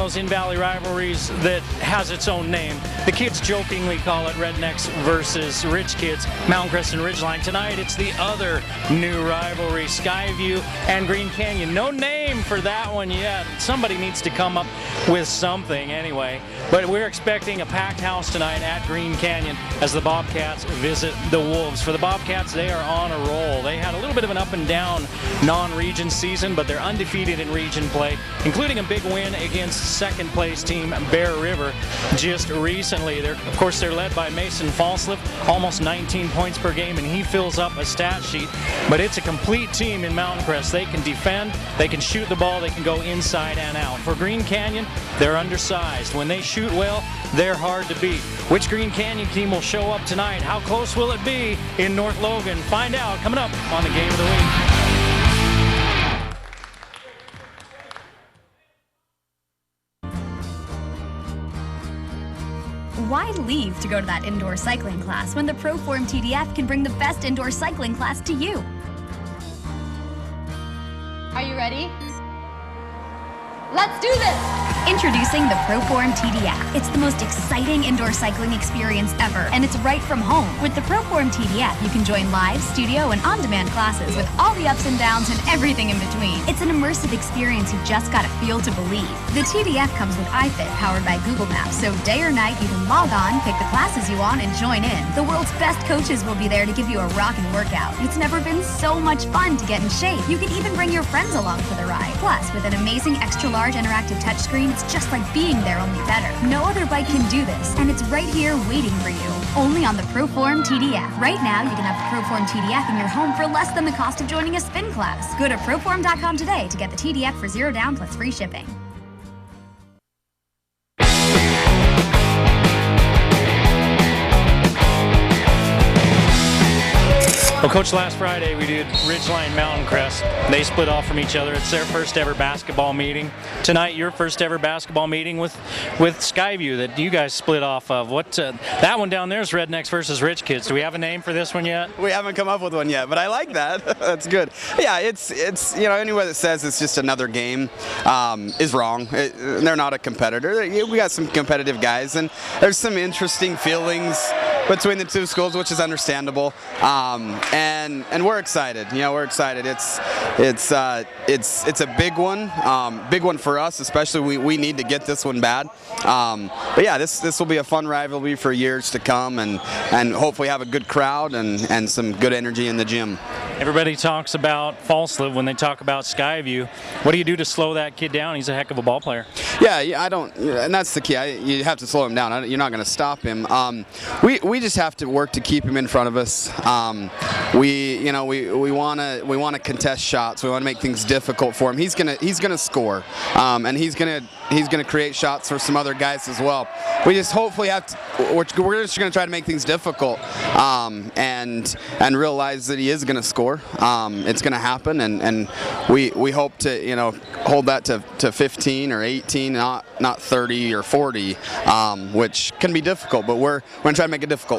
those in-valley rivalries that has its own name. The kids jokingly call it Rednecks versus Rich Kids, Mountain Crest and Ridgeline. Tonight it's the other new rivalry, Skyview and Green Canyon. No name for that one yet. Somebody needs to come up with something anyway. But we're expecting a packed house tonight at Green Canyon as the Bobcats visit the Wolves. For the Bobcats, they are on a roll. They had a little bit of an up and down non-region season, but they're undefeated in region play, including a big win against second place team Bear River just recently. Of course, they're led by Mason Falsliff, almost 19 points per game, and he fills up a stat sheet. But it's a complete team in Mountain Crest. They can defend, they can shoot the ball, they can go inside and out. For Green Canyon, they're undersized. When they shoot well, they're hard to beat. Which Green Canyon team will show up tonight? How close will it be in North Logan? Find out coming up on the Game of the Week. Why leave to go to that indoor cycling class when the ProForm TDF can bring the best indoor cycling class to you? Are you ready? Let's do this! Introducing the ProForm TDF. It's the most exciting indoor cycling experience ever, and it's right from home. With the ProForm TDF, you can join live, studio, and on-demand classes with all the ups and downs and everything in between. It's an immersive experience you just gotta feel to believe. The TDF comes with iFit, powered by Google Maps, so day or night, you can log on, pick the classes you want, and join in. The world's best coaches will be there to give you a rockin' workout. It's never been so much fun to get in shape. You can even bring your friends along for the ride. Plus, with an amazing extra-large interactive touchscreen, it's just like being there, only better. No other bike can do this, and it's right here waiting for you. Only on the ProForm TDF. Right now, you can have the ProForm TDF in your home for less than the cost of joining a spin class. Go to proform.com today to get the TDF for $0 down plus free shipping. Well, Coach, last Friday we did Ridgeline Mountain Crest. They split off from each other. It's their first ever basketball meeting. Tonight, your first ever basketball meeting with Skyview that you guys split off of. That one down there is Rednecks versus Rich Kids. Do we have a name for this one yet? We haven't come up with one yet, but I like that. That's good. Yeah, it's anyone that says it's just another game is wrong. They're not a competitor. We got some competitive guys, and there's some interesting feelings between the two schools, which is understandable. And we're excited. We're excited. It's a big one for us, especially. We need to get this one bad. But yeah, this will be a fun rivalry for years to come, and hopefully have a good crowd and some good energy in the gym. Everybody talks about Falsliff when they talk about Skyview. What do you do to slow that kid down? He's a heck of a ball player. Yeah, I don't, and that's the key. You have to slow him down. You're not going to stop him. We just have to work to keep him in front of us. We want to contest shots. We want to make things difficult for him. He's gonna score, and he's gonna create shots for some other guys as well. We just hopefully have to. We're just gonna try to make things difficult, and realize that he is gonna score. It's gonna happen, and we hope to hold that to 15 or 18, not 30 or 40, which can be difficult. But we're gonna try to make it difficult.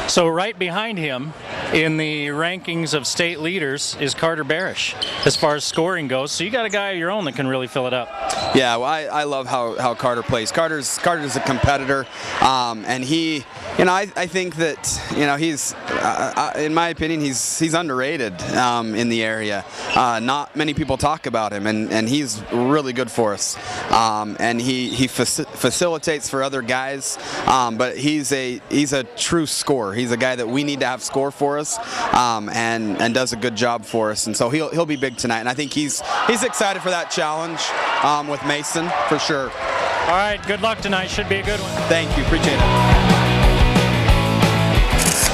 So right behind him in the rankings of state leaders is Carter Barish as far as scoring goes. So you got a guy of your own that can really fill it up. Yeah, well, I love how Carter plays. Carter's a competitor, and he, I think that he's, in my opinion, he's underrated in the area. Not many people talk about him, and he's really good for us. And he facilitates for other guys, but he's a true scorer. He's a guy that we need to have score for us, and does a good job for us. And so he'll be big tonight. And I think he's excited for that challenge with Mason for sure. All right, good luck tonight. Should be a good one. Thank you. Appreciate it.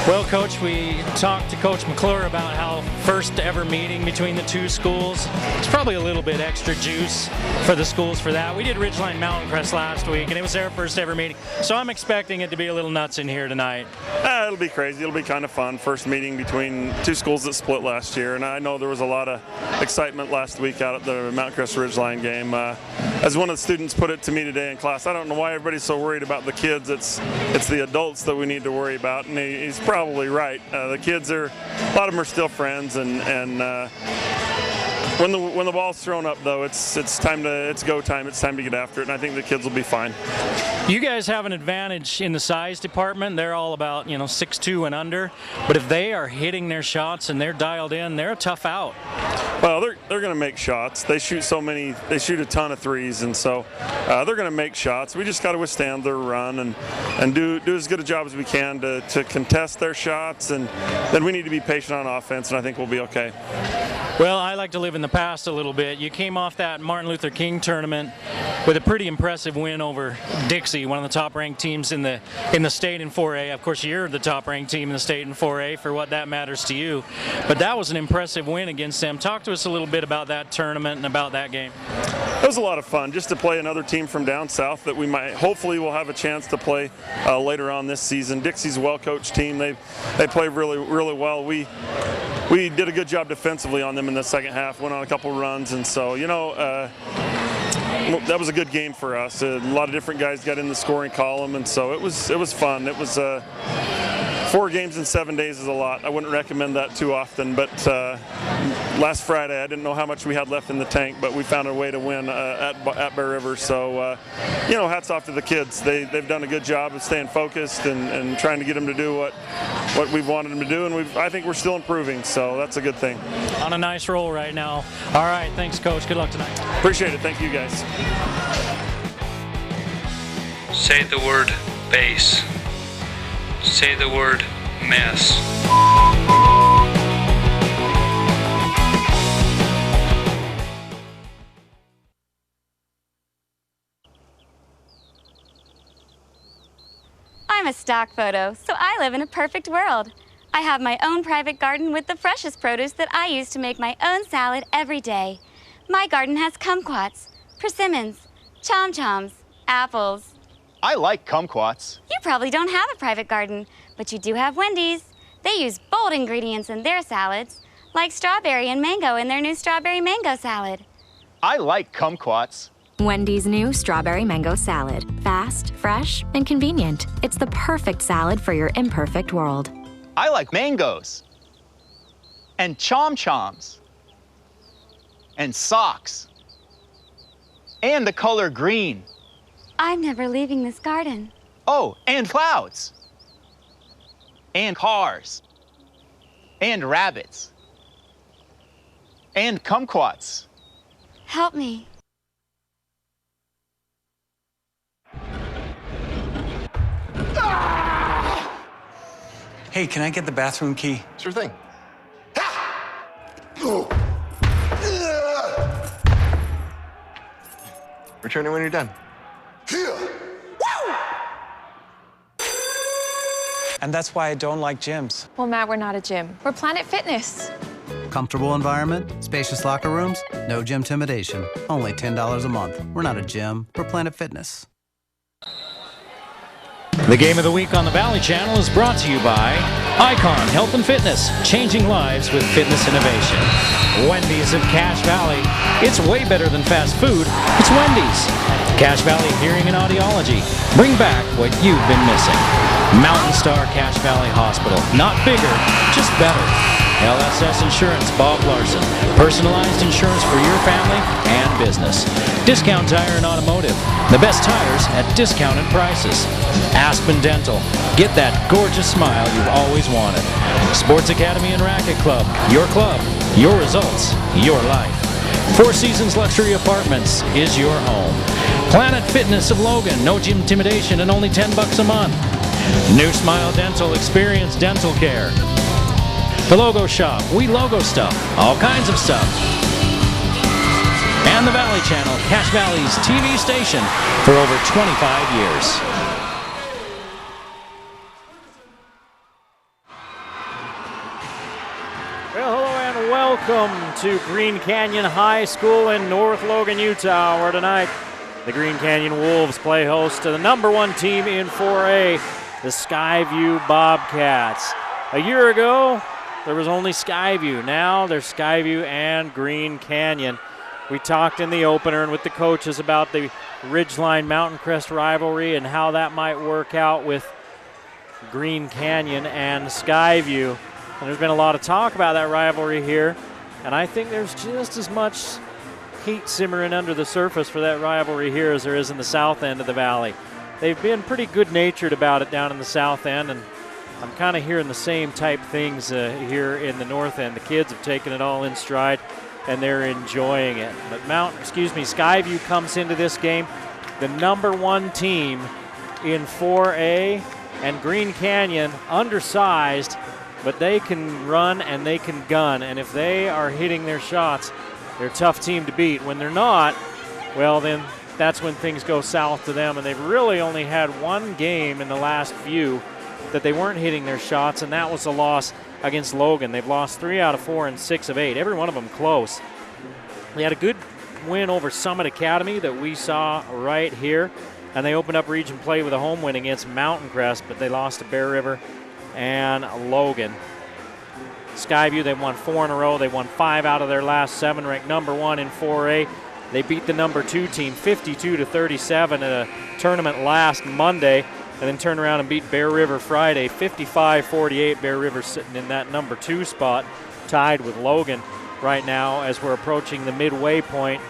Well, Coach, we talked to Coach McClure about how first ever meeting between the two schools. It's probably a little bit extra juice for the schools for that. We did Ridgeline Mountain Crest last week, and it was their first ever meeting. So I'm expecting it to be a little nuts in here tonight. It'll be crazy. It'll be kind of fun. First meeting between two schools that split last year, and I know there was a lot of excitement last week out at the Mountain Crest Ridgeline game. As one of the students put it to me today in class, I don't know why everybody's so worried about the kids. It's the adults that we need to worry about, and he's probably right. The kids a lot of them are still friends, and When the ball's thrown up, though, it's go time. It's time to get after it, and I think the kids will be fine. You guys have an advantage in the size department. They're all about 6'2" and under. But if they are hitting their shots and they're dialed in, they're a tough out. Well, they're going to make shots. They shoot They shoot a ton of threes, and so they're going to make shots. We just got to withstand their run and do as good a job as we can to contest their shots, and then we need to be patient on offense, and I think we'll be okay. Well, I like to live in the past a little bit. You came off that Martin Luther King tournament with a pretty impressive win over Dixie, one of the top-ranked teams in the state in 4A. Of course, you're the top-ranked team in the state in 4A for what that matters to you. But that was an impressive win against them. Talk to us a little bit about that tournament and about that game. It was a lot of fun just to play another team from down south that we hopefully will have a chance to play later on this season. Dixie's a well-coached team. They play really, really well. We did a good job defensively on them in the second half, went on a couple runs, and so, that was a good game for us. A lot of different guys got in the scoring column, and so it was fun. It was 4 games in 7 days is a lot. I wouldn't recommend that too often, but last Friday I didn't know how much we had left in the tank, but we found a way to win at Bear River. So, hats off to the kids. They've done a good job of staying focused and trying to get them to do what we've wanted them to do, and I think we're still improving, so that's a good thing. On a nice roll right now. All right, thanks, Coach. Good luck tonight. Appreciate it. Thank you, guys. Say the word base. Say the word mess. I'm a stock photo, so I live in a perfect world. I have my own private garden with the freshest produce that I use to make my own salad every day. My garden has kumquats, persimmons, chom-choms, apples. I like kumquats. You probably don't have a private garden, but you do have Wendy's. They use bold ingredients in their salads, like strawberry and mango in their new strawberry mango salad. I like kumquats. Wendy's new strawberry mango salad. Fast, fresh, and convenient. It's the perfect salad for your imperfect world. I like mangoes. And chom-choms. And socks. And the color green. I'm never leaving this garden. Oh, and clouds. And cars. And rabbits. And kumquats. Help me. Hey, can I get the bathroom key? Sure thing. Return it when you're done. And that's why I don't like gyms. Well, Matt, we're not a gym. We're Planet Fitness. Comfortable environment, spacious locker rooms, no gym intimidation. Only $10 a month. We're not a gym, we're Planet Fitness. The Game of the Week on the Valley Channel is brought to you by Icon Health and Fitness, changing lives with fitness innovation. Wendy's of Cache Valley. It's way better than fast food. It's Wendy's. Cache Valley Hearing and Audiology. Bring back what you've been missing. Mountain Star Cache Valley Hospital. Not bigger, just better. LSS Insurance, Bob Larson. Personalized insurance for your family and business. Discount Tire and Automotive. The best tires at discounted prices. Aspen Dental. Get that gorgeous smile you've always wanted. Sports Academy and Racket Club. Your club, your results, your life. Four Seasons Luxury Apartments is your home. Planet Fitness of Logan. No gym intimidation and only $10 a month. New Smile Dental. Experience dental care. The Logo Shop. We logo stuff. All kinds of stuff. And the Valley Channel, Cache Valley's TV station for over 25 years. Well, hello and welcome to Green Canyon High School in North Logan, Utah, where tonight the Green Canyon Wolves play host to the #1 team in 4A, the Skyview Bobcats. A year ago, there was only Skyview. Now there's Skyview and Green Canyon. We talked in the opener and with the coaches about the Ridgeline Mountain Crest rivalry and how that might work out with Green Canyon and Skyview. And there's been a lot of talk about that rivalry here And I think there's just as much heat simmering under the surface for that rivalry here as there is in the south end of the valley. They've been pretty good-natured about it down in the south end, and I'm kind of hearing the same type things here in the north end. The kids have taken it all in stride, and they're enjoying it. But Skyview comes into this game the #1 team in 4A, and Green Canyon undersized, but they can run and they can gun, and if they are hitting their shots, they're a tough team to beat. When they're not, well, then that's when things go south to them, and they've really only had one game in the last few that they weren't hitting their shots, and that was a loss against Logan. They've lost 3 out of 4 and 6 of 8, every one of them close. They had a good win over Summit Academy that we saw right here, and they opened up region play with a home win against Mountain Crest, but they lost to Bear River and Logan. Skyview, they won 4 in a row. They won 5 out of their last 7, ranked #1 in 4A. They beat the #2 team 52-37 at a tournament last Monday, and then turned around and beat Bear River Friday 55-48. Bear River sitting in that #2 spot, tied with Logan right now as we're approaching the midway point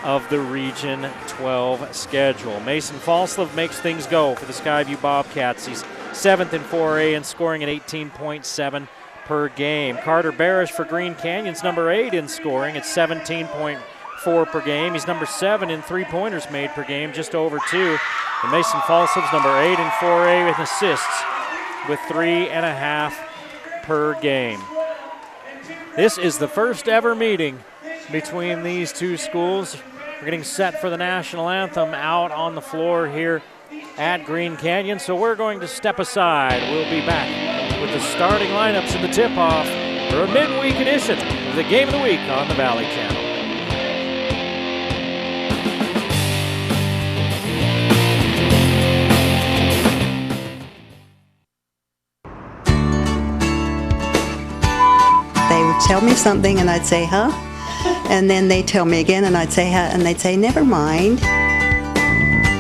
of the Region 12 schedule. Mason Falslev makes things go for the Skyview Bobcats. He's 7th in 4A and scoring at 18.7 per game. Carter Barish for Green Canyon's #8 in scoring at 17.4 per game. He's #7 in 3-pointers made per game, just over 2. And Mason Falsev's #8 in 4A with assists with 3.5 per game. This is the first ever meeting between these two schools. We're getting set for the national anthem out on the floor here at Green Canyon, so we're going to step aside. We'll be back with the starting lineups and the tip-off for a midweek edition of the Game of the Week on the Valley Channel. They would tell me something and I'd say, huh? And then they'd tell me again and I'd say, huh? And they'd say, never mind.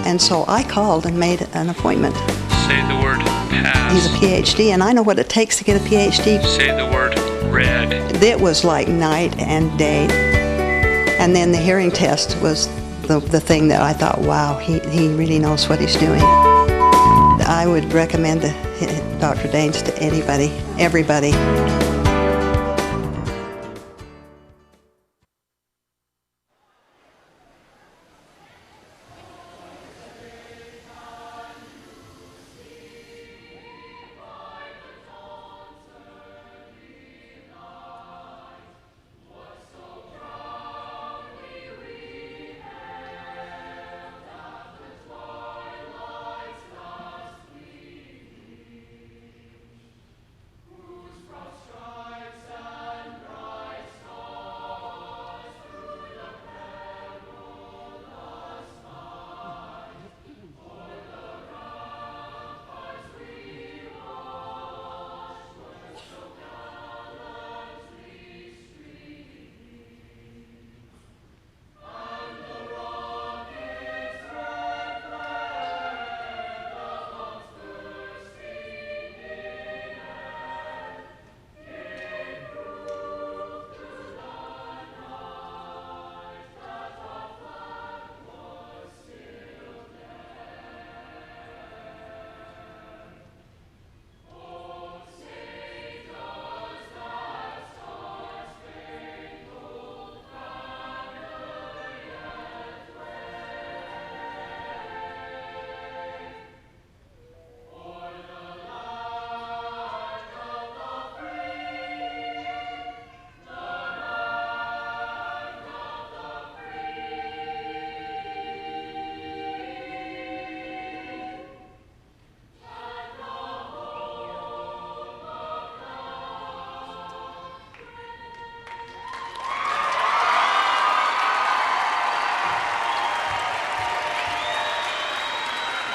And so I called and made an appointment. Say the word pass. He's a PhD, and I know what it takes to get a PhD. Say the word red. It was like night and day. And then the hearing test was the thing that I thought, wow, he really knows what he's doing. I would recommend Dr. Daines to anybody, everybody.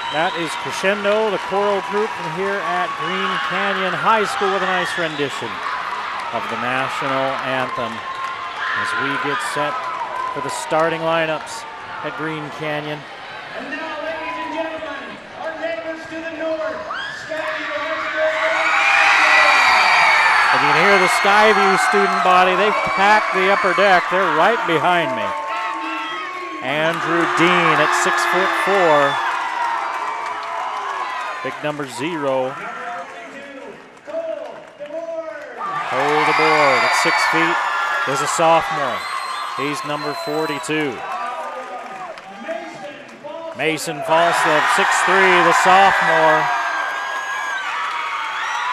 That is Crescendo, the choral group from here at Green Canyon High School, with a nice rendition of the national anthem as we get set for the starting lineups at Green Canyon. And now, ladies and gentlemen, our neighbors to the north, Skyview High School. And you can hear the Skyview student body. They've packed the upper deck. They're right behind me. Andrew Dean at 6'4". Big number 0. Hold the board at 6 feet. There's a sophomore. He's number 42. Mason Falstaff, 6'3", the sophomore.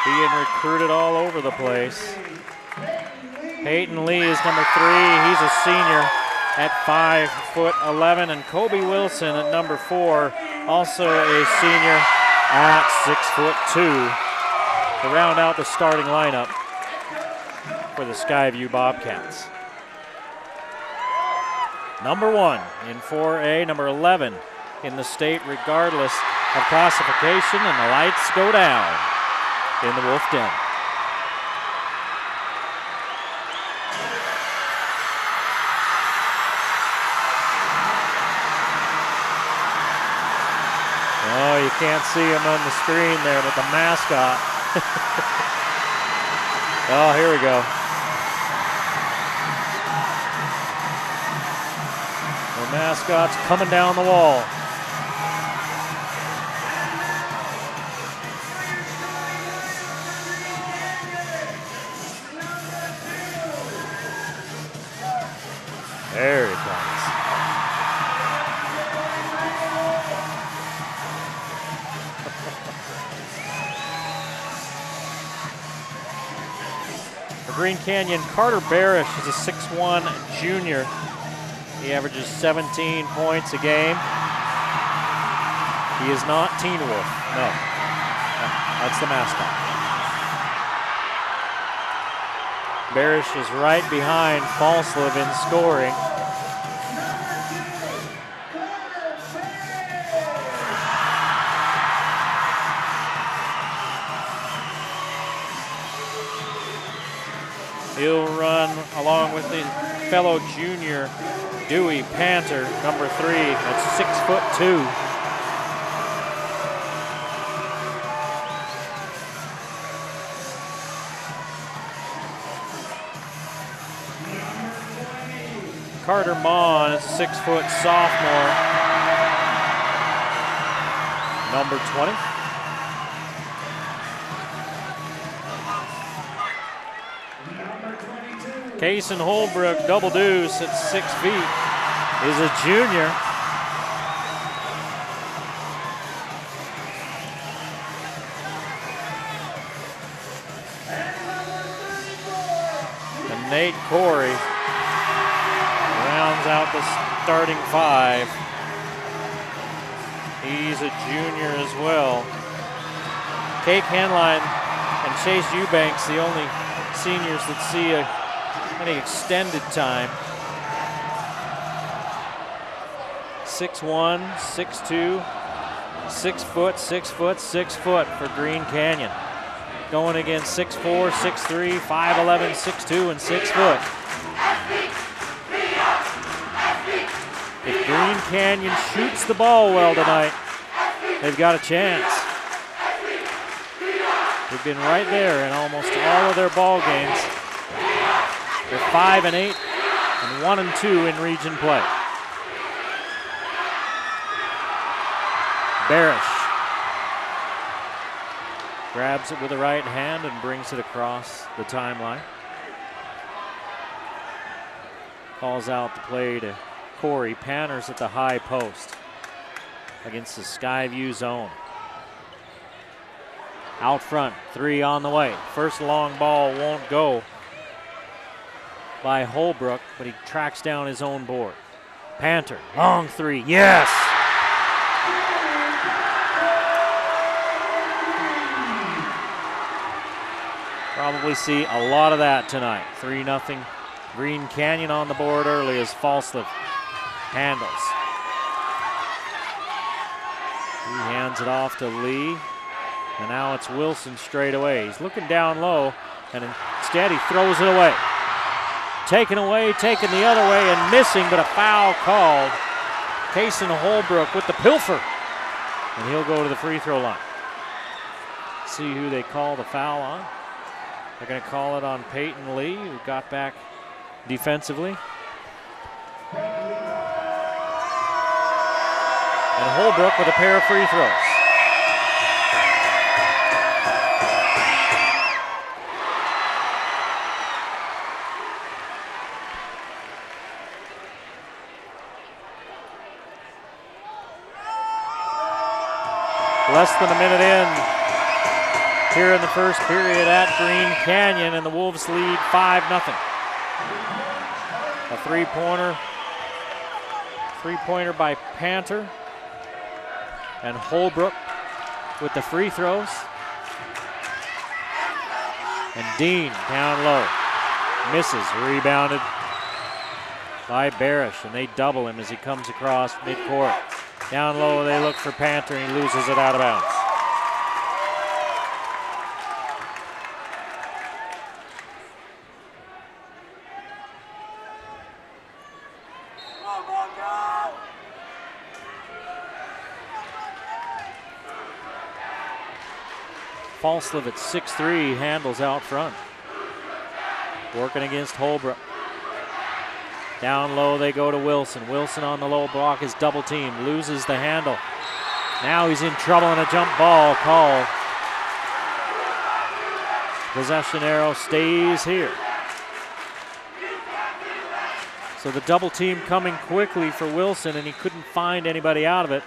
Being recruited all over the place. Peyton Lee is number 3. He's a senior at 5'11", and Kobe Wilson at number 4, also a senior at 6'2", to round out the starting lineup for the Skyview Bobcats. Number 1 in 4A, number 11 in the state regardless of classification, and the lights go down in the Wolf Den. Oh, you can't see him on the screen there, but the mascot. Oh, here we go. The mascot's coming down the wall. There he comes. For Green Canyon, Carter Barish is a 6'1" junior. He averages 17 points a game. He is not Teen Wolf, no. That's the mascot. Barish is right behind Falslav in scoring. He'll run along with the fellow junior Dewey Panter, number 3, at 6'2". Carter Mon is a 6' sophomore, number 20. Kaysen Holbrook, double deuce at 6 feet, is a junior. And Nate Corey rounds out the starting 5. He's a junior as well. Kate Hanline and Chase Eubanks, the only seniors that see any extended time. 6'1", 6'2", 6 foot, 6 foot, 6 foot for Green Canyon. Going against 6'4", 6'3", 5'11", 6'2", and 6 foot. If Green Canyon shoots the ball well tonight, they've got a chance. They've been right there in almost all of their ball games. They're 5-8 and 1-2 in region play. Barish grabs it with the right hand and brings it across the timeline. Calls out the play to Corey. Panners at the high post against the Skyview zone. Out front, 3 on the way. First long ball won't go by Holbrook, but he tracks down his own board. Panter, long 3, yes! Probably see a lot of that tonight. 3-0 Green Canyon on the board early as Falstaff handles. He hands it off to Lee, and now it's Wilson straight away. He's looking down low, and instead he throws it away. Taken away, taken the other way, and missing, but a foul called. Kaysen Holbrook with the pilfer, and he'll go to the free throw line. See who they call the foul on. They're going to call it on Peyton Lee, who got back defensively. And Holbrook with a pair of free throws. Less than a minute in here in the first period at Green Canyon, and the Wolves lead 5-0. A three-pointer by Panther, and Holbrook with the free throws. And Dean down low, misses, rebounded by Barish, and they double him as he comes across midcourt. Down low, they look for Panther, and he loses it out of bounds. Falslev at 6'3", handles out front. Working against Holbrook. Down low they go to Wilson. Wilson on the low block is double teamed, loses the handle. Now he's in trouble and a jump ball called. Possession arrow stays here. So the double team coming quickly for Wilson, and he couldn't find anybody out of it.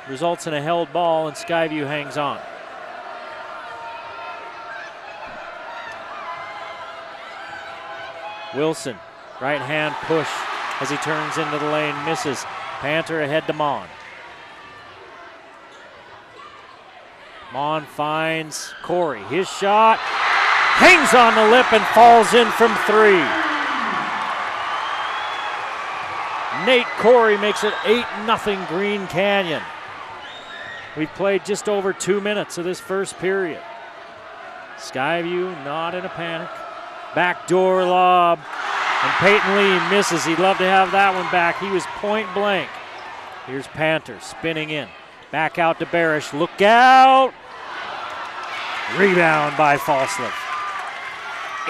Results in a held ball, and Skyview hangs on. Wilson, right hand push as he turns into the lane, misses. Panther ahead to Mon. Mon finds Corey. His shot hangs on the lip and falls in from 3. Nate Corey makes it 8-0 Green Canyon. We've played just over 2 minutes of this first period. Skyview not in a panic. Backdoor lob, and Peyton Lee misses. He'd love to have that one back. He was point blank. Here's Panther spinning in. Back out to Barish. Look out! Rebound by Falslev.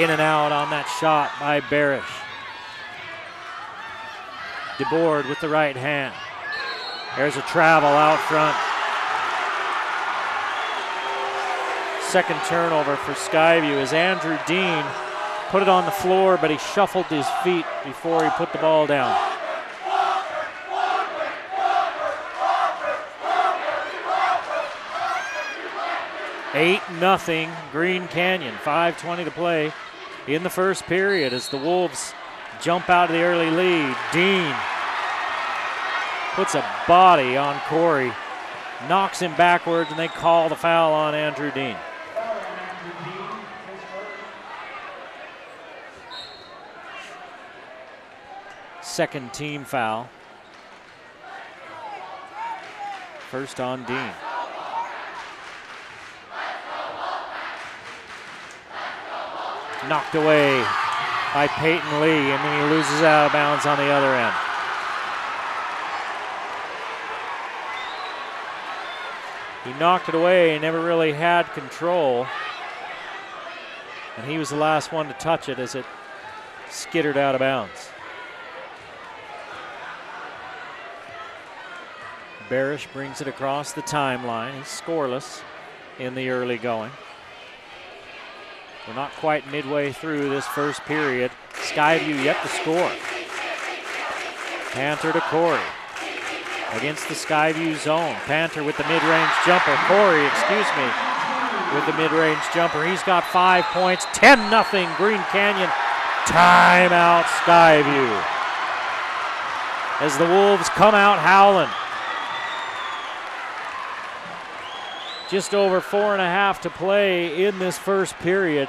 In and out on that shot by Barish. DeBoard with the right hand. There's a travel out front. Second turnover for Skyview as Andrew Dean put it on the floor, but he shuffled his feet before he put the ball down. Eight nothing Green Canyon, 5:20 to play in the first period as the Wolves jump out of the early lead. Dean puts a body on Corey, knocks him backwards, and they call the foul on Andrew Dean. Second team foul. First on Dean. Knocked away by Peyton Lee, and then he loses out of bounds on the other end. He knocked it away and never really had control. And he was the last one to touch it as it skittered out of bounds. Barish brings it across the timeline. He's scoreless in the early going. We're not quite midway through this first period. Skyview yet to score. Panther to Corey. Against the Skyview zone. Panther with the mid-range jumper. Corey, with the mid-range jumper. He's got 5 points. 10-0 Green Canyon. Timeout Skyview. As the Wolves come out howling. Just over 4.5 to play in this first period.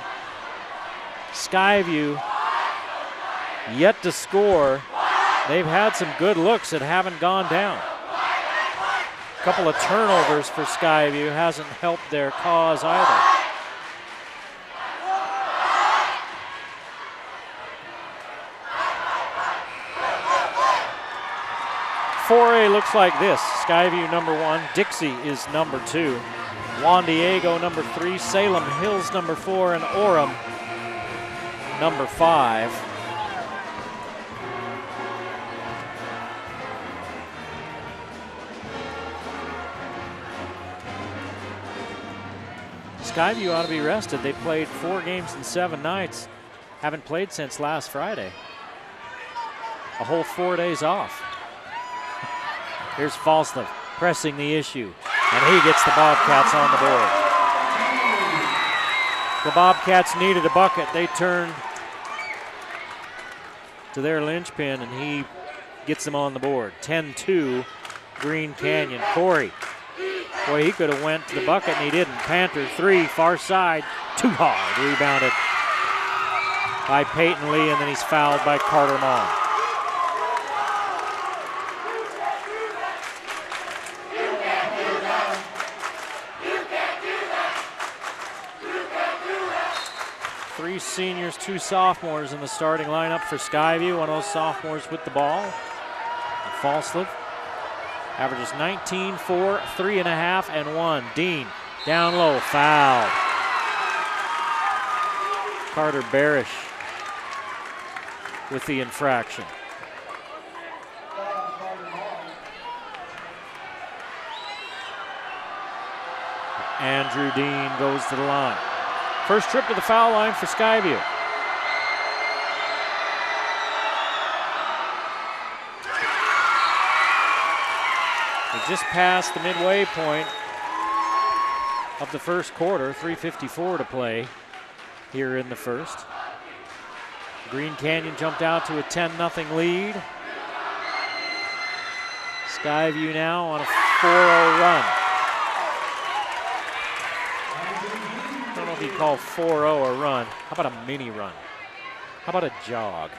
Skyview yet to score. They've had some good looks that haven't gone down. A couple of turnovers for Skyview hasn't helped their cause either. .4A looks like this. Skyview number 1, Dixie is number 2. Juan Diego, number 3, Salem Hills, number 4, and Orem, number 5. Skyview ought to be rested. They played 4 games in 7 nights. Haven't played since last Friday. A whole 4 days off. Here's Falslev pressing the issue, and he gets the Bobcats on the board. The Bobcats needed a bucket. They turned to their linchpin, and he gets them on the board. 10-2, Green Canyon. Corey, boy, he could have went to the bucket, and he didn't. Panther 3, far side, too hard. Rebounded by Peyton Lee, and then he's fouled by Carter Mall. Three seniors, 2 sophomores in the starting lineup for Skyview. One of those sophomores with the ball. Falslev averages 19, 4, 3.5, and 1. Dean down low, foul. Carter Barish with the infraction. Andrew Dean goes to the line. First trip to the foul line for Skyview. We just passed the midway point of the first quarter, 3:54 to play here in the first. Green Canyon jumped out to a 10-0 lead. Skyview now on a 4-0 run. I don't know if you call 4-0 a run. How about a mini run? How about a jog?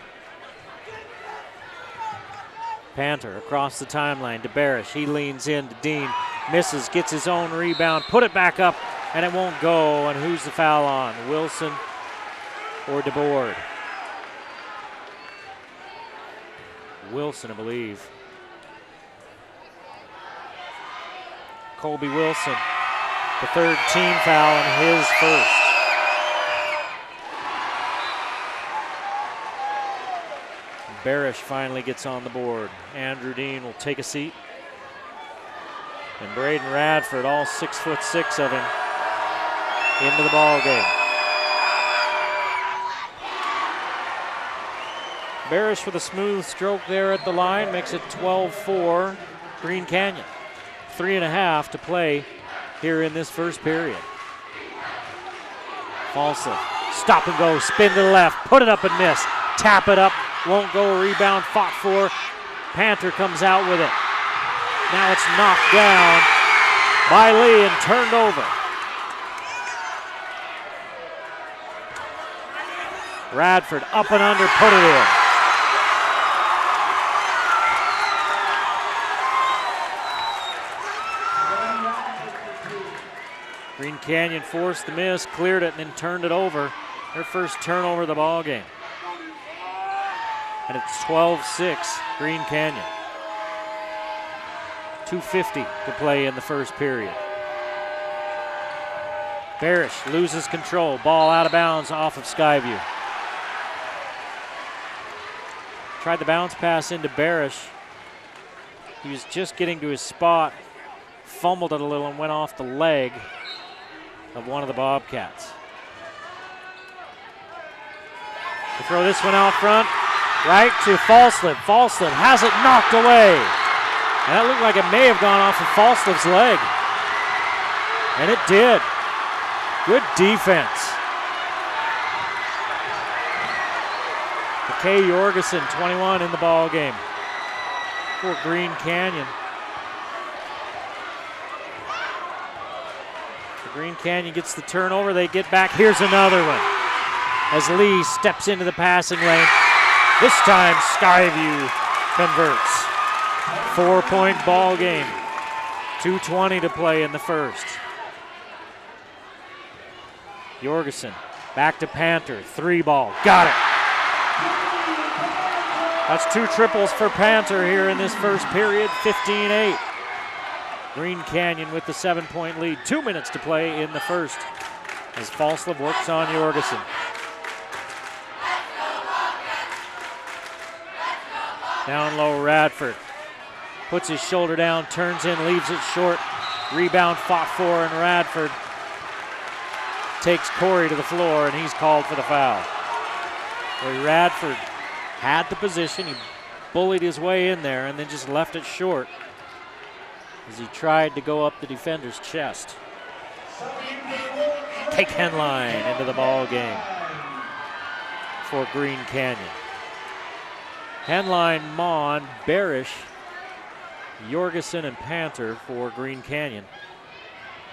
Panther across the timeline to Barish. He leans in to Dean, misses, gets his own rebound, put it back up, and it won't go. And who's the foul on? Wilson or DeBoard? Wilson, I believe. Colby Wilson, the 3rd team foul and his first. Barish finally gets on the board. Andrew Dean will take a seat. And Braden Radford, all 6'6" of him, into the ball game. Barish with a smooth stroke there at the line makes it 12-4 Green Canyon. 3.5 to play here in this first period. Falslev, stop and go, spin to the left, put it up and miss, tap it up, won't go, rebound fought for. Panther comes out with it. Now it's knocked down by Lee and turned over. Radford up and under, put it in. Green Canyon forced the miss, cleared it, and then turned it over. Their first turnover of the ball game. And it's 12-6, Green Canyon. 2:50 to play in the first period. Barish loses control, ball out of bounds off of Skyview. Tried the bounce pass into Barish. He was just getting to his spot, fumbled it a little and went off the leg of one of the Bobcats. To throw this one out front, right to Falslev. Falslev has it knocked away. And that looked like it may have gone off of Falslev's leg. And it did. Good defense. McKay Jorgensen, 21 in the ball game for Green Canyon. Green Canyon gets the turnover, they get back. Here's another one as Lee steps into the passing lane. This time Skyview converts. 4-point ball game. 2:20 to play in the first. Jorgensen back to Panther, 3 ball, got it. That's 2 triples for Panther here in this first period, 15-8. Green Canyon with the 7-point lead. 2 minutes to play in the first as Falsleb works on Jorgensen. Down low, Radford puts his shoulder down, turns in, leaves it short. Rebound fought for, and Radford takes Corey to the floor, and he's called for the foul. Where Radford had the position, he bullied his way in there and then just left it short as he tried to go up the defender's chest. Take Henline into the ball game for Green Canyon. Henline, Mon, Barish, Jorgensen, and Panther for Green Canyon.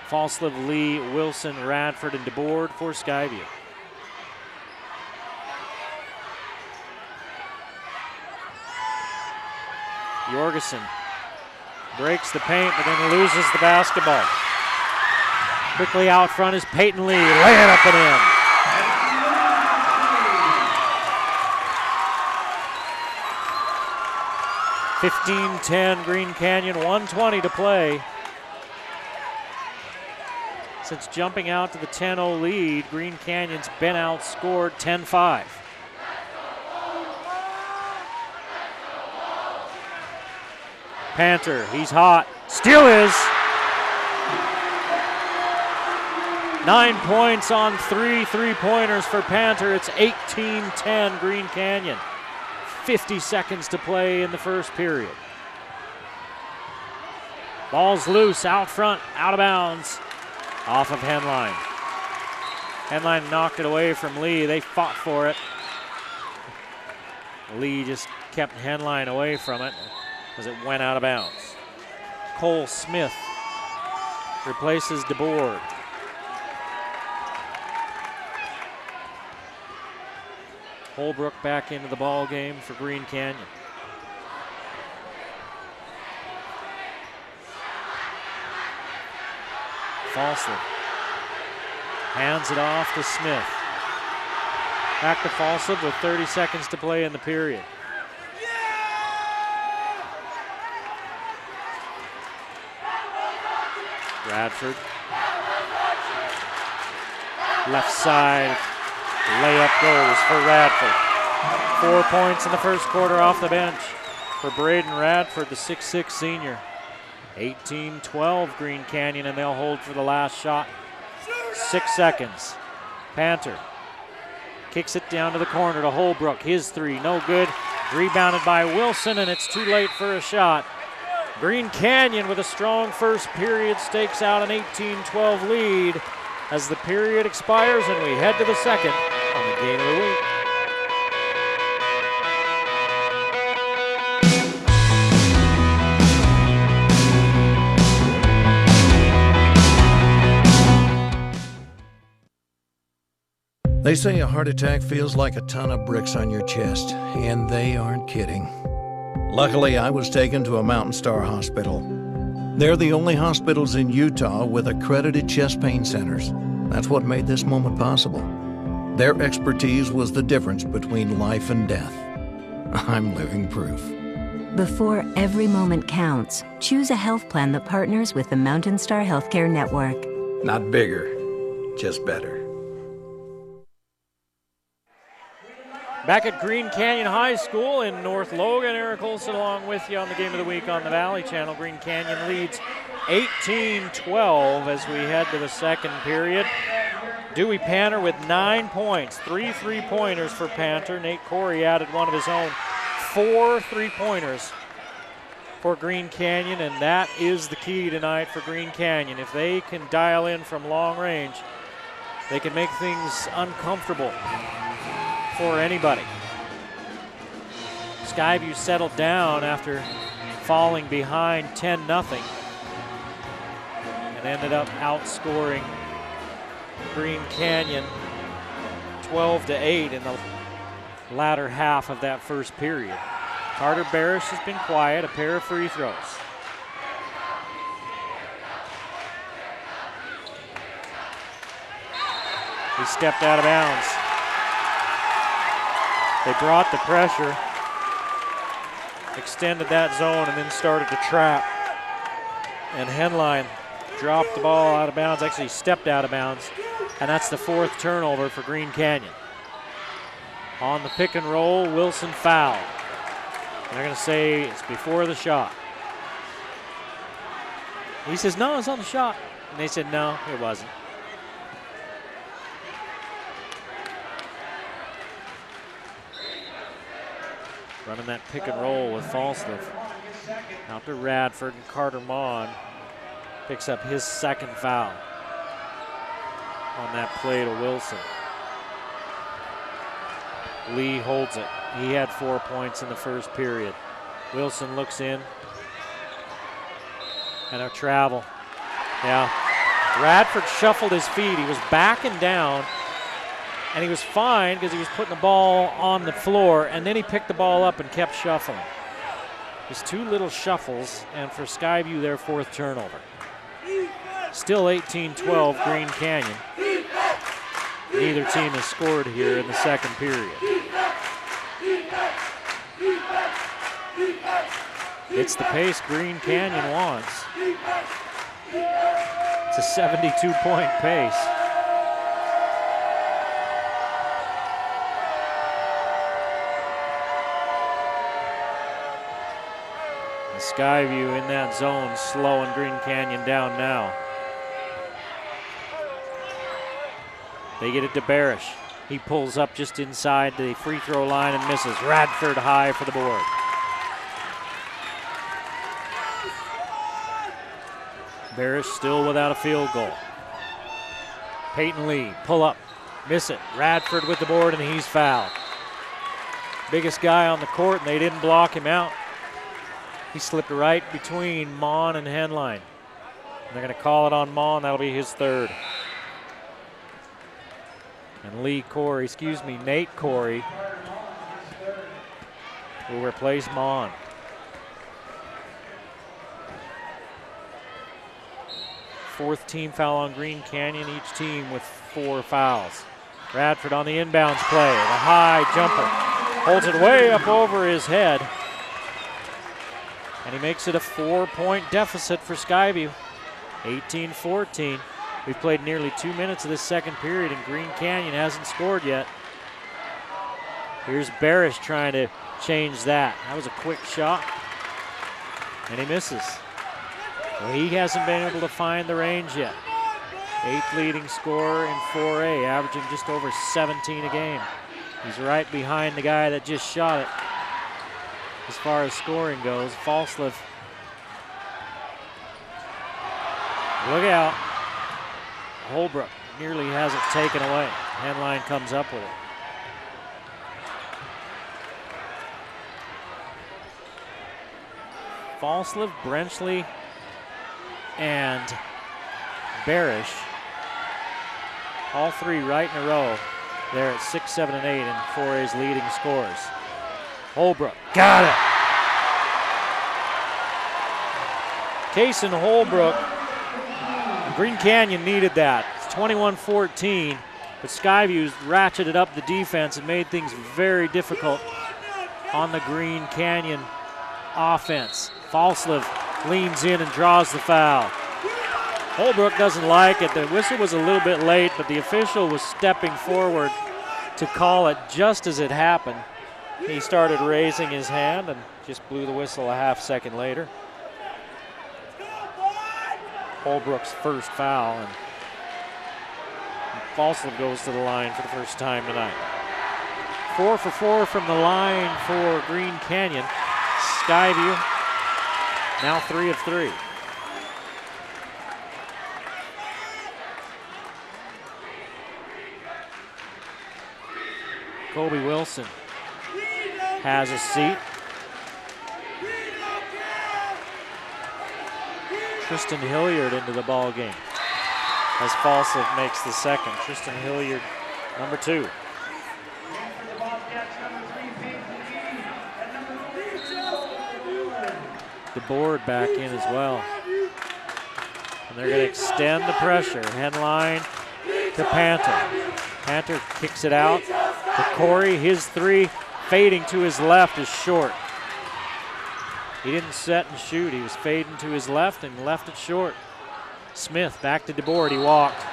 Falsleb, Lee, Wilson, Radford, and DeBoard for Skyview. Jorgensen breaks the paint, but then loses the basketball. Quickly out front is Peyton Lee. Lay it up and in. (15-10) Green Canyon, 1:20 to play. Since jumping out to the 10-0 lead, Green Canyon's been outscored 10-5. Panther, he's hot. Still is. 9 points on 3 3-pointers for Panther. It's 18-10 Green Canyon. 50 seconds to play in the first period. Ball's loose out front, out of bounds, off of Henline. Henline knocked it away from Lee. They fought for it. Lee just kept Henline away from it as it went out of bounds. Cole Smith replaces DeBoard. Holbrook back into the ball game for Green Canyon. Falsleb hands it off to Smith. Back to Falsleb with 30 seconds to play in the period. Radford. Left side. Layup goes for Radford. 4 points in the first quarter off the bench for Braden Radford, the 6'6" senior. 18-12 Green Canyon, and they'll hold for the last shot. 6 seconds. Panther kicks it down to the corner to Holbrook. His three, no good. Rebounded by Wilson, and it's too late for a shot. Green Canyon with a strong first period stakes out an 18-12 lead as the period expires and we head to the second on the Game of the Week. They say a heart attack feels like a ton of bricks on your chest, and they aren't kidding. Luckily, I was taken to a Mountain Star hospital. They're the only hospitals in Utah with accredited chest pain centers. That's what made this moment possible. Their expertise was the difference between life and death. I'm living proof. Before every moment counts, choose a health plan that partners with the Mountain Star Healthcare Network. Not bigger, just better. Back at Green Canyon High School in North Logan, Eric Olson along with you on the Game of the Week on the Valley Channel. Green Canyon leads 18-12 as we head to the second period. Dewey Panther with 9 points, 3 3-pointers for Panther. Nate Corey added one of his own. 4 3-pointers for Green Canyon, and that is the key tonight for Green Canyon. If they can dial in from long range, they can make things uncomfortable for anybody. Skyview settled down after falling behind 10-0 and ended up outscoring Green Canyon 12-8 in the latter half of that first period. Carter Barish has been quiet, a pair of free throws. He stepped out of bounds. They brought the pressure, extended that zone, and then started to trap. and Henline dropped the ball out of bounds, actually stepped out of bounds, and that's the 4th turnover for Green Canyon. On the pick and roll, Wilson fouled. They're going to say it's before the shot. He says, no, it's on the shot. And they said, no, it wasn't. Running that pick and roll with Falsliff. Out to Radford, and Carter Mon picks up his 2nd foul on that play to Wilson. Lee holds it. He had 4 points in the first period. Wilson looks in. And a travel. Yeah. Radford shuffled his feet. He was backing down. And he was fine because he was putting the ball on the floor. And then he picked the ball up and kept shuffling. Just 2 little shuffles. And for Skyview, their 4th turnover. Still 18-12 Green Canyon. Neither team has scored here in the 2nd period. It's the pace Green Canyon wants. It's a 72-point pace. And Skyview in that zone, slowing Green Canyon down now. They get it to Barish. He pulls up just inside the free throw line and misses. Radford high for the board. Barish still without a field goal. Peyton Lee, pull up, miss it. Radford with the board, and he's fouled. Biggest guy on the court, and they didn't block him out. He slipped right between Mon and Henline. And they're going to call it on Mon. That'll be his 3rd. And Nate Corey will replace Mon. Fourth team foul on Green Canyon, each team with 4 fouls. Radford on the inbounds play, the high jumper. Holds it way up over his head. And he makes it a 4-point deficit for Skyview. 18-14. We've played nearly 2 minutes of this 2nd period, and Green Canyon hasn't scored yet. Here's Barish trying to change that. That was a quick shot, and he misses. Well, he hasn't been able to find the range yet. 8th leading scorer in 4A, averaging just over 17 a game. He's right behind the guy that just shot it. As far as scoring goes, Falsliff. Look out. Holbrook nearly has it taken away. Henline comes up with it. Falsliff, Brenchley, and Barish, all 3 right in a row. They're at 6, 7, and 8 in 4A's leading scorers. Holbrook, got it. Kason Holbrook. Green Canyon needed that. It's 21-14, but Skyview's ratcheted up the defense and made things very difficult on the Green Canyon offense. Falsliff leans in and draws the foul. Holbrook doesn't like it. The whistle was a little bit late, but the official was stepping forward to call it just as it happened. He started raising his hand and just blew the whistle a half second later. Holbrook's first foul, and Falsliff goes to the line for the first time tonight. 4 for 4 from the line for Green Canyon. Skyview now 3 of 3. Kobe Wilson has a seat. Tristan Hilliard into the ball game as Falsliff makes the 2nd. Tristan Hilliard, number 2. The board back in as well. And they're going to extend the pressure. Henline to Panther. Panther kicks it out to Corey. His 3 fading to his left is short. He didn't set and shoot. He was fading to his left and left it short. Smith back to DeBoard. He walked.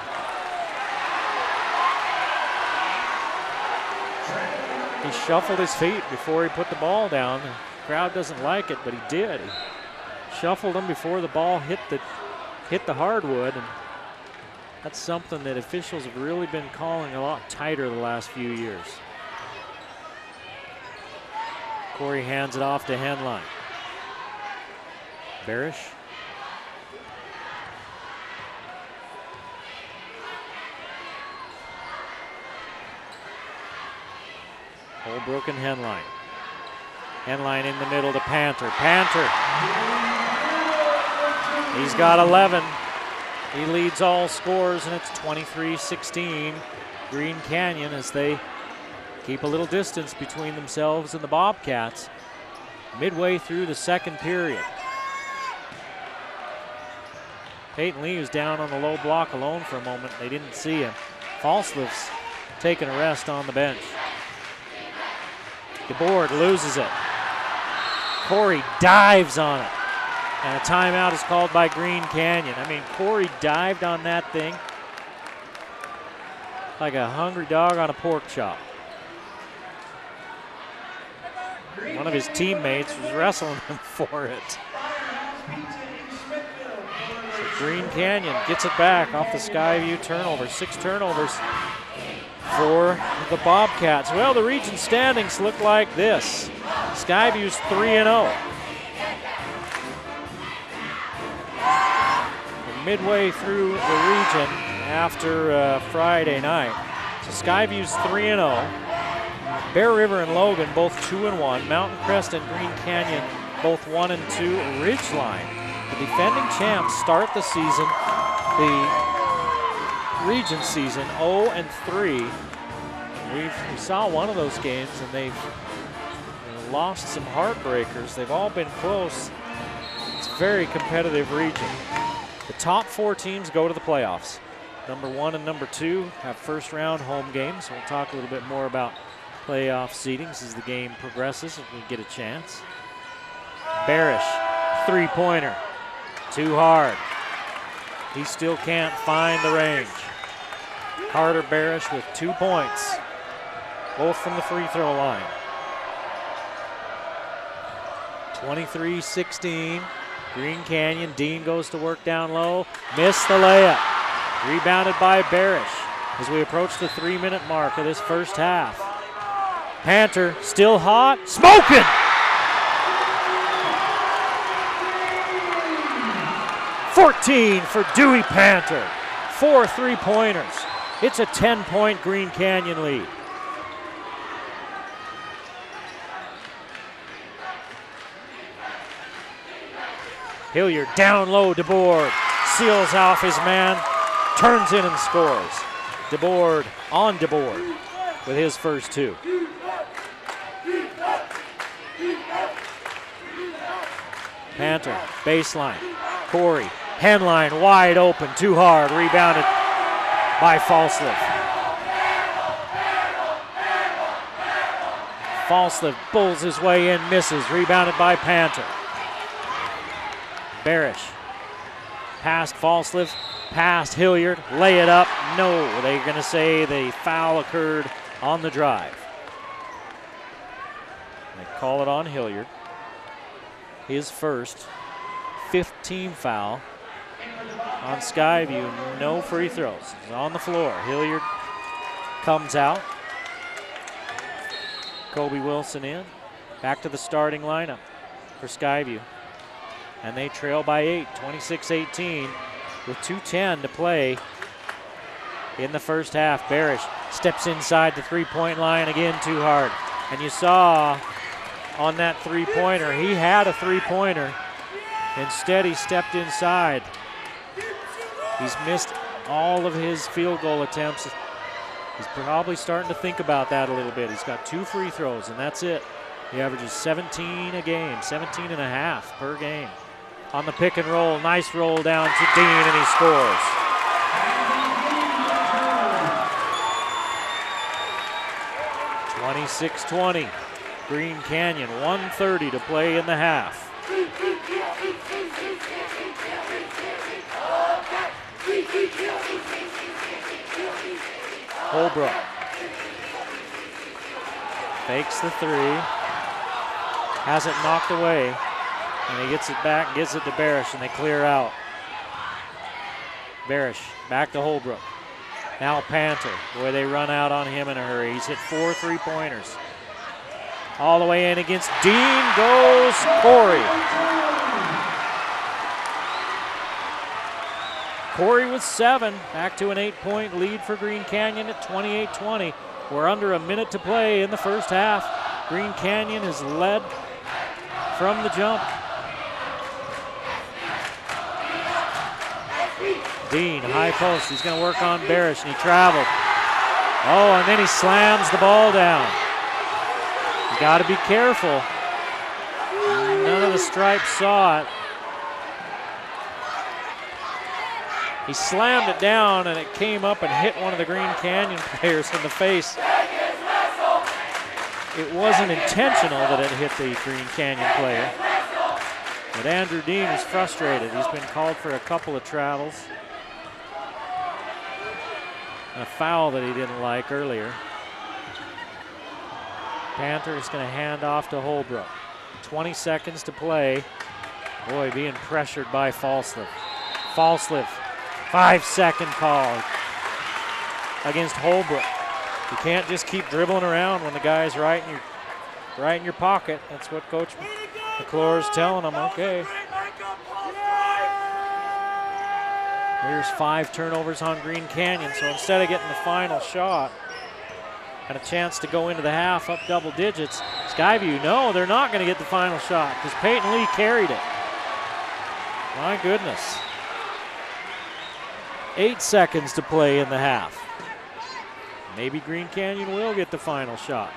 He shuffled his feet before he put the ball down. The crowd doesn't like it, but he did. He shuffled them before the ball hit the hardwood, and that's something that officials have really been calling a lot tighter the last few years. Corey hands it off to Henline. Barish. Holbrook and Henline. Henline in the middle to Panter. Panter. He's got 11. He leads all scores, and it's 23-16. Green Canyon as they keep a little distance between themselves and the Bobcats midway through the second period. Peyton Lee was down on the low block alone for a moment. They didn't see him. Falsliv's taking a rest on the bench. DeBoard loses it. Corey dives on it. And a timeout is called by Green Canyon. I mean, Corey dived on that thing like a hungry dog on a pork chop. One of his teammates was wrestling him for it. So Green Canyon gets it back off the Skyview turnover. 6 turnovers for the Bobcats. Well, the region standings look like this. Skyview's 3-0. Midway through the region after Friday night. So Skyview's 3-0. Bear River and Logan both 2-1. Mountain Crest and Green Canyon both 1-2. Ridgeline, the defending champs, start the season, the region season, 0-3. We saw one of those games, and they've lost some heartbreakers. They've all been close. It's a very competitive region. The top 4 teams go to the playoffs. Number 1 and number 2 have first round home games. We'll talk a little bit more about playoff seedings as the game progresses if we get a chance. Barish, 3-pointer, too hard. He still can't find the range. Carter Barish with 2 points, both from the free throw line. 23-16. Green Canyon. Dean goes to work down low. Missed the layup. Rebounded by Barish as we approach the 3-minute mark of this first half. Panter still hot. Smoking! .14 for Dewey Panter. 4 3-pointers. It's a 10-point Green Canyon lead. Hilliard down low, DeBoard seals off his man, turns in and scores. DeBoard on DeBoard with his first 2. Panter, baseline, Corey, Henline wide open, too hard, rebounded by Falsliv. Falsliv bulls his way in, misses, rebounded by Panter. Barish, past Falsliv, past Hilliard, lay it up. No, they're going to say the foul occurred on the drive. They call it on Hilliard. His first 15 foul on Skyview. No free throws. He's on the floor. Hilliard comes out. Kobe Wilson in. Back to the starting lineup for Skyview. And they trail by 8, 26-18, with 2:10 to play in the first half. Barish steps inside the 3-point line again, too hard. And you saw on that 3-pointer, he had a 3-pointer. Instead, he stepped inside. He's missed all of his field goal attempts. He's probably starting to think about that a little bit. He's got 2 free throws, and that's it. He averages 17 a game, 17 and a half per game. On the pick and roll, nice roll down to Dean, and he scores. (26-20). Green Canyon, 1:30 to play in the half. Holbrook fakes the three, has it knocked away, and he gets it back and gives it to Barish, and they clear out. Barish back to Holbrook. Now Panther. Boy, they run out on him in a hurry. He's hit 4 3-pointers. All the way in against Dean goes Corey. Corey with 7, back to an 8-point lead for Green Canyon at 28-20. We're under a minute to play in the first half. Green Canyon has led from the jump. Dean, high post, he's gonna work on Barish, and he traveled. Oh, and then he slams the ball down. You gotta be careful. None of the stripes saw it. He slammed it down, and it came up and hit one of the Green Canyon players in the face. It wasn't intentional that it hit the Green Canyon player. But Andrew Dean is frustrated. He's been called for a couple of travels. And a foul that he didn't like earlier. Panther is going to hand off to Holbrook. 20 seconds to play. Boy, being pressured by Falsliff. Falsliff. 5-second call against Holbrook. You can't just keep dribbling around when the guy's right in your pocket. That's what Coach McClure is telling him. Okay. Here's 5 turnovers on Green Canyon. So instead of getting the final shot and a chance to go into the half up double digits, Skyview, no, they're not going to get the final shot because Peyton Lee carried it. My goodness. 8 seconds to play in the half. Maybe Green Canyon will get the final shot.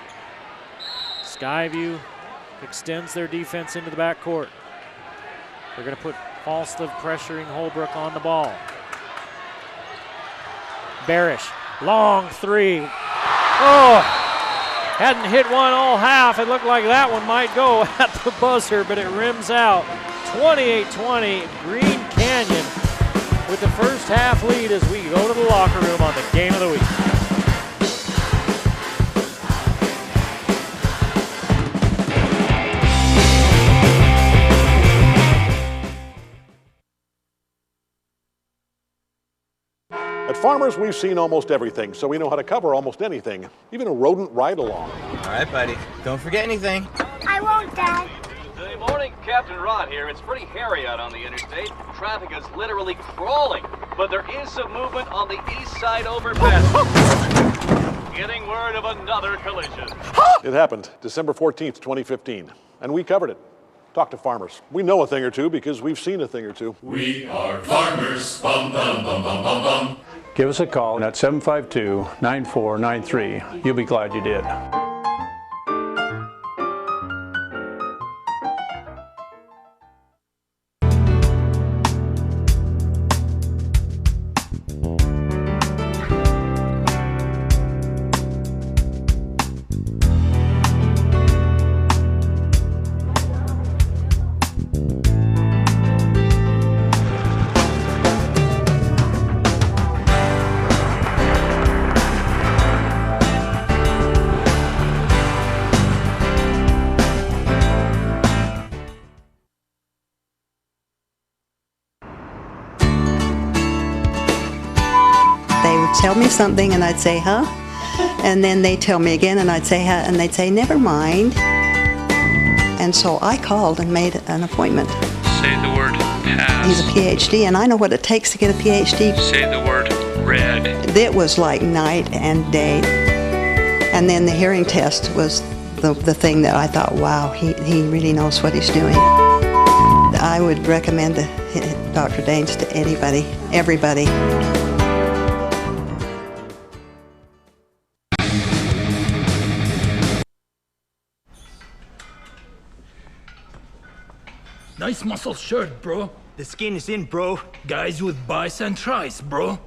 Skyview extends their defense into the backcourt. They're going to put Falsliff pressuring Holbrook on the ball. Barish, long 3. Oh, hadn't hit one all half. It looked like that one might go at the buzzer, but it rims out. 28-20, Green Canyon with the first half lead as we go to the locker room on the game of the week. At Farmers, we've seen almost everything, so we know how to cover almost anything, even a rodent ride-along. All right, buddy. Don't forget anything. I won't, Dad. Good morning, Captain Rod here. It's pretty hairy out on the interstate. Traffic is literally crawling, but there is some movement on the east side overpass. Getting word of another collision. It happened December 14th, 2015, and we covered it. Talk to Farmers. We know a thing or two because we've seen a thing or two. We are Farmers. Bum, bum, bum, bum, bum, bum. Give us a call at 752-9493. You'll be glad you did. Tell me something and I'd say, huh? And then they'd tell me again and I'd say, huh? And they'd say, never mind. And so I called and made an appointment. Say the word pass. He's a PhD and I know what it takes to get a PhD. Say the word red. It was like night and day. And then the hearing test was the thing that I thought, wow, he really knows what he's doing. I would recommend Dr. Daines to anybody, everybody. Nice muscle shirt, bro. The skin is in, bro. Guys with bis and tris, bro.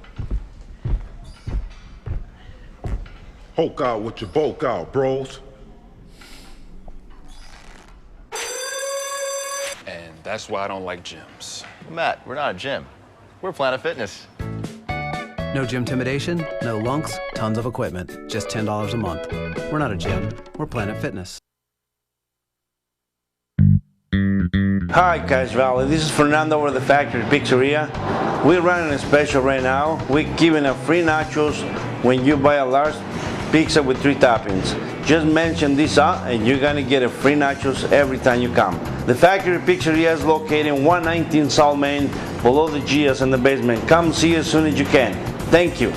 Hulk out with your bulk out, bros. Hey, That's why I don't like gyms. Matt, we're not a gym. We're Planet Fitness. No gym intimidation, no lunks, tons of equipment. Just $10 a month. We're not a gym. We're Planet Fitness. Hi, Cash Valley. This is Fernando with the Factory Pizzeria. We're running a special right now. We're giving a free nachos when you buy a large pizza with 3 toppings. Just mention this and you're gonna get a free nachos every time you come. The Factory Pizzeria is located in 119 South Main, below the Gia's in the basement. Come see us as soon as you can. Thank you.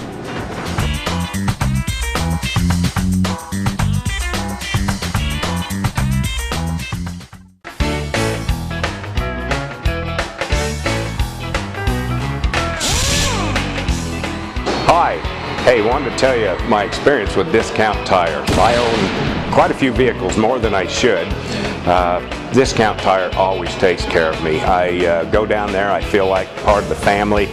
Hi. Hey, wanted to tell you my experience with Discount Tire. I own quite a few vehicles, more than I should. Discount Tire always takes care of me. I go down there, I feel like part of the family.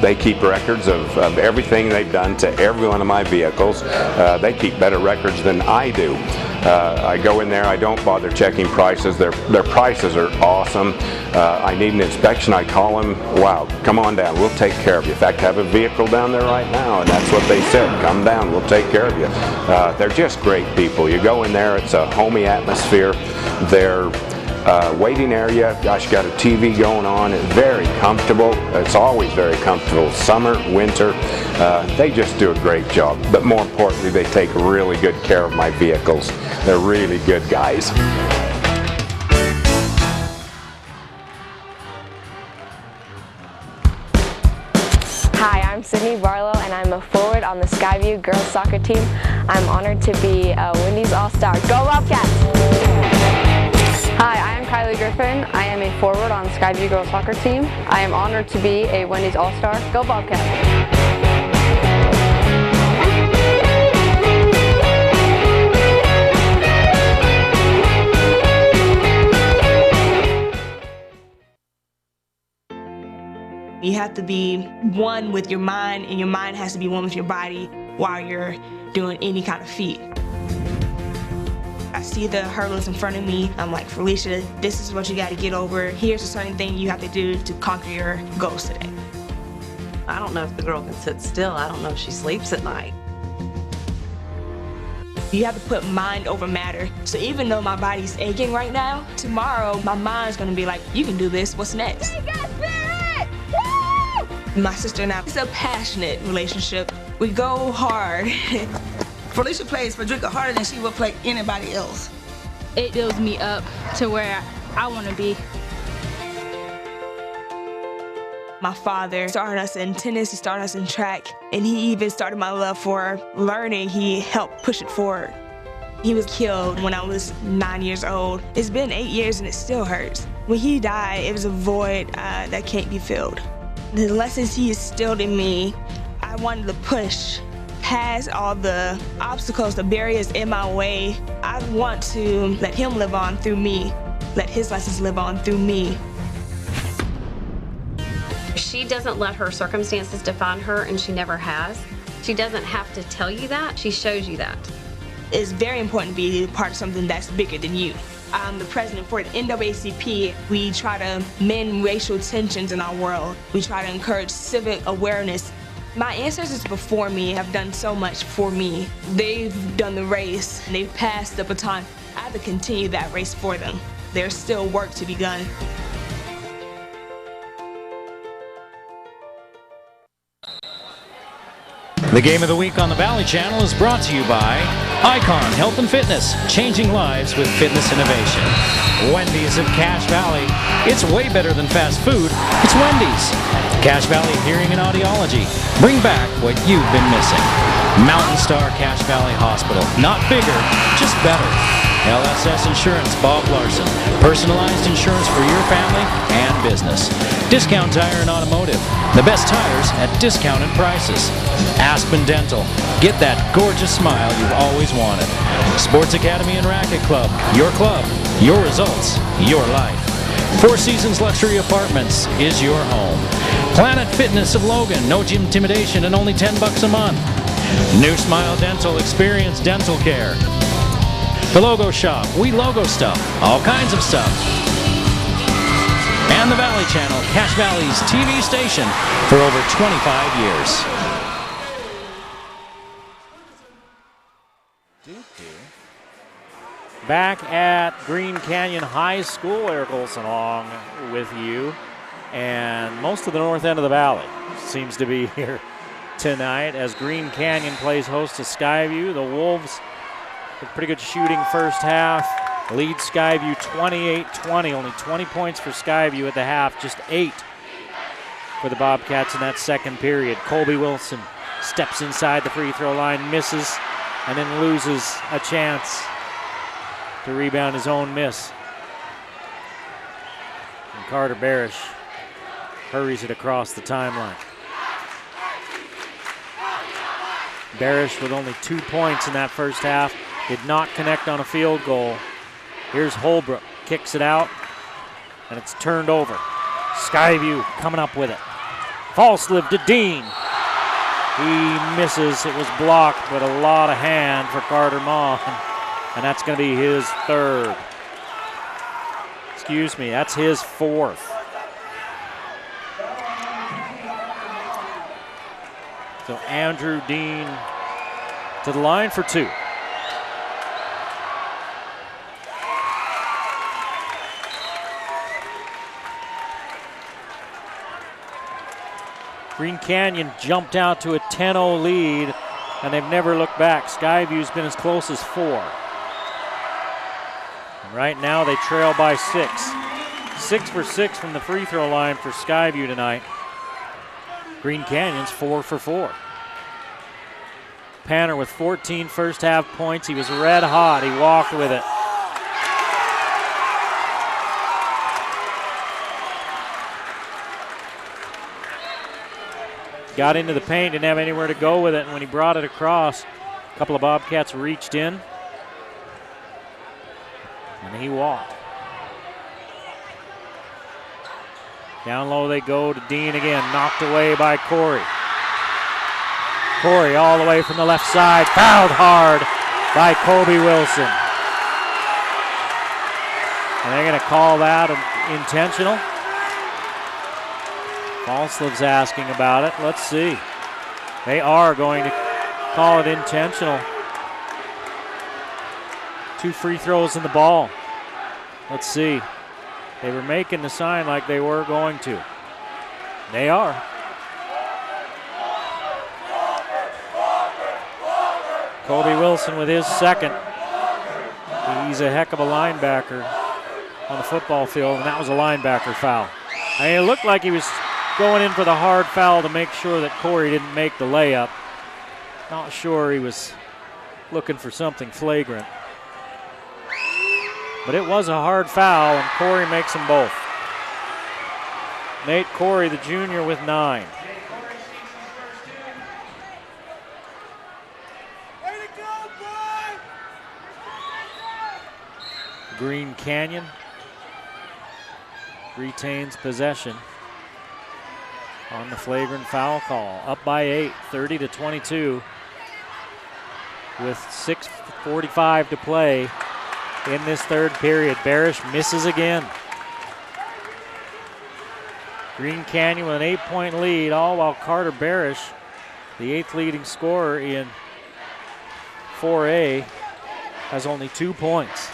They keep records of everything they've done to every one of my vehicles. They keep better records than I do. I go in there, I don't bother checking prices. Their prices are awesome. I need an inspection, I call them, wow, come on down, we'll take care of you. In fact, I have a vehicle down there right now, and that's what they said, come down, we'll take care of you. They're just great people. You go in there, it's a homey atmosphere. Their waiting area, gosh, got a TV going on, it's very comfortable. It's always very comfortable, summer, winter. They just do a great job. But more importantly, they take really good care of my vehicles. They're really good guys. Hi, I'm Sydney Barlow, and I'm a forward on the Skyview girls soccer team. I'm honored to be a Wendy's All-Star. Go Bobcats! Hi, I am Kylie Griffin. I am a forward on the Skyview girls soccer team. I am honored to be a Wendy's All-Star. Go Bobcats! You have to be one with your mind, and your mind has to be one with your body while you're doing any kind of feat. I see the hurdles in front of me. I'm like, Felicia, this is what you got to get over. Here's a certain thing you have to do to conquer your goals today. I don't know if the girl can sit still. I don't know if she sleeps at night. You have to put mind over matter. So even though my body's aching right now, tomorrow my mind's gonna be like, you can do this, what's next? My sister and I, it's a passionate relationship. We go hard. Felicia plays Frederica harder than she would play anybody else. It builds me up to where I want to be. My father started us in tennis, he started us in track, and he even started my love for learning. He helped push it forward. He was killed when I was 9 years old. It's been 8 years and it still hurts. When he died, it was a void that can't be filled. The lessons he instilled in me, I wanted to push past all the obstacles, the barriers in my way. I want to let him live on through me, let his lessons live on through me. She doesn't let her circumstances define her, and she never has. She doesn't have to tell you that, she shows you that. It's very important to be part of something that's bigger than you. I'm the president for the NAACP. We try to mend racial tensions in our world. We try to encourage civic awareness. My ancestors before me have done so much for me. They've done the race, they've passed the baton. I have to continue that race for them. There's still work to be done. The Game of the Week on the Valley Channel is brought to you by Icon Health and Fitness, changing lives with fitness innovation. Wendy's of Cache Valley. It's way better than fast food. It's Wendy's. Cache Valley Hearing and Audiology. Bring back what you've been missing. Mountain Star Cache Valley Hospital. Not bigger, just better. LSS Insurance, Bob Larson. Personalized insurance for your family and business. Discount Tire and Automotive. The best tires at discounted prices. Aspen Dental. Get that gorgeous smile you've always wanted. Sports Academy and Racket Club. Your club, your results, your life. Four Seasons Luxury Apartments is your home. Planet Fitness of Logan. No gym intimidation and only $10 a month. New Smile Dental. Experience dental care. The Logo Shop. We logo stuff. All kinds of stuff. and the Valley Channel, Cache Valley's TV station for over 25 years. Back at Green Canyon High School, Eric Olson along with you. And most of the north end of the valley seems to be here tonight as Green Canyon plays host to Skyview. The Wolves with pretty good shooting first half. Lead Skyview 28-20. Only 20 points for Skyview at the half, just 8 for the Bobcats in that second period. Colby Wilson steps inside the free throw line, misses, and then loses a chance to rebound his own miss. And Carter Barish hurries it across the timeline. Barish with only 2 points in that first half, did not connect on a field goal. Here's Holbrook, kicks it out, and it's turned over. Skyview coming up with it. False live to Dean. He misses, it was blocked, but a lot of hand for Carter Maughan. And that's going to be his third. Excuse me, that's his fourth. So Andrew Dean to the line for 2. Green Canyon jumped out to a 10-0 lead, and they've never looked back. Skyview's been as close as 4. Right now they trail by 6. 6 for 6 from the free throw line for Skyview tonight. Green Canyon's 4 for 4. Panner with 14 first half points. He was red hot. He walked with it. Got into the paint, didn't have anywhere to go with it, and when he brought it across, a couple of Bobcats reached in. And he walked. Down low they go to Dean again, knocked away by Corey. Corey all the way from the left side, fouled hard by Colby Wilson. And they're going to call that intentional. Falsliv's asking about it. Let's see. They are going to call it intentional. 2 free throws in the ball. Let's see. They were making the sign like they were going to. They are. Colby Wilson with his second. He's a heck of a linebacker on the football field, and that was a linebacker foul. I mean, it looked like he was going in for the hard foul to make sure that Corey didn't make the layup. Not sure he was looking for something flagrant. But it was a hard foul, and Corey makes them both. Nate Corey, the junior, with 9. Green Canyon retains possession on the flagrant foul call. Up by 8, 30-22, with 6:45 to play in this third period. Barish misses again. Green Canyon with an 8-point lead, all while Carter Barish, the 8th leading scorer in 4A, has only 2 points.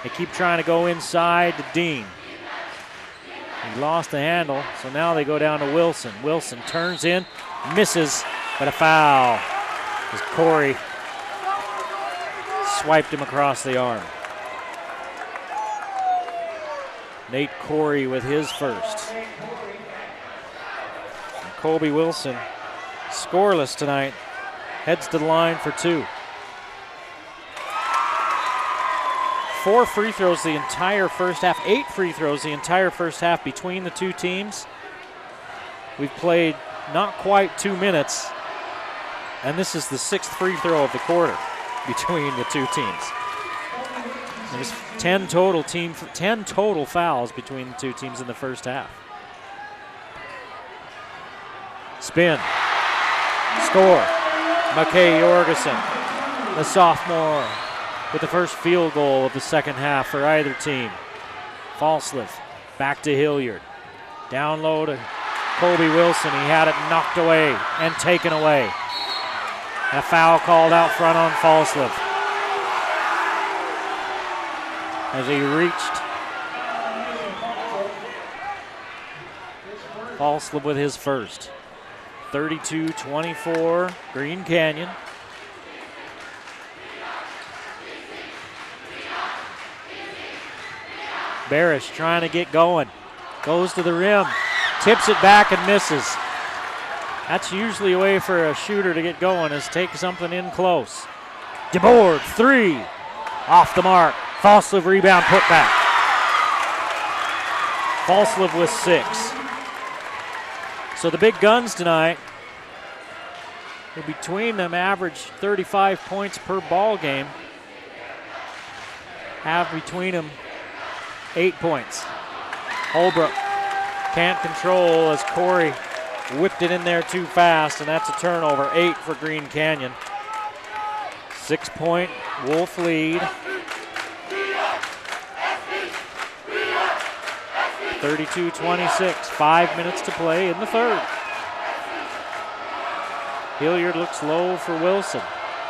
They keep trying to go inside to Dean. He lost the handle, so now they go down to Wilson. Wilson turns in, misses, but a foul as Corey swiped him across the arm. Nate Corey with his first. And Colby Wilson, scoreless tonight, heads to the line for 2. 4 free throws the entire first half, 8 free throws the entire first half between the two teams. We've played not quite 2 minutes, and this is the 6th free throw of the quarter between the two teams. There's 10 total fouls between the two teams in the first half. Spin, score. McKay Jorgensen, the sophomore, with the first field goal of the second half for either team. Falsliff back to Hilliard. Down low to Kobe Wilson. He had it knocked away and taken away. And a foul called out front on Falsliv as he reached. Falsliv with his first. 32-24, Green Canyon. Barish trying to get going. Goes to the rim, tips it back and misses. That's usually a way for a shooter to get going, is take something in close. DeBoard, 3, off the mark. Falsliv rebound, put back. Falsliv with 6. So the big guns tonight, between them average 35 points per ball game. Have between them 8 points. Holbrook can't control as Corey whipped it in there too fast, and that's a turnover. 8 for Green Canyon. 6-point Wolf lead. 32-26, 5 minutes to play in the third. Hilliard looks low for Wilson.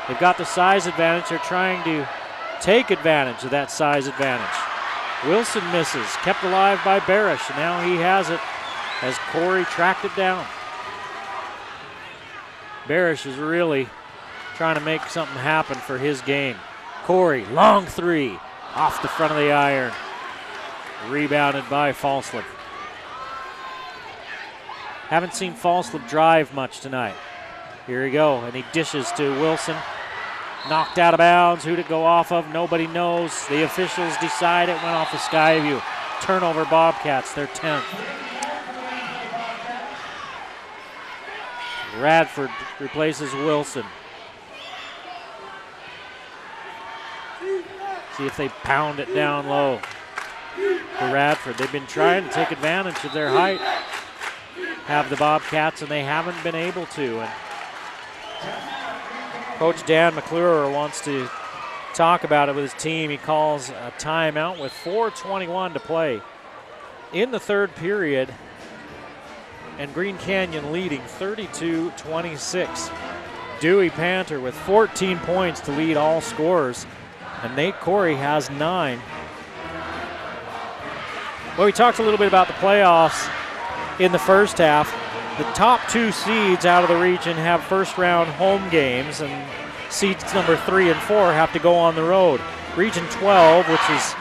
They've got the size advantage. They're trying to take advantage of that size advantage. Wilson misses, kept alive by Barish, and now he has it as Corey tracked it down. Barish is really trying to make something happen for his game. Corey, long 3, off the front of the iron. Rebounded by Falsliv. Haven't seen Falsliv drive much tonight. Here we go, and he dishes to Wilson. Knocked out of bounds. Who'd it go off of? Nobody knows. The officials decide it went off of Skyview. Turnover Bobcats, their 10th. Radford replaces Wilson. See if they pound it down low for Radford. They've been trying to take advantage of their height, have the Bobcats, and they haven't been able to. And Coach Dan McClure wants to talk about it with his team. He calls a timeout with 4:21 to play in the third period, and Green Canyon leading 32-26. Dewey Panther with 14 points to lead all scorers, and Nate Corey has 9. Well, we talked a little bit about the playoffs in the first half. The top 2 seeds out of the region have first-round home games, and seeds number 3 and 4 have to go on the road. Region 12, which is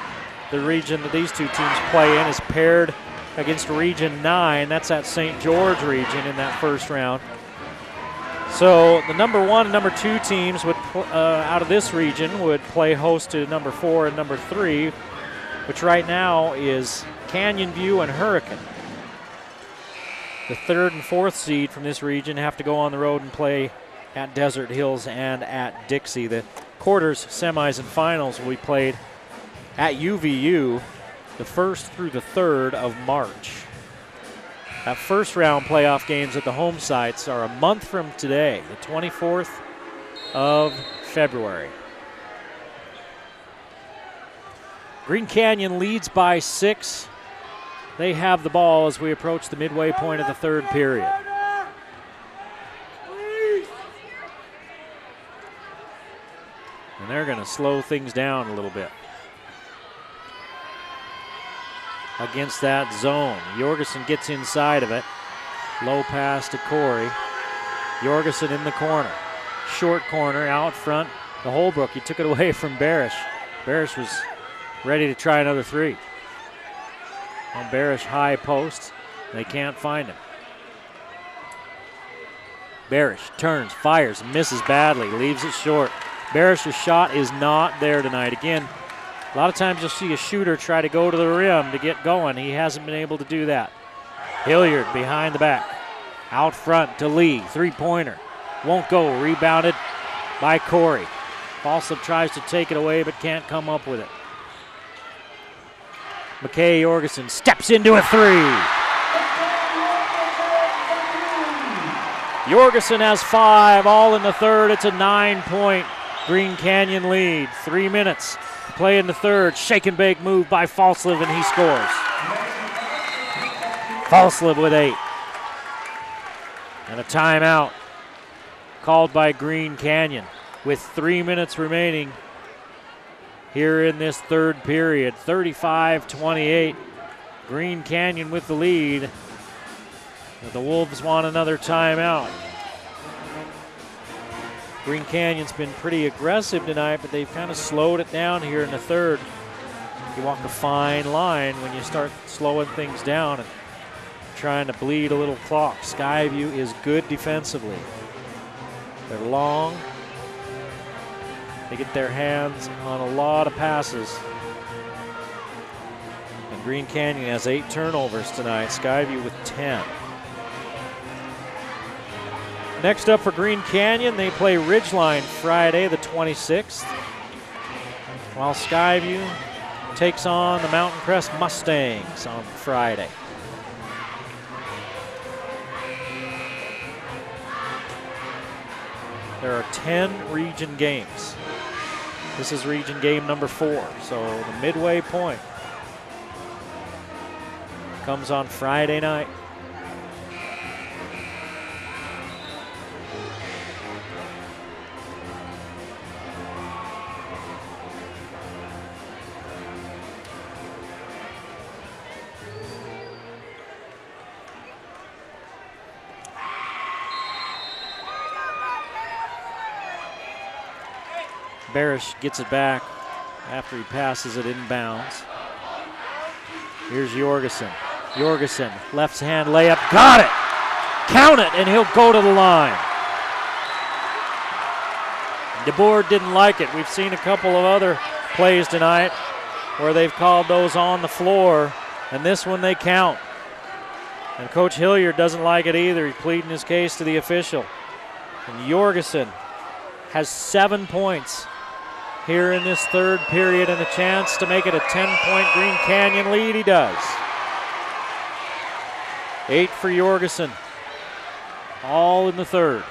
the region that these two teams play in, is paired against Region 9. That's that St. George region in that first round. So the number 1 and number 2 teams would out of this region would play host to number 4 and number 3, which right now is Canyon View and Hurricane. The 3rd and 4th seed from this region have to go on the road and play at Desert Hills and at Dixie. The quarters, semis, and finals will be played at UVU the 1st through the 3rd of March. That first round playoff games at the home sites are a month from today, the 24th of February. Green Canyon leads by 6. They have the ball as we approach the midway point of the third period. And they're going to slow things down a little bit against that zone. Jorgensen gets inside of it. Low pass to Corey. Jorgensen in the corner. Short corner out front to Holbrook. He took it away from Barish. Barish was ready to try another 3. On Barish high post. They can't find him. Barish turns, fires, misses badly, leaves it short. Barish's shot is not there tonight. Again, a lot of times you'll see a shooter try to go to the rim to get going. He hasn't been able to do that. Hilliard behind the back. Out front to Lee, 3-pointer. Won't go, rebounded by Corey. Falsliv tries to take it away but can't come up with it. McKay Jorgensen steps into a 3. Jorgensen has 5, all in the third. It's a 9-point Green Canyon lead. 3 minutes to play in the third. Shake and bake move by Falsliv, and he scores. Falslip with 8. And a timeout called by Green Canyon with 3 minutes remaining here in this third period. 35-28. Green Canyon with the lead. But the Wolves want another timeout. Green Canyon's been pretty aggressive tonight, but they've kind of slowed it down here in the third. You walk a fine line when you start slowing things down and trying to bleed a little clock. Skyview is good defensively. They're long. They get their hands on a lot of passes. And Green Canyon has 8 turnovers tonight. Skyview with 10. Next up for Green Canyon, they play Ridgeline Friday the 26th, while Skyview takes on the Mountain Crest Mustangs on Friday. There are 10 region games. This is region game number 4, so the midway point comes on Friday night. Barish gets it back after he passes it inbounds. Here's Jorgensen. Jorgensen, left hand layup, got it! Count it, and he'll go to the line. DeBoer didn't like it. We've seen a couple of other plays tonight where they've called those on the floor, and this one they count. And Coach Hilliard doesn't like it either. He's pleading his case to the official. And Jorgensen has 7 points here in this third period and a chance to make it a 10-point Green Canyon lead. He does. 8 for Jorgensen, all in the third.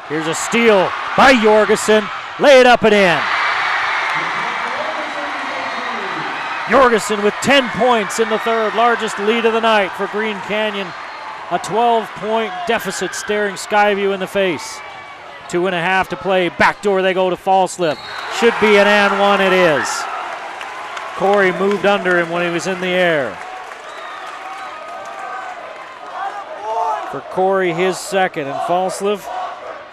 Here's a steal by Jorgensen. Lay it up and in. Jorgensen with 10 points in the third, largest lead of the night for Green Canyon. A 12-point deficit staring Skyview in the face. 2.5 to play. Backdoor they go to Falslip. Should be an and one, it is. Corey moved under him when he was in the air. For Corey, his second, and Falslip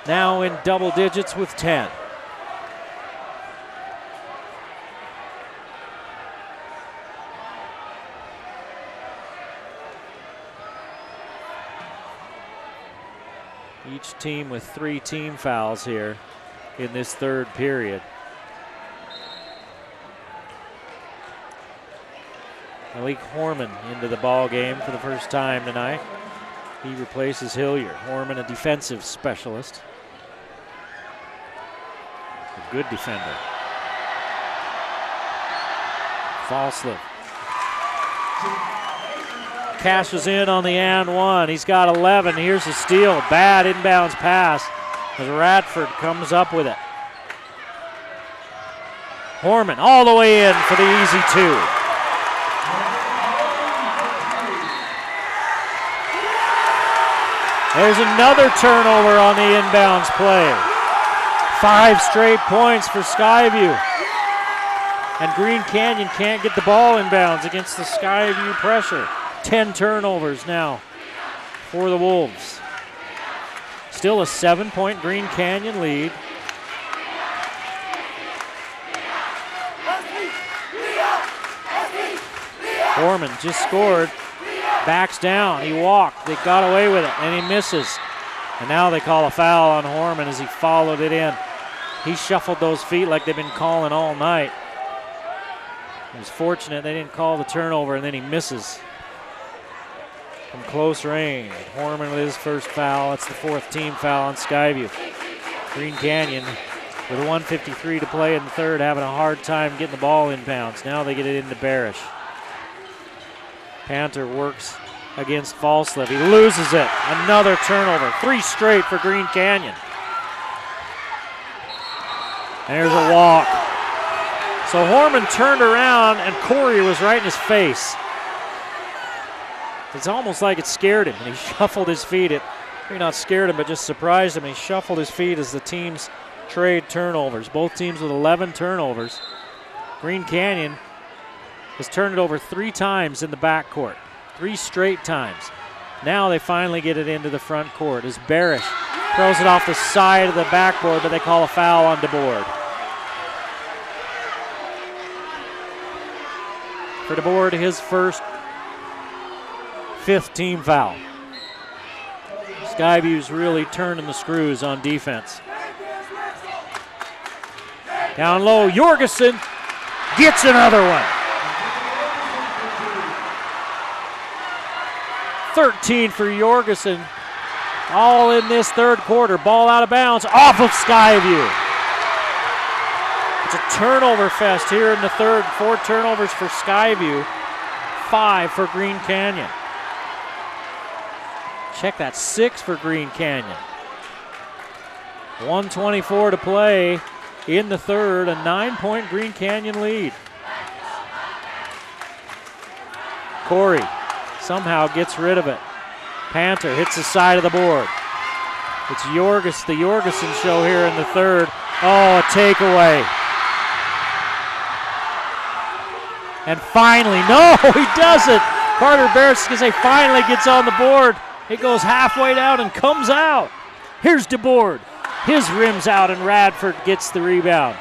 now in double digits with 10. Each team with 3 team fouls here in this third period. Malik Horman into the ball game for the first time tonight. He replaces Hilliard. Horman, a defensive specialist. A good defender. Falslip. Cashes in on the and one. He's got 11. Here's a steal. Bad inbounds pass as Radford comes up with it. Horman all the way in for the easy 2. There's another turnover on the inbounds play. 5 straight points for Skyview. And Green Canyon can't get the ball inbounds against the Skyview pressure. 10 turnovers now for the Wolves. Still a 7-point Green Canyon lead. Foreman just scored, backs down, he walked, they got away with it, and he misses. And now they call a foul on Horman as he followed it in. He shuffled those feet like they've been calling all night. He was fortunate they didn't call the turnover, and then he misses from close range. Horman with his first foul. That's the 4th team foul on Skyview. Green Canyon with 1:53 to play in the third, having a hard time getting the ball inbounds. Now they get it into Barish. Panther works against Falslip. He loses it. Another turnover. 3 straight for Green Canyon. There's a walk. So Horman turned around and Corey was right in his face. It's almost like it scared him, and he shuffled his feet. It maybe not scared him, but just surprised him. He shuffled his feet as the teams trade turnovers. Both teams with 11 turnovers. Green Canyon has turned it over 3 times in the backcourt, 3 straight times. Now they finally get it into the front court as Barish throws it off the side of the backboard, but they call a foul on DeBoard. For DeBoard, his first 5th team foul. Skyview's really turning the screws on defense. Down low, Jorgensen gets another one. 13 for Jorgensen. All in this third quarter. Ball out of bounds off of Skyview. It's a turnover fest here in the third. 4 turnovers for Skyview, 5 for Green Canyon. Check that, 6 for Green Canyon. 1:24 to play in the third, a 9-point Green Canyon lead. Corey somehow gets rid of it. Panther hits the side of the board. It's the Jorgensen show here in the third. Oh, a takeaway. And finally, no, he doesn't. Carter Barish finally gets on the board. It goes halfway down and comes out. Here's DeBoard. His rim's out and Radford gets the rebound.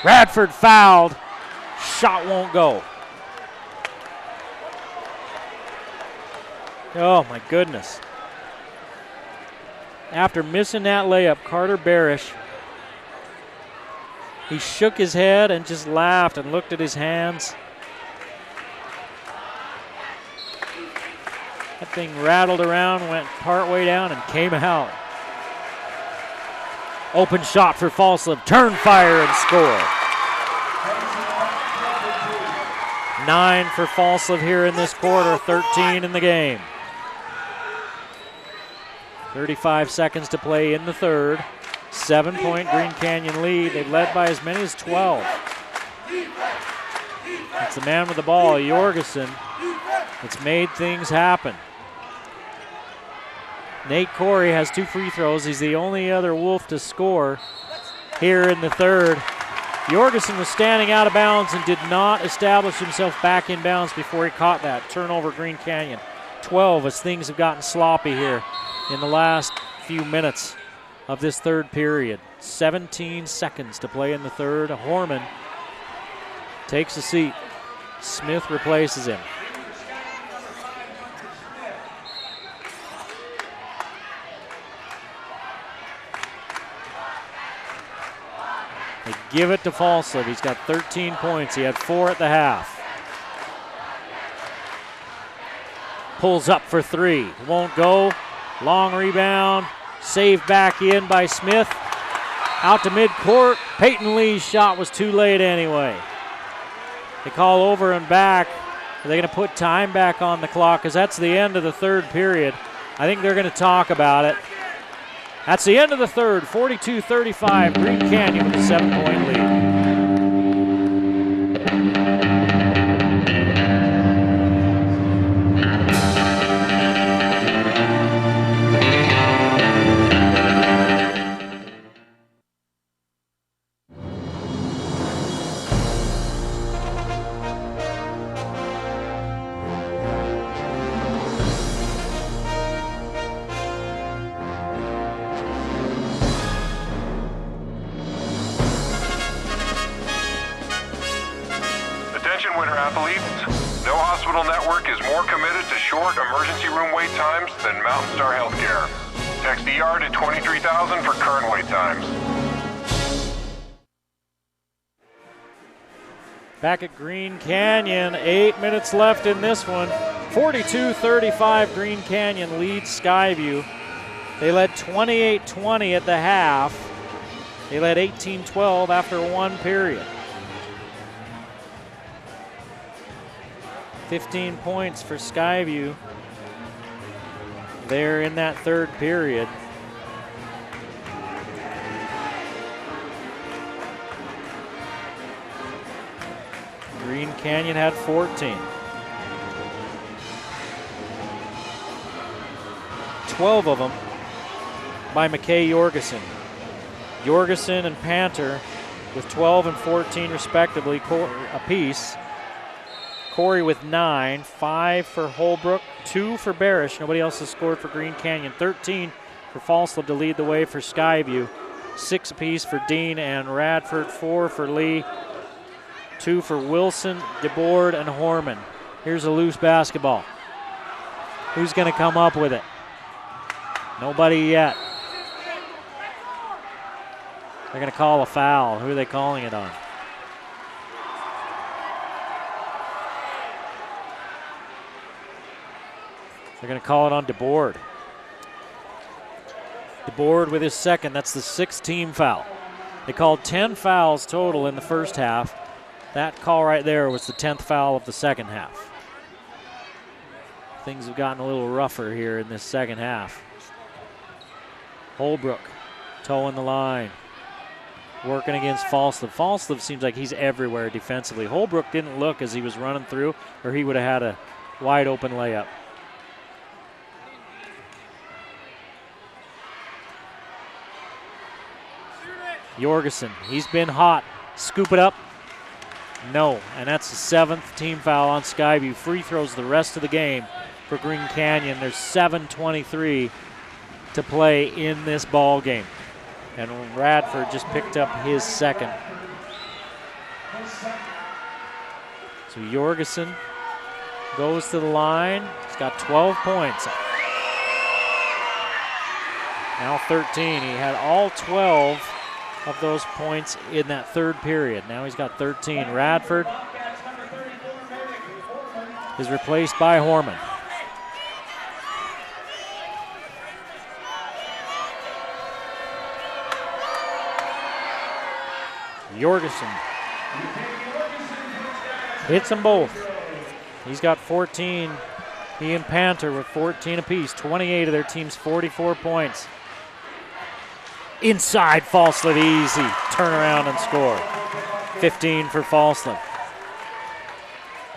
Radford fouled. Shot won't go. Oh my goodness. After missing that layup, Carter Barish, he shook his head and just laughed and looked at his hands. That thing rattled around, went partway down, and came out. Open shot for Falslip. Turn, fire, and score. 9 for Falslip here in this quarter, 13 in the game. 35 seconds to play in the third. 7-point Green Canyon lead. They've led by as many as 12. It's the man with the ball, Jorgensen. It's made things happen. Nate Corey has 2 free throws. He's the only other Wolf to score here in the third. Jorgensen was standing out of bounds and did not establish himself back in bounds before he caught that. Turnover Green Canyon. 12 as things have gotten sloppy here in the last few minutes of this third period. 17 seconds to play in the third. Horman takes a seat. Smith replaces him. They give it to Falslip. He's got 13 points. He had 4 at the half. Pulls up for 3. Won't go. Long rebound. Saved back in by Smith. Out to midcourt. Peyton Lee's shot was too late anyway. They call over and back. Are they going to put time back on the clock? Because that's the end of the third period. I think they're going to talk about it. That's the end of the third, 42-35, Green Canyon with a 7-point lead. Back at Green Canyon, 8 minutes left in this one. 42-35, Green Canyon leads Skyview. They led 28-20 at the half. They led 18-12 after 1 period. 15 points for Skyview there in that third period. Green Canyon had 14. 12 of them by McKay Jorgensen. Jorgensen and Panter with 12 and 14 respectively apiece. Corey with 9, 5 for Holbrook, 2 for Barish. Nobody else has scored for Green Canyon. 13 for Falslip to lead the way for Skyview. 6 apiece for Dean and Radford, 4 for Lee, 2 for Wilson, DeBoard, and Horman. Here's a loose basketball. Who's going to come up with it? Nobody yet. They're going to call a foul. Who are they calling it on? They're going to call it on DeBoard. DeBoard with his second. That's the 6th team foul. They called 10 fouls total in the first half. That call right there was the 10th foul of the second half. Things have gotten a little rougher here in this second half. Holbrook toeing the line. Working against Falslip. Falslip seems like he's everywhere defensively. Holbrook didn't look as he was running through, or he would have had a wide open layup. Jorgensen, he's been hot. Scoop it up. No, and that's the 7th team foul on Skyview. Free throws the rest of the game for Green Canyon. There's 7:23 to play in this ball game. And Radford just picked up his second. So Jorgensen goes to the line. He's got 12 points. Now 13. He had all 12 of those points in that third period. Now he's got 13. Radford is replaced by Horman. Jorgensen hits them both. He's got 14. He and Panter with 14 apiece. 28 of their team's 44 points. Inside Falslip, easy. Turn around and score. 15 for Falslip.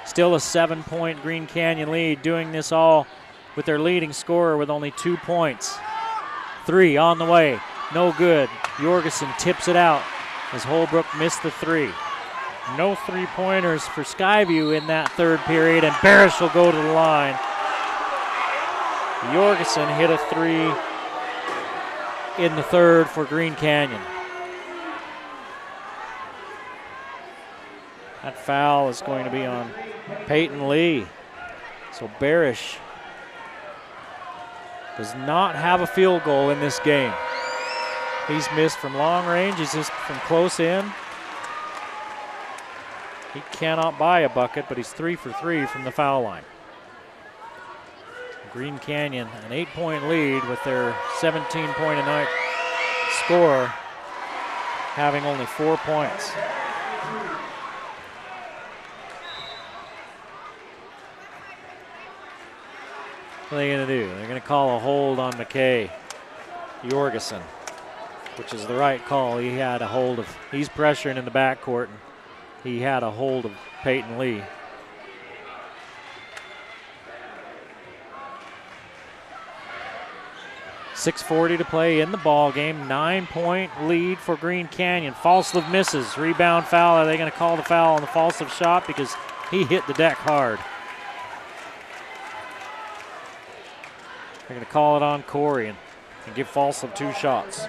Still a 7-point Green Canyon lead, doing this all with their leading scorer with only 2 points. 3 on the way, no good. Jorgensen tips it out as Holbrook missed the 3. No 3-pointers for Skyview in that third period, and Barish will go to the line. Jorgensen hit a 3 in the third for Green Canyon. That foul is going to be on Peyton Lee. So Barish does not have a field goal in this game. He's missed from long range, he's just from close in. He cannot buy a bucket, but he's 3 for 3 from the foul line. Green Canyon, an 8-point lead with their 17-point-a-night score, having only 4 points. What are they going to do? They're going to call a hold on McKay Jorgensen, which is the right call. He had a hold of, he's pressuring in the backcourt, and he had a hold of Peyton Lee. .640 to play in the ball game. 9-point lead for Green Canyon. Falslip misses. Rebound foul. Are they going to call the foul on the Falslip shot because he hit the deck hard? They're going to call it on Corey and give Falslip 2 shots.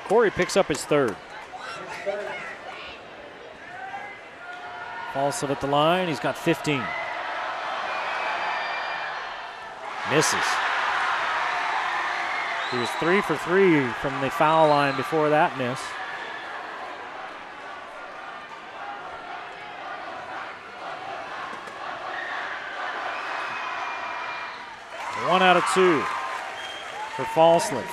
Corey picks up his third. Falslip at the line. He's got 15. Misses. He was 3 for 3 from the foul line before that miss. One out of 2 for Falslip.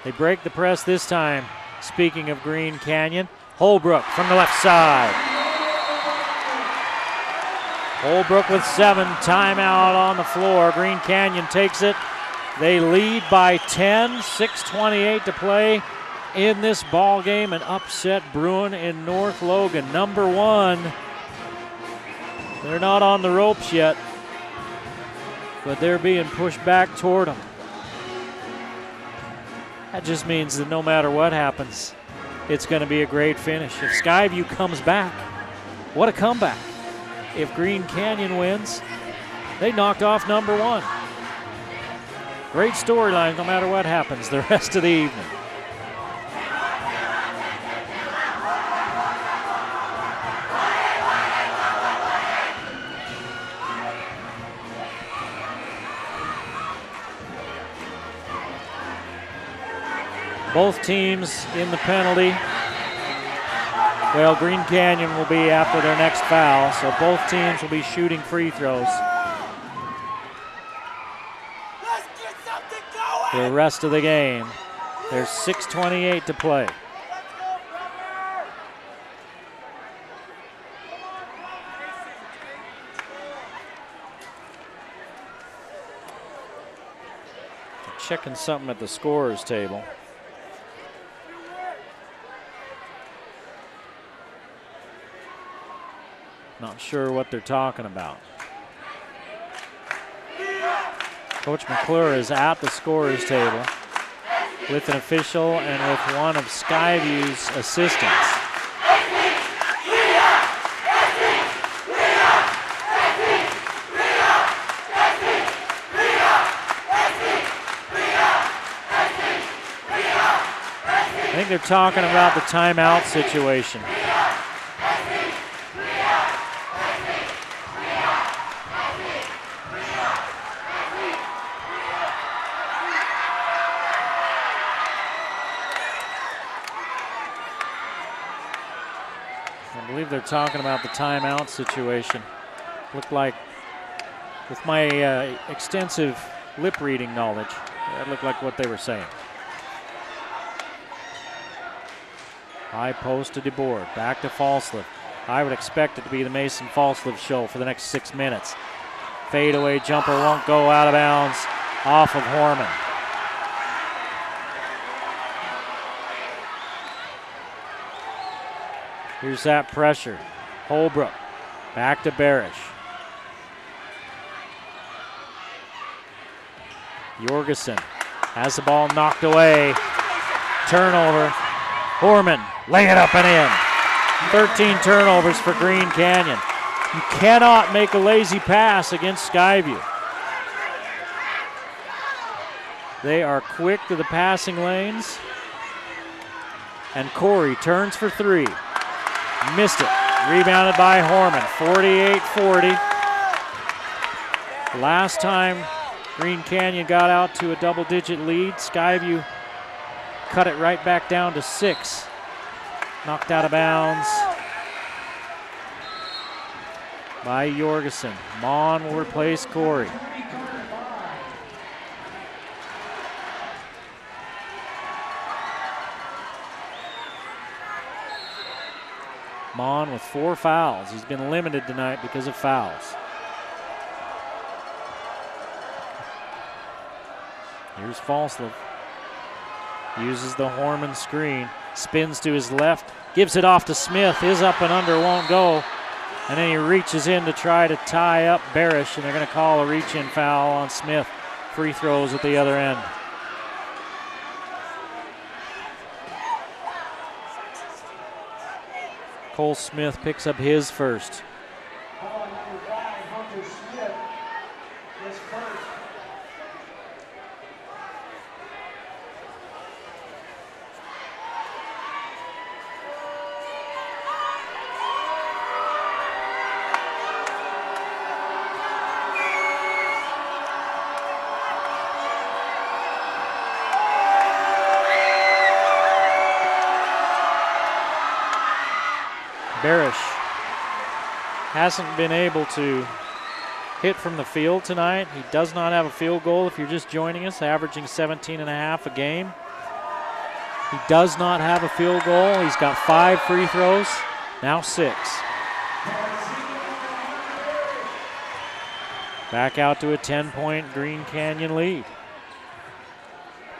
They break the press this time. Speaking of Green Canyon, Holbrook from the left side. Holbrook with 7, timeout on the floor. Green Canyon takes it. They lead by 10, 6:28 to play in this ball game. An upset brewing in North Logan. Number 1. They're not on the ropes yet, but they're being pushed back toward them. That just means that no matter what happens, it's going to be a great finish. If Skyview comes back, what a comeback. If Green Canyon wins, they knocked off number 1. Great storyline no matter what happens the rest of the evening. Both teams in the penalty. Well, Green Canyon will be after their next foul, so both teams will be shooting free throws for the rest of the game. There's 6:28 to play. Checking something at the scorer's table. Not sure what they're talking about. Coach McClure is at the scorer's table with an official and with one of Skyview's assistants. I think they're talking about the timeout situation. I believe they're talking about the timeout situation. Looked like, with my extensive lip reading knowledge, that looked like what they were saying. High post to DeBoer, back to Falsliff. I would expect it to be the Mason Falsliff show for the next 6 minutes. Fadeaway jumper won't go out of bounds off of Horman. Here's that pressure. Holbrook back to Barish. Jorgensen has the ball knocked away. Turnover. Horman, lay it up and in. 13 turnovers for Green Canyon. You cannot make a lazy pass against Skyview. They are quick to the passing lanes. And Corey turns for 3. Missed it. Rebounded by Horman. 48-40. Last time Green Canyon got out to a double-digit lead, Skyview cut it right back down to 6. Knocked out of bounds by Jorgensen. Mon will replace Corey. Mon with 4 fouls. He's been limited tonight because of fouls. Here's Falsliff. Uses the Horman screen. Spins to his left. Gives it off to Smith. His up and under won't go. And then he reaches in to try to tie up Barish, and they're going to call a reach-in foul on Smith. Free throws at the other end. Cole Smith picks up his first. Barish hasn't been able to hit from the field tonight. He does not have a field goal if you're just joining us, averaging 17.5 a game. He does not have a field goal. He's got 5 free throws, now 6. Back out to a 10-point Green Canyon lead.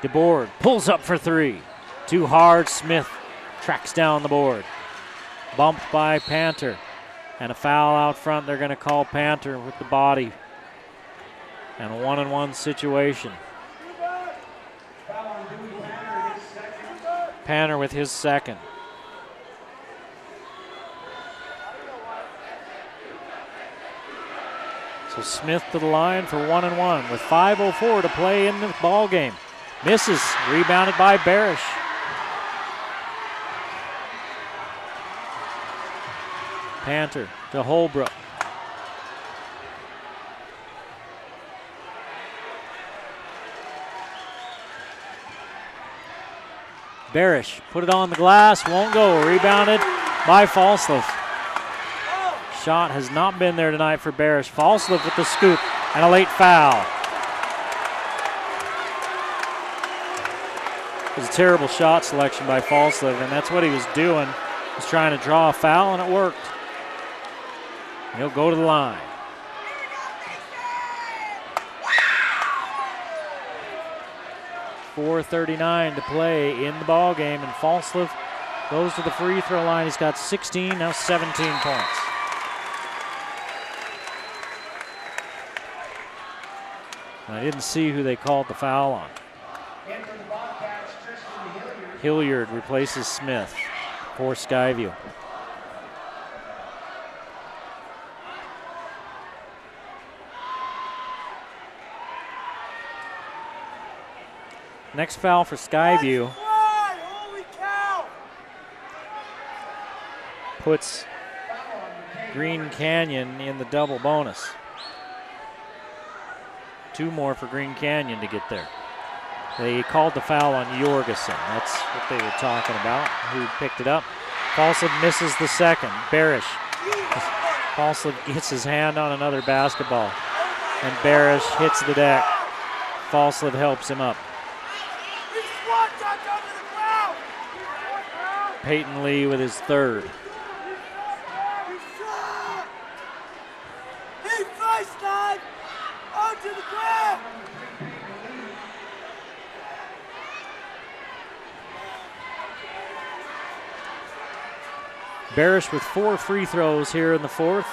DeBoer pulls up for 3. Too hard, Smith tracks down the board. Bumped by Panther. And a foul out front. They're going to call Panther with the body. And a 1-on-1 situation. Panther with his second. So Smith to the line for 1-on-1 with 5:04 to play in the ball game. Misses, rebounded by Barish. Panther to Holbrook. Barish put it on the glass, won't go. Rebounded by Falslev. Shot has not been there tonight for Barish. Falslev with the scoop and a late foul. It was a terrible shot selection by Falslev, and that's what he was doing. He was trying to draw a foul, and it worked. He'll go to the line. .4:39 to play in the ball game, and Falslev goes to the free throw line. He's got 16, now 17 points. And I didn't see who they called the foul on. Hilliard replaces Smith for Skyview. Next foul for Skyview puts Green Canyon in the double bonus. 2 more for Green Canyon to get there. They called the foul on Jorgensen. That's what they were talking about, who picked it up. Falslev misses the second. Barish. Falslev gets his hand on another basketball, and Barish hits the deck. Falslev helps him up. Peyton Lee with his third. Barish with 4 free throws here in the fourth.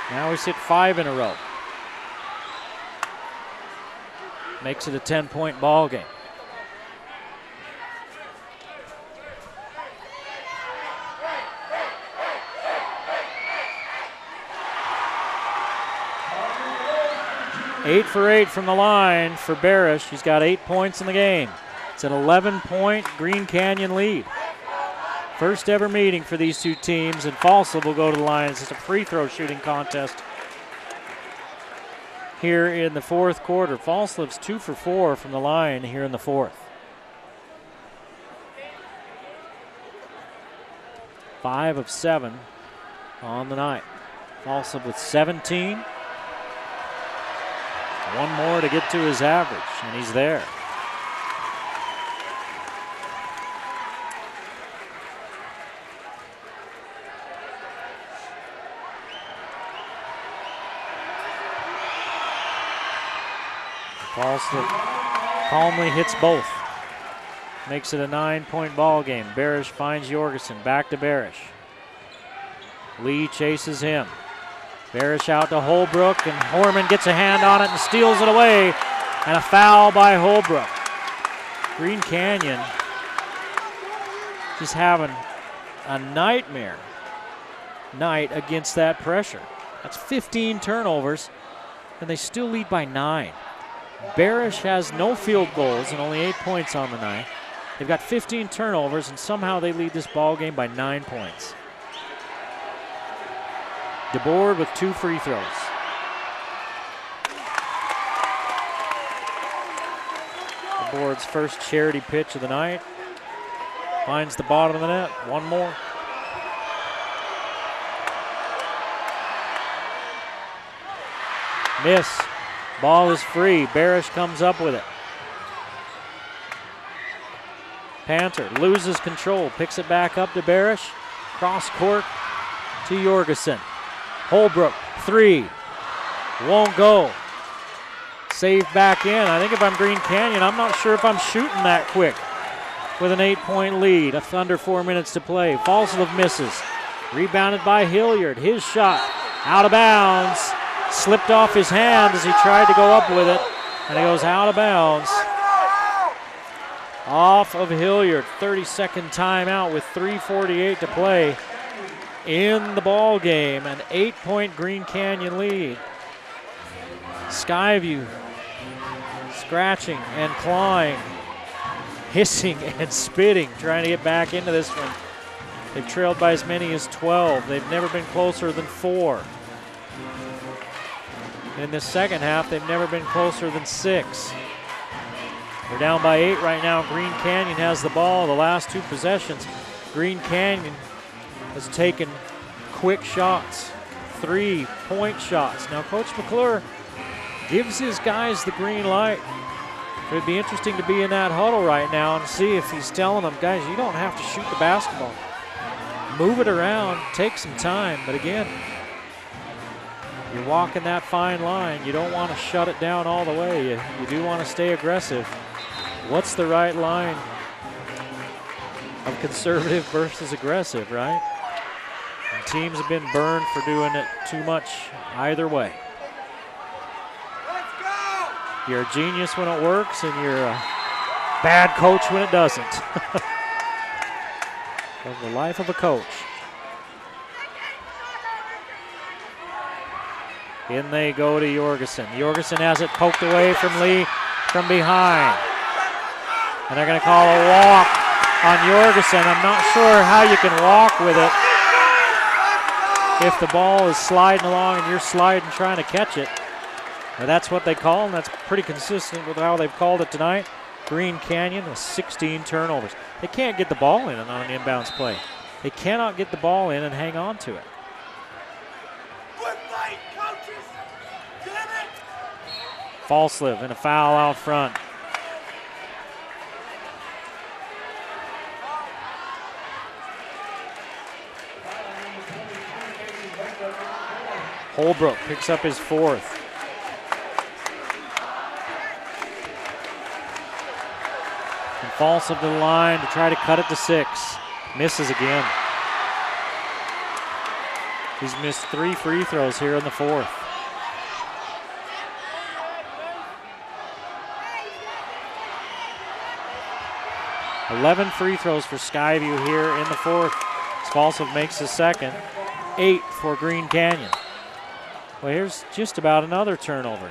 Now he's hit 5 in a row. Makes it a 10-point ball game. Eight for 8 from the line for Barish. He's got 8 points in the game. It's an 11-point Green Canyon lead. First ever meeting for these two teams, and Falslev will go to the line. It's a free throw shooting contest here in the fourth quarter. Falslev's 2 for 4 from the line here in the fourth. 5 of 7 on the night. Falslev with 17. 1 more to get to his average, and he's there. Falslev calmly hits both. Makes it a 9-point ball game. Barish finds Jorgensen. Back to Barish. Lee chases him. Barish out to Holbrook, and Horman gets a hand on it and steals it away. And a foul by Holbrook. Green Canyon just having a nightmare night against that pressure. That's 15 turnovers, and they still lead by 9. Barish has no field goals and only 8 points on the night. They've got 15 turnovers, and somehow they lead this ball game by 9 points. DeBoard with 2 free throws. DeBoard's first charity pitch of the night. Finds the bottom of the net. 1 more. Miss. Ball is free. Barish comes up with it. Panther loses control. Picks it back up to Barish. Cross court to Jorgensen. Holbrook, 3. Won't go. Save back in. I think if I'm Green Canyon, I'm not sure if I'm shooting that quick. With an 8-point lead, under 4 minutes to play. Falslev misses. Rebounded by Hilliard. His shot out of bounds. Slipped off his hand as he tried to go up with it. And it goes out of bounds. Off of Hilliard. 30-second timeout with 3:48 to play in the ball game. An 8-point Green Canyon lead. Skyview scratching and clawing, hissing and spitting, trying to get back into this one. They've trailed by as many as 12. They've never been closer than 4. In the second half, they've never been closer than 6. They're down by 8 right now. Green Canyon has the ball. The last 2 possessions, Green Canyon has taken quick shots, 3-point shots. Now, Coach McClure gives his guys the green light. It would be interesting to be in that huddle right now and see if he's telling them, guys, you don't have to shoot the basketball. Move it around, take some time. But again, you're walking that fine line. You don't want to shut it down all the way. You do want to stay aggressive. What's the right line of conservative versus aggressive, right? And teams have been burned for doing it too much either way. You're a genius when it works, and you're a bad coach when it doesn't. Of the life of a coach. In they go to Jorgensen. Jorgensen has it poked away from Lee from behind. And they're going to call a walk on Jorgensen. I'm not sure how you can walk with it if the ball is sliding along and you're sliding trying to catch it. But that's what they call, and that's pretty consistent with how they've called it tonight. Green Canyon with 16 turnovers. They can't get the ball in on an inbounds play. They cannot get the ball in and hang on to it. Falslev and a foul out front. Holbrook picks up his 4th. And Falslev to the line to try to cut it to 6. Misses again. He's missed 3 free throws here in the 4th. $11 free throws for Skyview here in the 4th. Falslev makes his 2nd. 8 for Green Canyon. Well, here's just about another turnover.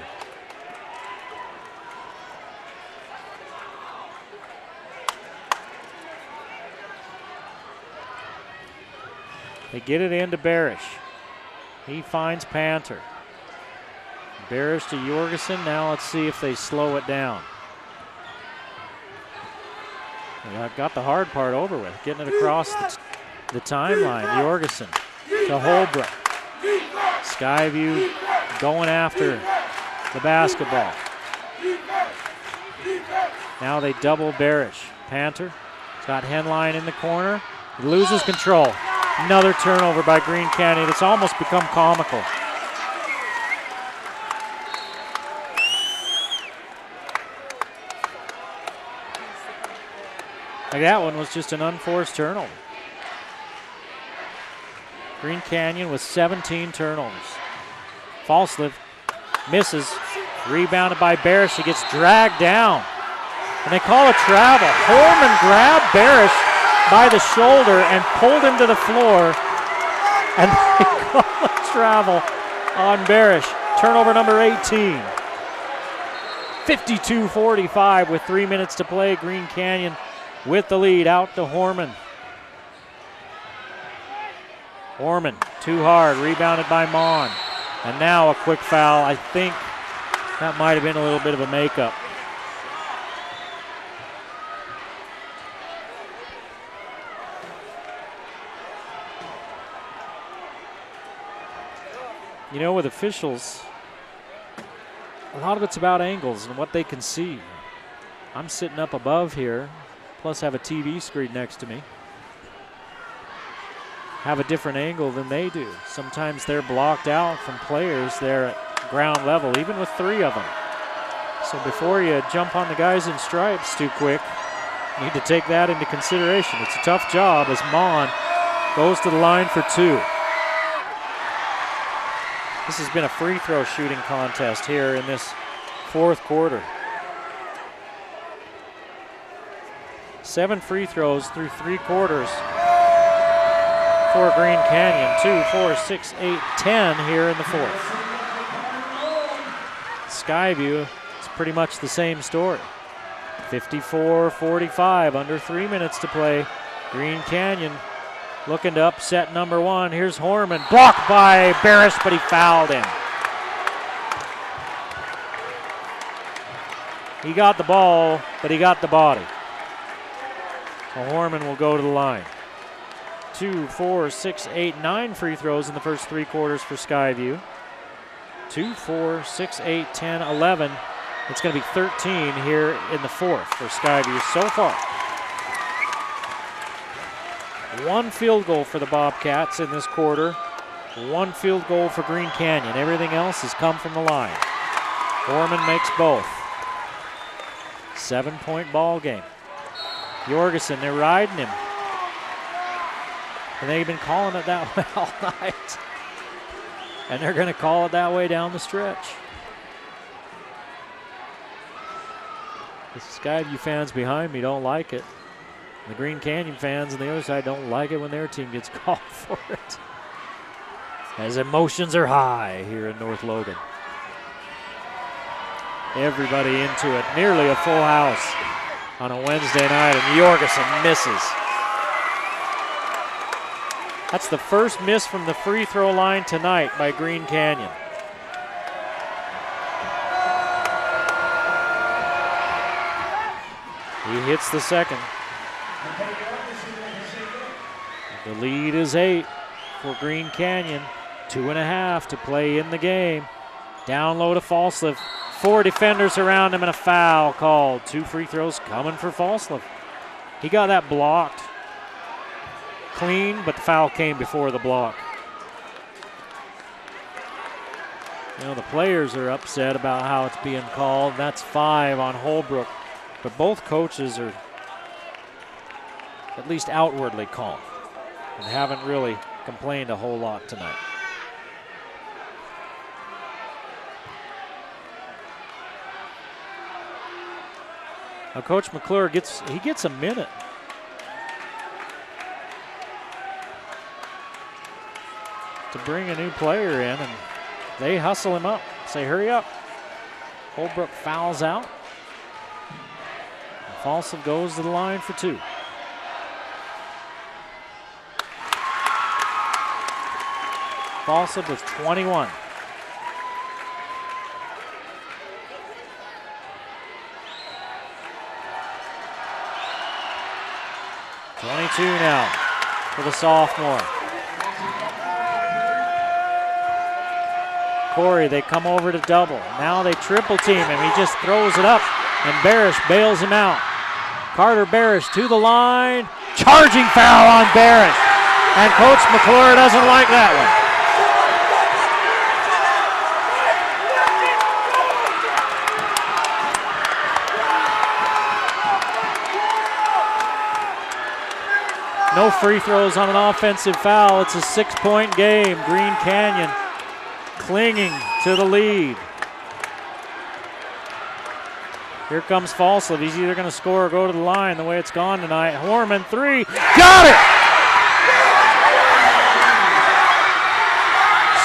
They get it into Barish. He finds Panter. Barish to Jorgensen. Now let's see if they slow it down. I've got the hard part over with, getting it across the timeline. Jorgensen to Holbrook. Skyview going after the basketball. Now they double Barish. Panter got Henline in the corner. He loses control. Another turnover by Green Canyon. It's almost become comical. Like that one was just an unforced turnover. Green Canyon with 17 turnovers. Falslev misses. Rebounded by Barish. He gets dragged down. And they call a travel. Holman grabbed Barish by the shoulder and pulled him to the floor. And they call a travel on Barish. Turnover number 18. 52-45 with 3 minutes to play. Green Canyon with the lead out to Horman. Horman, too hard, rebounded by Mon. And now a quick foul. I think that might have been a little bit of a makeup. You know, with officials, a lot of it's about angles and what they can see. I'm sitting up above here, plus have a TV screen next to me. Have a different angle than they do. Sometimes they're blocked out from players there at ground level, even with 3 of them. So before you jump on the guys in stripes too quick, you need to take that into consideration. It's a tough job as Mon goes to the line for 2. This has been a free throw shooting contest here in this 4th quarter. 7 free throws through 3 quarters for Green Canyon. 2, 4, 6, 8, 10 here in the 4th. Skyview, it's pretty much the same story. 54-45, under 3 minutes to play. Green Canyon looking to upset number 1. Here's Horman, blocked by Barish, but he fouled him. He got the ball, but he got the body. Well, Horman will go to the line. 2, 4, 6, 8, 9 free throws in the first 3 quarters for Skyview. 2, 4, 6, 8, 10, 11. It's going to be 13 here in the 4th for Skyview so far. 1 field goal for the Bobcats in this quarter. 1 field goal for Green Canyon. Everything else has come from the line. Horman makes both. 7-point ball game. Jorgensen, they're riding him. And they've been calling it that way all night. And they're going to call it that way down the stretch. The Skyview fans behind me don't like it. The Green Canyon fans on the other side don't like it when their team gets called for it. As emotions are high here in North Logan. Everybody into it. Nearly a full house on a Wednesday night, and Jorgensen misses. That's the first miss from the free throw line tonight by Green Canyon. He hits the second. The lead is 8 for Green Canyon. 2.5 to play in the game. Down low to Falsliff. 4 defenders around him and a foul called. 2 free throws coming for Falsliff. He got that blocked clean, but the foul came before the block. You know, the players are upset about how it's being called. That's 5 on Holbrook, but both coaches are at least outwardly calm and haven't really complained a whole lot tonight. Now Coach McClure gets a minute. To bring a new player in, and they hustle him up, say hurry up. Holbrook fouls out. Falsliff goes to the line for 2. Falsliff with 21. Now for the sophomore. Corey, they come over to double. Now they triple team him. He just throws it up, and Barish bails him out. Carter Barish to the line. Charging foul on Barish. And Coach McClure doesn't like that one. No free throws on an offensive foul. It's a 6-point game. Green Canyon clinging to the lead. Here comes Falsliff. He's either going to score or go to the line the way it's gone tonight. Horman, 3. Got it!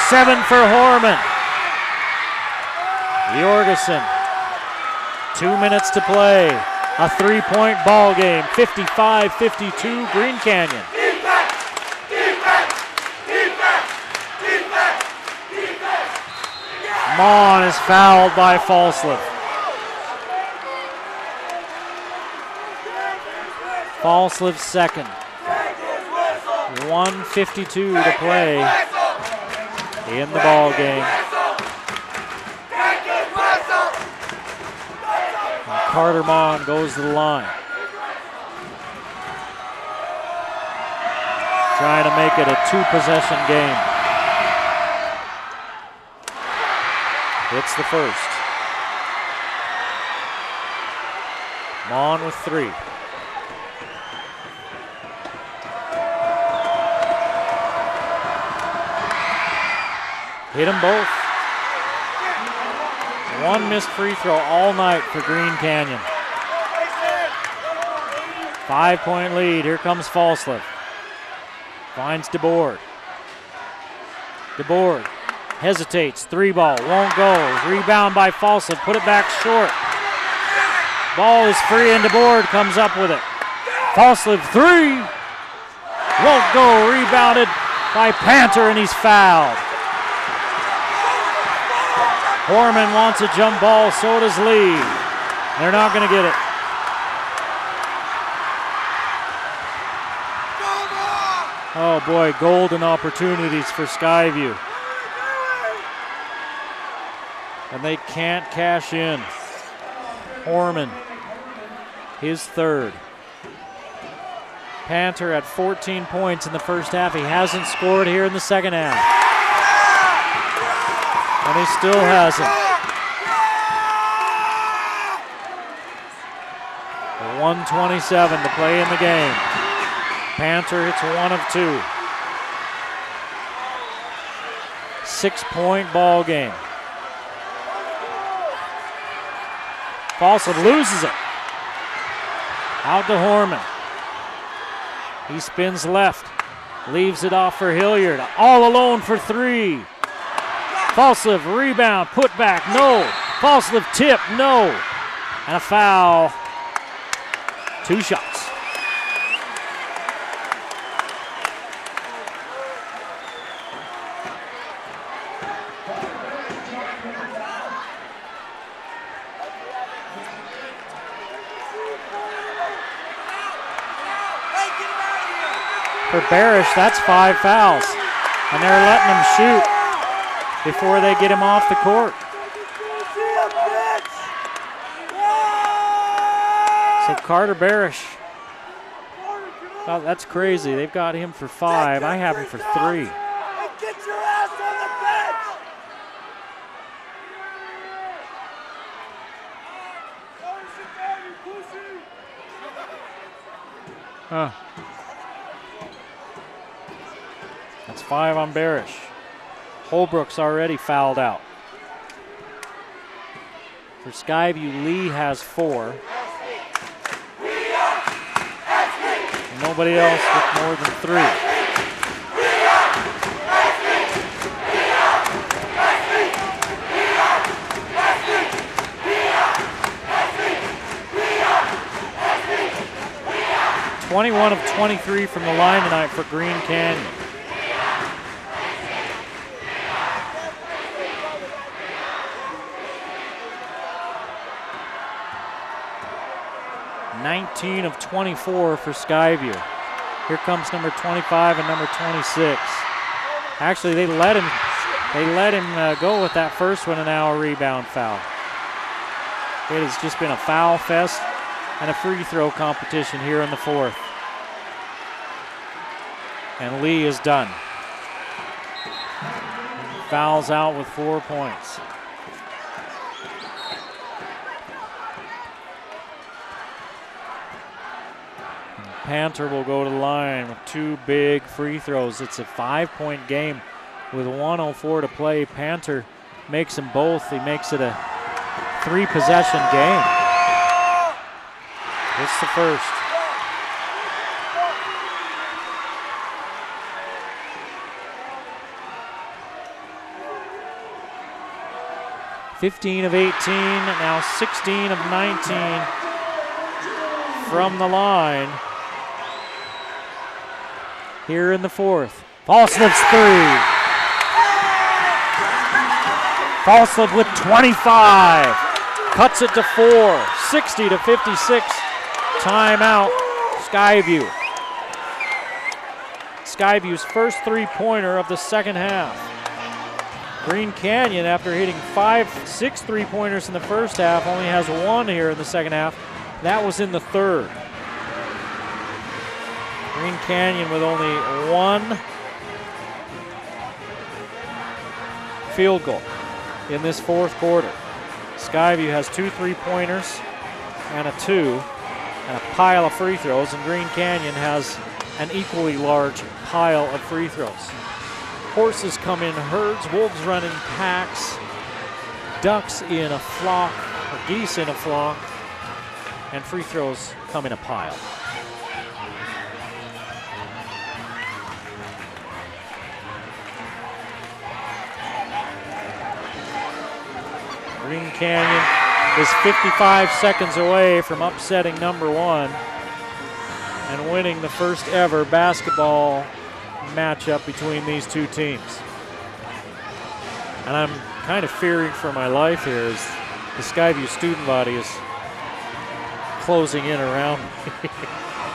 7 for Horman. Jorgensen. 2 minutes to play. A 3-point ball game, 55-52, Green Canyon. Mon is fouled by Falsliff. Falsliff's second. 1:52 to play in the ball game. Carter Mon goes to the line. Trying to make it a 2-possession game. hits the first. Mon with 3. Hit them both. One missed free throw all night for Green Canyon. 5-point lead. Here comes Falslev. Finds DeBoard. DeBoard hesitates. 3-ball. Won't go. Rebound by Falslev. Put it back short. Ball is free and DeBoard comes up with it. Falslev 3. Won't go. Rebounded by Panther and he's fouled. Horman wants a jump ball, so does Lee. They're not going to get it. Oh boy, golden opportunities for Skyview. And they can't cash in. Horman, his third. Panther at 14 points in the first half. He hasn't scored here in the second half. And he still hasn't. 1:27 to play in the game. Panther hits 1 of 2. 6-point ball game. Falslev loses it. Out to Horman. He spins left. Leaves it off for Hilliard. All alone for 3. Falslev rebound, put back, no. Falslev tip, no. And a foul. 2 shots. For Barish, that's 5 fouls. And they're letting him shoot before they get him off the court. So Carter Barish, oh, that's crazy. They've got him for 5. I have him for 3. Get your ass on the bench! Huh. That's 5 on Barish. Holbrook's already fouled out. For Skyview, Lee has 4. Nobody else with more than 3. (21 of 23 from the line tonight for Green Canyon. (19 of 24 for Skyview. Here comes number 25 and number 26. Actually, they let him go with that first one, and now a rebound foul. It has just been a foul fest and a free throw competition here in the fourth. And Lee is done. Fouls out with 4 points. Panther will go to the line with 2 big free throws. It's a 5-point game with 1:04 to play. Panther makes them both. He makes it a 3-possession game. It's the first. (15 of 18, now 16 of 19 from the line. Here in the fourth. Falslev's 3. Falslev with 25. Cuts it to 4. 60 to 56. Timeout, Skyview. Skyview's first 3-pointer of the second half. Green Canyon, after hitting 6 3-pointers in the first half, only has 1 here in the second half. That was in the third. Green Canyon with only 1 field goal. in this fourth quarter. Skyview has 2 3-pointers and a 2 and a pile of free throws, and Green Canyon has an equally large pile of free throws. Horses come in herds, wolves run in packs, ducks in a flock, or geese in a flock, and free throws come in a pile. Green Canyon is 55 seconds away from upsetting number 1 and winning the first ever basketball matchup between these two teams. And I'm kind of fearing for my life here as the Skyview student body is closing in around me.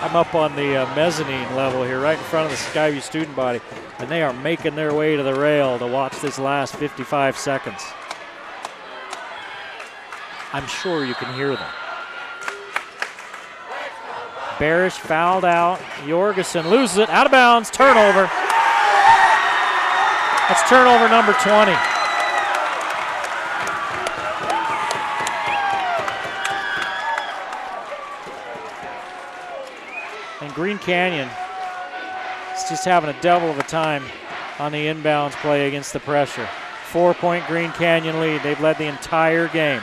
I'm up on the mezzanine level here, right in front of the Skyview student body, and they are making their way to the rail to watch this last 55 seconds. I'm sure you can hear them. Barish fouled out. Jorgensen loses it, out of bounds, turnover. That's turnover number 20. And Green Canyon is just having a devil of a time on the inbounds play against the pressure. 4-point Green Canyon lead. They've led the entire game.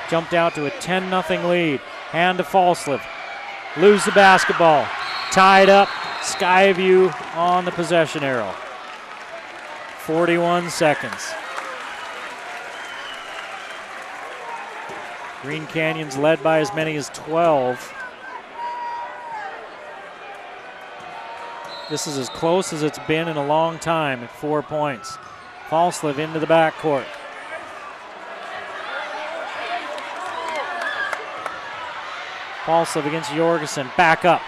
Jumped out to a 10-0 lead. Hand to Falslev. Lose the basketball. Tied up. Skyview on the possession arrow. 41 seconds. Green Canyon's led by as many as 12. This is as close as it's been in a long time at 4 points. Falslev into the backcourt. Falslev against Jorgensen, back up.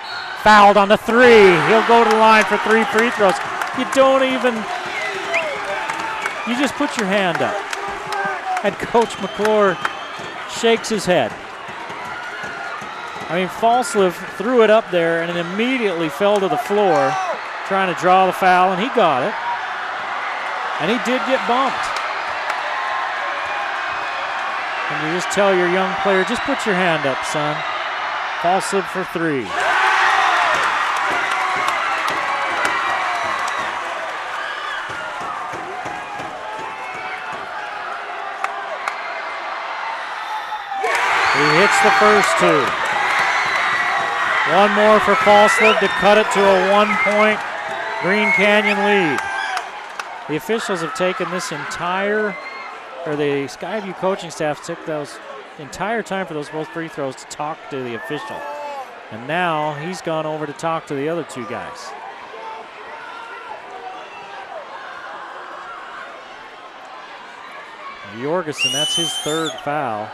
Fouled on the 3. He'll go to the line for 3 free throws. You don't even, you just put your hand up. And Coach McClure shakes his head. I mean, Falslev threw it up there and it immediately fell to the floor, trying to draw the foul, and he got it. And he did get bumped. And you just tell your young player, just put your hand up, son. Falslev for 3. He hits the first 2. One more for Falslev to cut it to a 1-point Green Canyon lead. The officials have taken this entire, or the Skyview coaching staff took those entire time for those both free throws to talk to the official. And now he's gone over to talk to the other 2 guys. Jorgensen, that's his 3rd foul.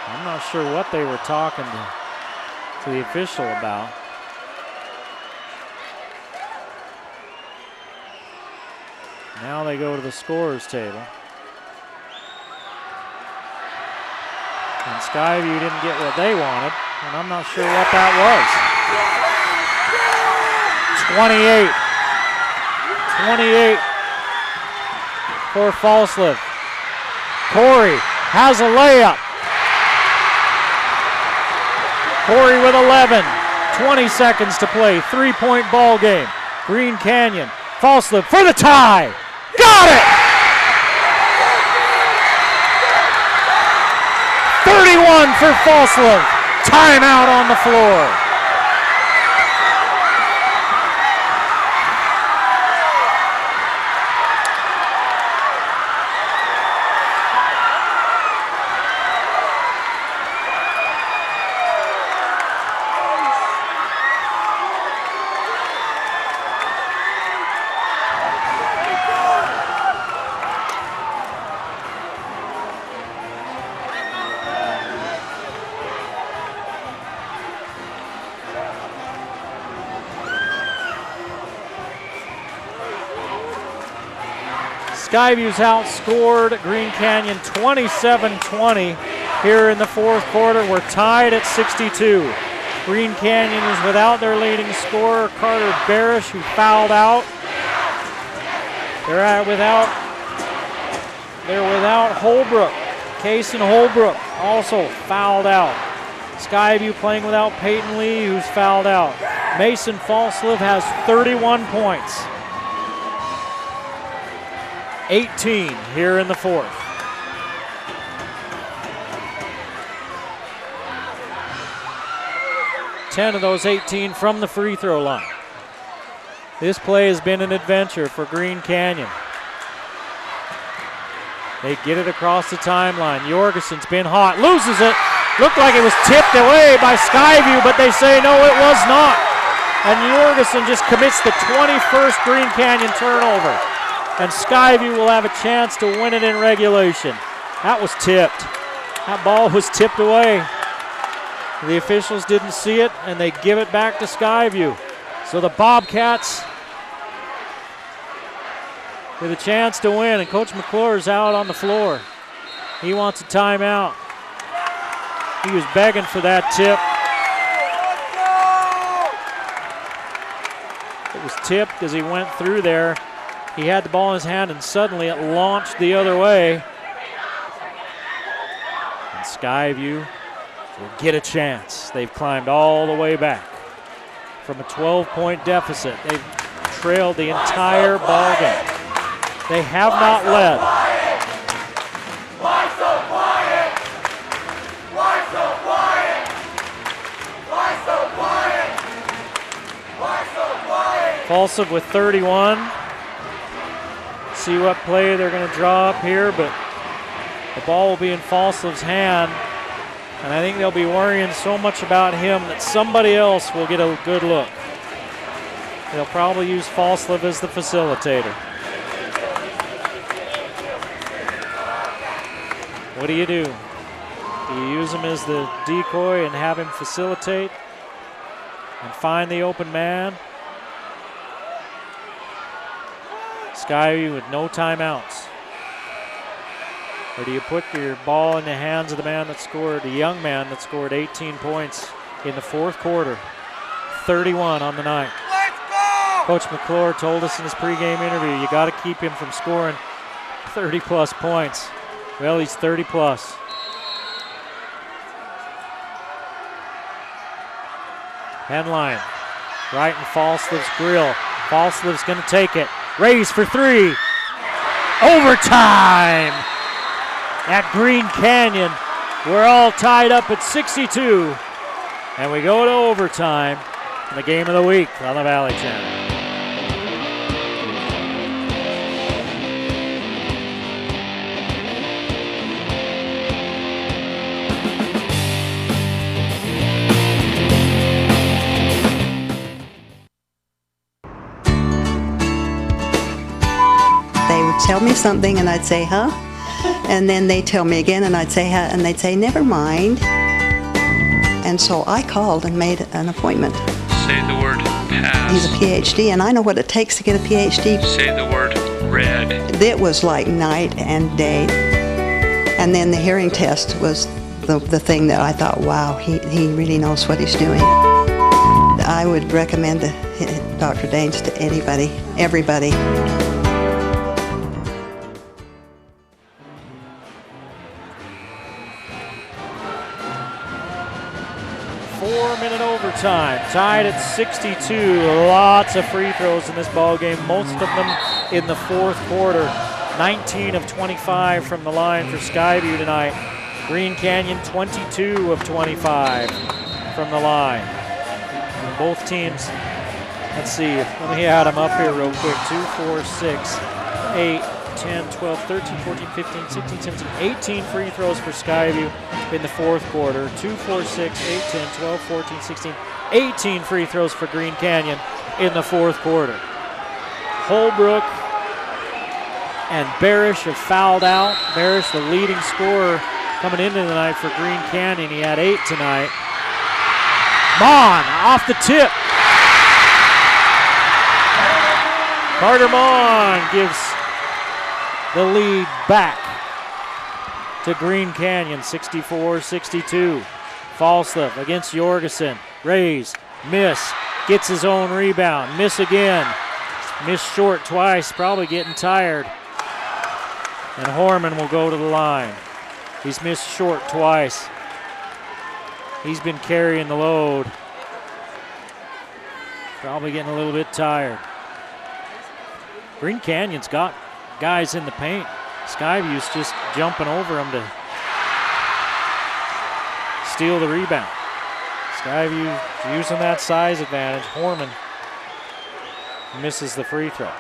I'm not sure what they were talking to the official about. Now they go to the scorer's table. And Skyview didn't get what they wanted, and I'm not sure what that was. 28 for Falslev. Corey has a layup. Corey with 11, 20 seconds to play, 3-point ball game. Green Canyon, Falslev for the tie. Got it! 31 for Falslev. Timeout on the floor. Skyview's outscored Green Canyon 27-20 here in the 4th quarter. We're tied at 62. Green Canyon is without their leading scorer, Carter Barish, who fouled out. They're without Holbrook. Kason Holbrook also fouled out. Skyview playing without Peyton Lee, who's fouled out. Mason Falsliv has 31 points. 18 here in the fourth. Ten of those 18 from the free throw line. This play has been an adventure for Green Canyon. They get it across the timeline. Jorgensen's been hot, loses it. Looked like it was tipped away by Skyview, but they say no, it was not. And Jorgensen just commits the 21st Green Canyon turnover. And Skyview will have a chance to win it in regulation. That was tipped. That ball was tipped away. The officials didn't see it, and they give it back to Skyview. So the Bobcats with a chance to win, and Coach McClure is out on the floor. He wants a timeout. He was begging for that tip. It was tipped as he went through there. He had the ball in his hand, and suddenly it launched the other way. And Skyview will get a chance. They've climbed all the way back from a 12-point deficit. They've trailed the entire ball game. They have not led. Why so quiet? Why so quiet? Why so quiet? Why so quiet? Falsov with 31. See what play they're going to draw up here, but the ball will be in Falsov's hand. And I think they'll be worrying so much about him that somebody else will get a good look. They'll probably use Falsov as the facilitator. What do? Do you use him as the decoy and have him facilitate and find the open man? Skyview with no timeouts. Or do you put your ball in the hands of the man that scored, the young man that scored 18 points in the fourth quarter, 31 on the night? Let's go! Coach McClure told us in his pregame interview, you got to keep him from scoring 30-plus points. Well, he's 30-plus. Henline, right in Falsliv's grill. Falsliv's going to take it. Raise for three. Overtime at Green Canyon. We're all tied up at 62. And we go to overtime in the game of the week on the Valley Channel. Tell me something and I'd say, huh? And then they'd tell me again and I'd say, huh? And they'd say, never mind. And so I called and made an appointment. Say the word pass. He's a PhD and I know what it takes to get a PhD. Say the word red. It was like night and day. And then the hearing test was the thing that I thought, wow, he really knows what he's doing. I would recommend Dr. Daines to anybody, everybody. 4-minute overtime, tied at 62. Lots of free throws in this ball game, most of them in the fourth quarter. 19 of 25 from the line for Skyview tonight. Green Canyon 22 of 25 from the line. And both teams, let's see, let me add them up here real quick. 2, 4, 6, 8, 10, 12, 13, 14, 15, 16, 17, 18 free throws for Skyview in the fourth quarter. 2, 4, 6, 8, 10, 12, 14, 16, 18 free throws for Green Canyon in the fourth quarter. Holbrook and Barish have fouled out. Barish, the leading scorer coming into the night for Green Canyon. He had 8 tonight. Mon off the tip. Carter Mon gives the lead back to Green Canyon, 64-62. Falsliv against Jorgensen. Raise, miss, gets his own rebound, miss again. Missed short twice, probably getting tired. And Horman will go to the line. He's missed short twice. He's been carrying the load. Probably getting a little bit tired. Green Canyon's got guys in the paint. Skyview's just jumping over him to steal the rebound. Skyview using that size advantage. Horman misses the free throw.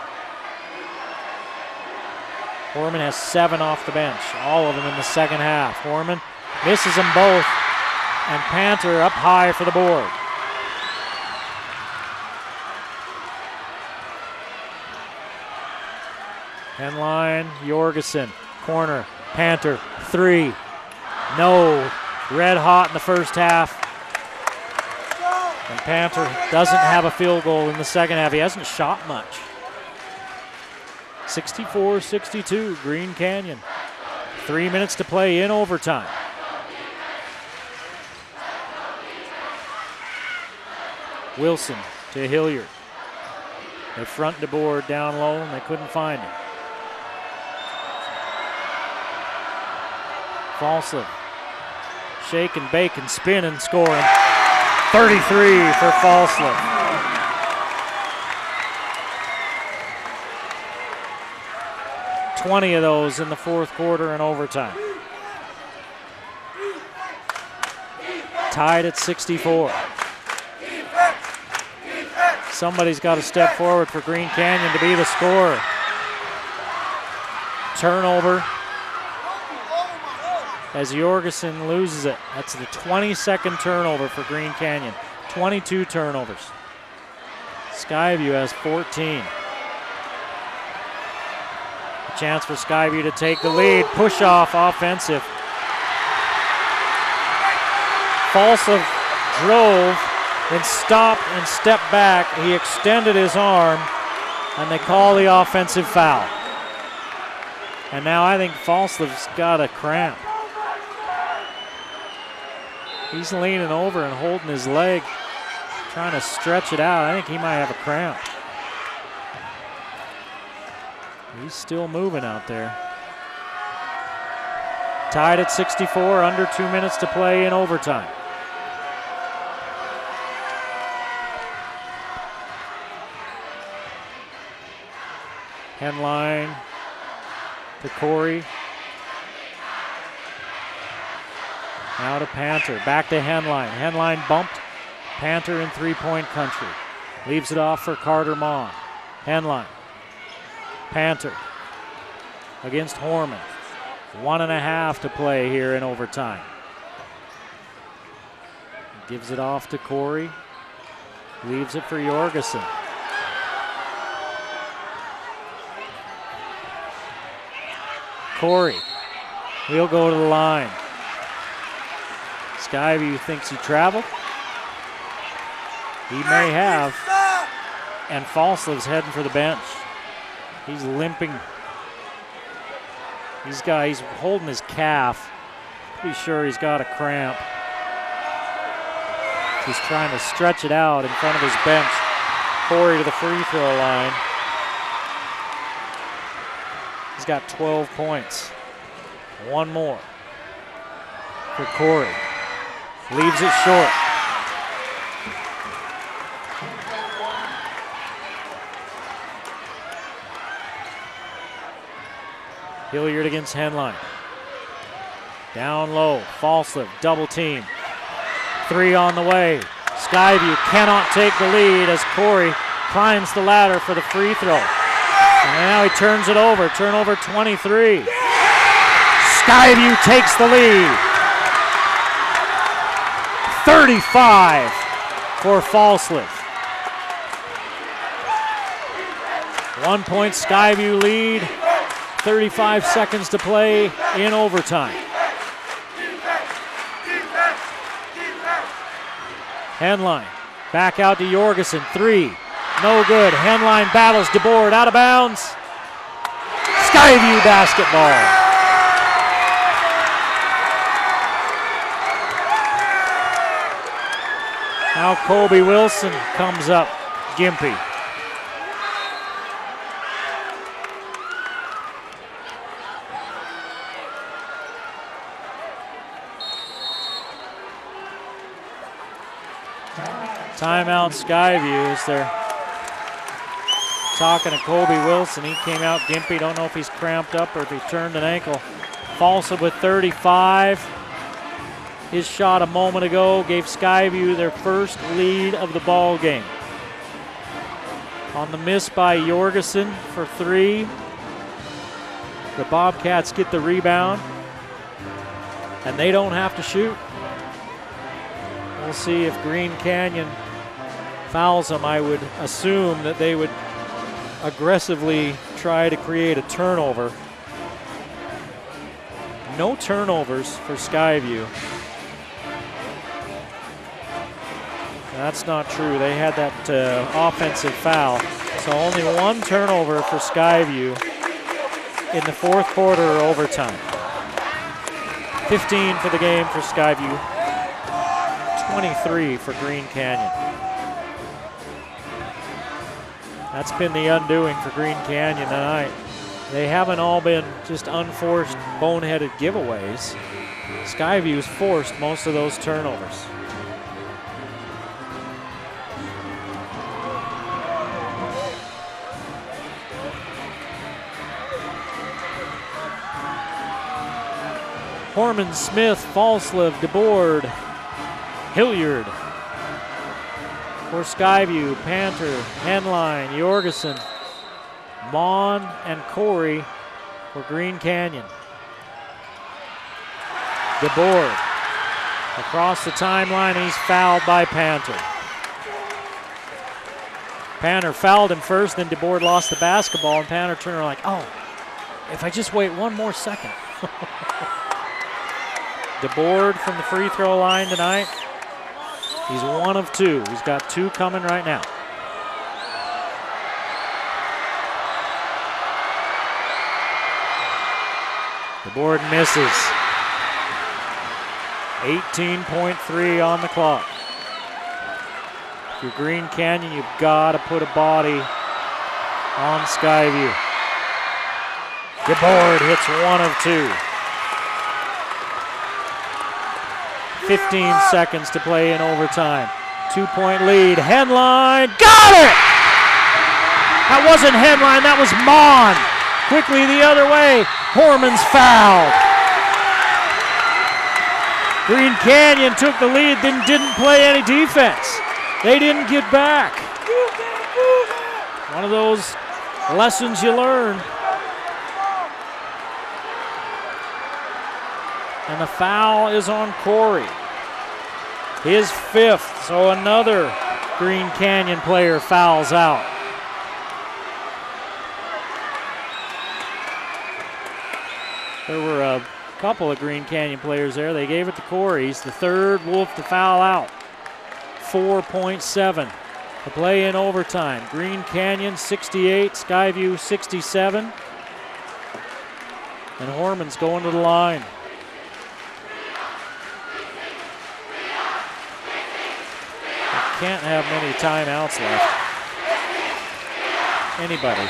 Horman has 7 off the bench, all of them in the second half. Horman misses them both, and Panther up high for the board. Henline, Jorgensen, corner, Panther, 3. No, red hot in the first half. And Panther doesn't have a field goal in the second half. He hasn't shot much. 64-62, Green Canyon. 3 minutes to play in overtime. Wilson to Hilliard. They front the board down low, and they couldn't find him. Falsely. Shake and bake and spin and scoring. 33 for Falsely. Of those in the fourth quarter and overtime. Tied at 64. Somebody's got to step forward for Green Canyon to be the scorer. Turnover as Jorgensen loses it. That's the 22nd turnover for Green Canyon. 22 turnovers. Skyview has 14. A chance for Skyview to take the lead. Push off offensive. Falsely drove, then stopped and stepped back. He extended his arm, and they call the offensive foul. And now I think Falsely's got a cramp. He's leaning over and holding his leg, trying to stretch it out. I think he might have a cramp. He's still moving out there. Tied at 64, under 2 minutes to play in overtime. Henline to Corey. Now to Panther, back to Henline. Henline bumped, Panther in three-point country. Leaves it off for Carter Mon. Henline, Panther against Horman. 1.5 to play here in overtime. Gives it off to Corey. Leaves it for Jorgensen. Corey, he'll go to the line. Skyview thinks he traveled. He may have. And Falsley's heading for the bench. He's limping. He's holding his calf. Pretty sure he's got a cramp. He's trying to stretch it out in front of his bench. Corey to the free throw line. He's got 12 points. One more for Corey. Leaves it short. Hilliard against Henline. Down low, Falsely, double team. 3 on the way. Skyview cannot take the lead as Corey climbs the ladder for the free throw. And now he turns it over, turnover 23. Skyview takes the lead. 35 for Falsely. 1 point Skyview lead. 35 seconds to play in overtime. Henline back out to Jorgensen. 3, no good. Henline battles DeBoard out of bounds. Skyview basketball. Now Colby Wilson comes up, Gimpy. Timeout Skyview as they're talking to Colby Wilson. He came out gimpy. Don't know if he's cramped up or if he turned an ankle. Folsom with 35. His shot a moment ago gave Skyview their first lead of the ball game. On the miss by Jorgensen for 3. The Bobcats get the rebound, and they don't have to shoot. We'll see if Green Canyon fouls them. I would assume that they would aggressively try to create a turnover. No turnovers for Skyview. That's not true. They had that offensive foul. So only 1 turnover for Skyview in the 4th quarter or overtime. 15 for the game for Skyview. 23 for Green Canyon. That's been the undoing for Green Canyon tonight. They haven't all been just unforced, boneheaded giveaways. Skyview's forced most of those turnovers. Horman, Smith, Falslev, DeBoard, Hilliard. For Skyview, Panter, Henline, Jorgensen, Mon, and Corey for Green Canyon. DeBoard across the timeline, he's fouled by Panter. Panter fouled him first, then DeBoard lost the basketball, and Panter turned around like, oh, if I just wait 1 more second. DeBoard from the free throw line tonight. He's 1 of 2. He's got 2 coming right now. DeBoard misses. 18.3 on the clock. If you're Green Canyon, you've got to put a body on Skyview. DeBoard hits 1 of 2. 15 seconds to play in overtime. 2-point lead. Henline got it! That wasn't Henline, that was Mon. Quickly the other way. Horman's fouled. Green Canyon took the lead, then didn't play any defense. They didn't get back. One of those lessons you learn. And the foul is on Corey. His 5th, so another Green Canyon player fouls out. There were a couple of Green Canyon players there. They gave it to Corey. He's the 3rd Wolf to foul out. 4.7 to play in overtime. Green Canyon 68, Skyview 67. And Horman's going to the line. Can't have many timeouts left. Anybody.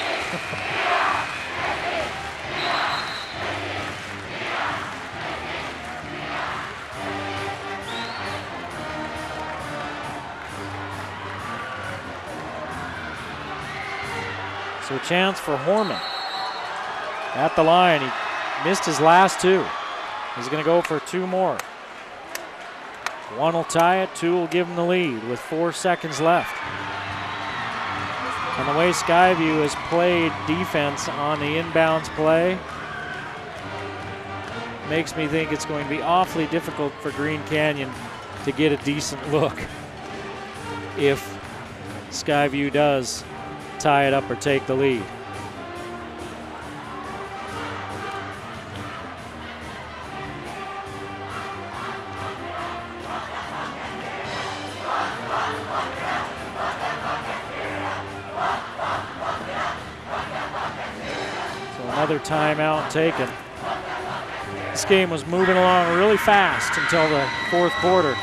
So a chance for Horman at the line. He missed his last 2. He's going to go for 2 more. 1 will tie it, 2 will give him the lead with 4 seconds left. And the way Skyview has played defense on the inbounds play makes me think it's going to be awfully difficult for Green Canyon to get a decent look if Skyview does tie it up or take the lead. Another timeout taken. This game was moving along really fast until the 4th quarter.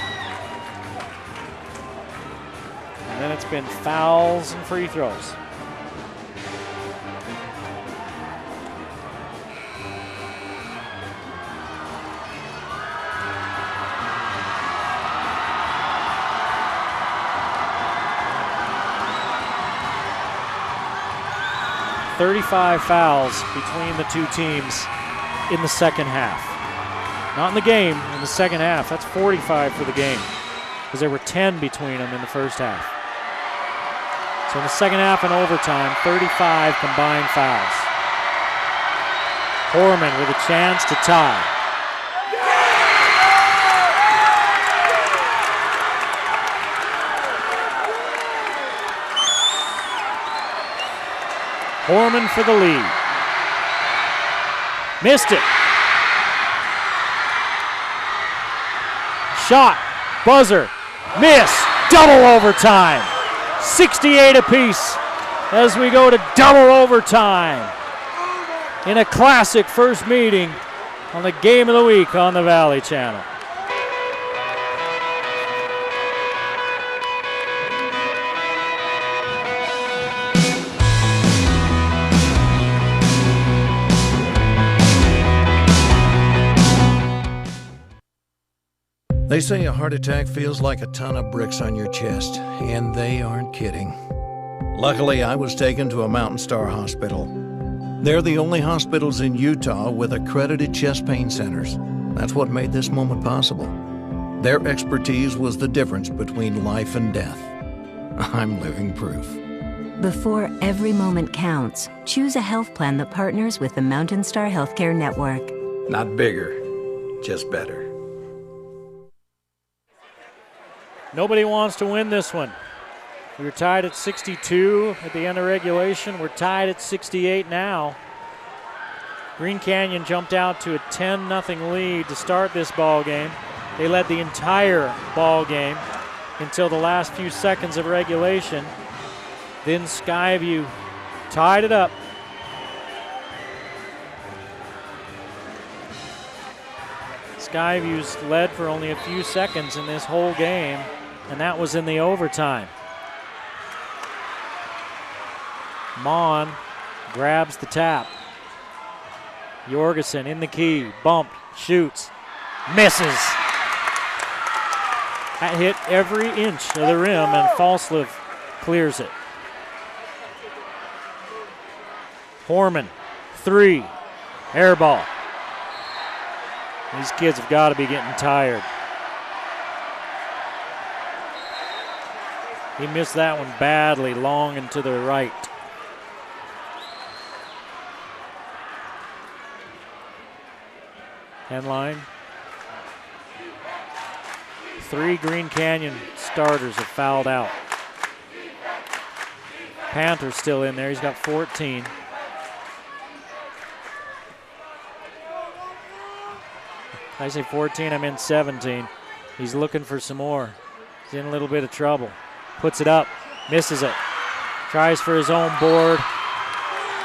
it's been fouls and free throws. "35 fouls between the two teams in the second half. Not in the game, in the second half. That's 45 for the game, because there were 10 between them in the first half. So in the second half and overtime, 35 combined fouls. Horman with a chance to tie. Horman for the lead. Missed it. Shot, buzzer, miss, double overtime. 68 apiece as we go to double overtime in a classic first meeting on the Game of the Week on the Valley Channel. They say a heart attack feels like a ton of bricks on your chest, and they aren't kidding. Luckily, I was taken to a Mountain Star hospital. They're the only hospitals in Utah with accredited chest pain centers. That's what made this moment possible. Their expertise was the difference between life and death. I'm living proof. Before every moment counts, choose a health plan that partners with the Mountain Star Healthcare Network. Not bigger, just better. Nobody wants to win this one. We were tied at 62 at the end of regulation. We're tied at 68 now. Green Canyon jumped out to a 10-0 lead to start this ball game. They led the entire ball game until the last few seconds of regulation. Then Skyview tied it up. Skyview's led for only a few seconds in this whole game, and that was in the overtime. Mon grabs the tap. Jorgensen in the key, bumped, shoots, misses. That hit every inch of the rim, and Falslev clears it. Horman, three, air ball. These kids have got to be getting tired. He missed that one badly, long and to the right. Henline. Three Green Canyon starters have fouled out. Panther's still in there. He's got 14. I say 14, I meant 17. He's looking for some more. He's in a little bit of trouble. Puts it up, misses it. Tries for his own board,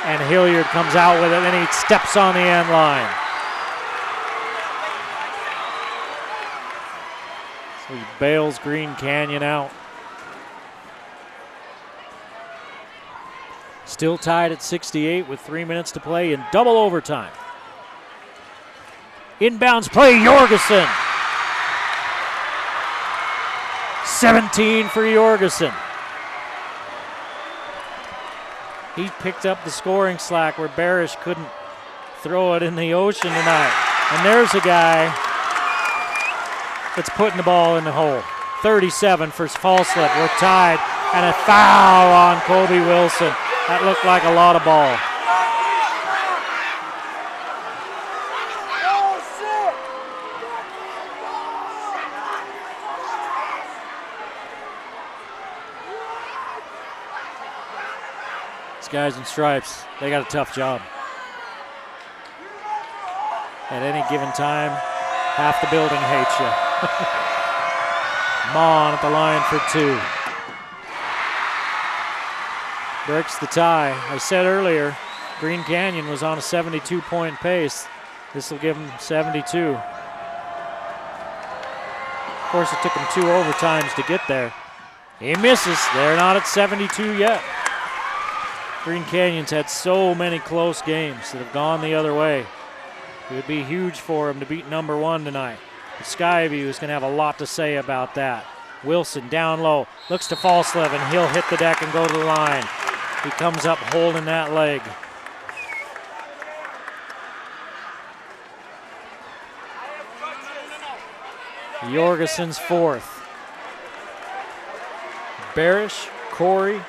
and Hilliard comes out with it, and he steps on the end line. So he bails Green Canyon out. Still tied at 68 with 3 minutes to play in double overtime. Inbounds play, Jorgensen. 17 for Jorgensen. He picked up the scoring slack where Barish couldn't throw it in the ocean tonight. And there's a guy that's putting the ball in the hole. 37 for Falslev. We're tied, and a foul on Kobe Wilson. That looked like a lot of ball. These guys in stripes, they got a tough job. At any given time, half the building hates you. Mon at the line for two. Breaks the tie. I said earlier, Green Canyon was on a 72-point pace. This will give them 72. Of course, it took them 2 overtimes to get there. He misses. They're not at 72 yet. Green Canyon's had so many close games that have gone the other way. It would be huge for him to beat number 1 tonight. But Skyview is going to have a lot to say about that. Wilson down low, looks to Falslev, and he'll hit the deck and go to the line. He comes up holding that leg. Jorgensen's fourth. Barish, Corey,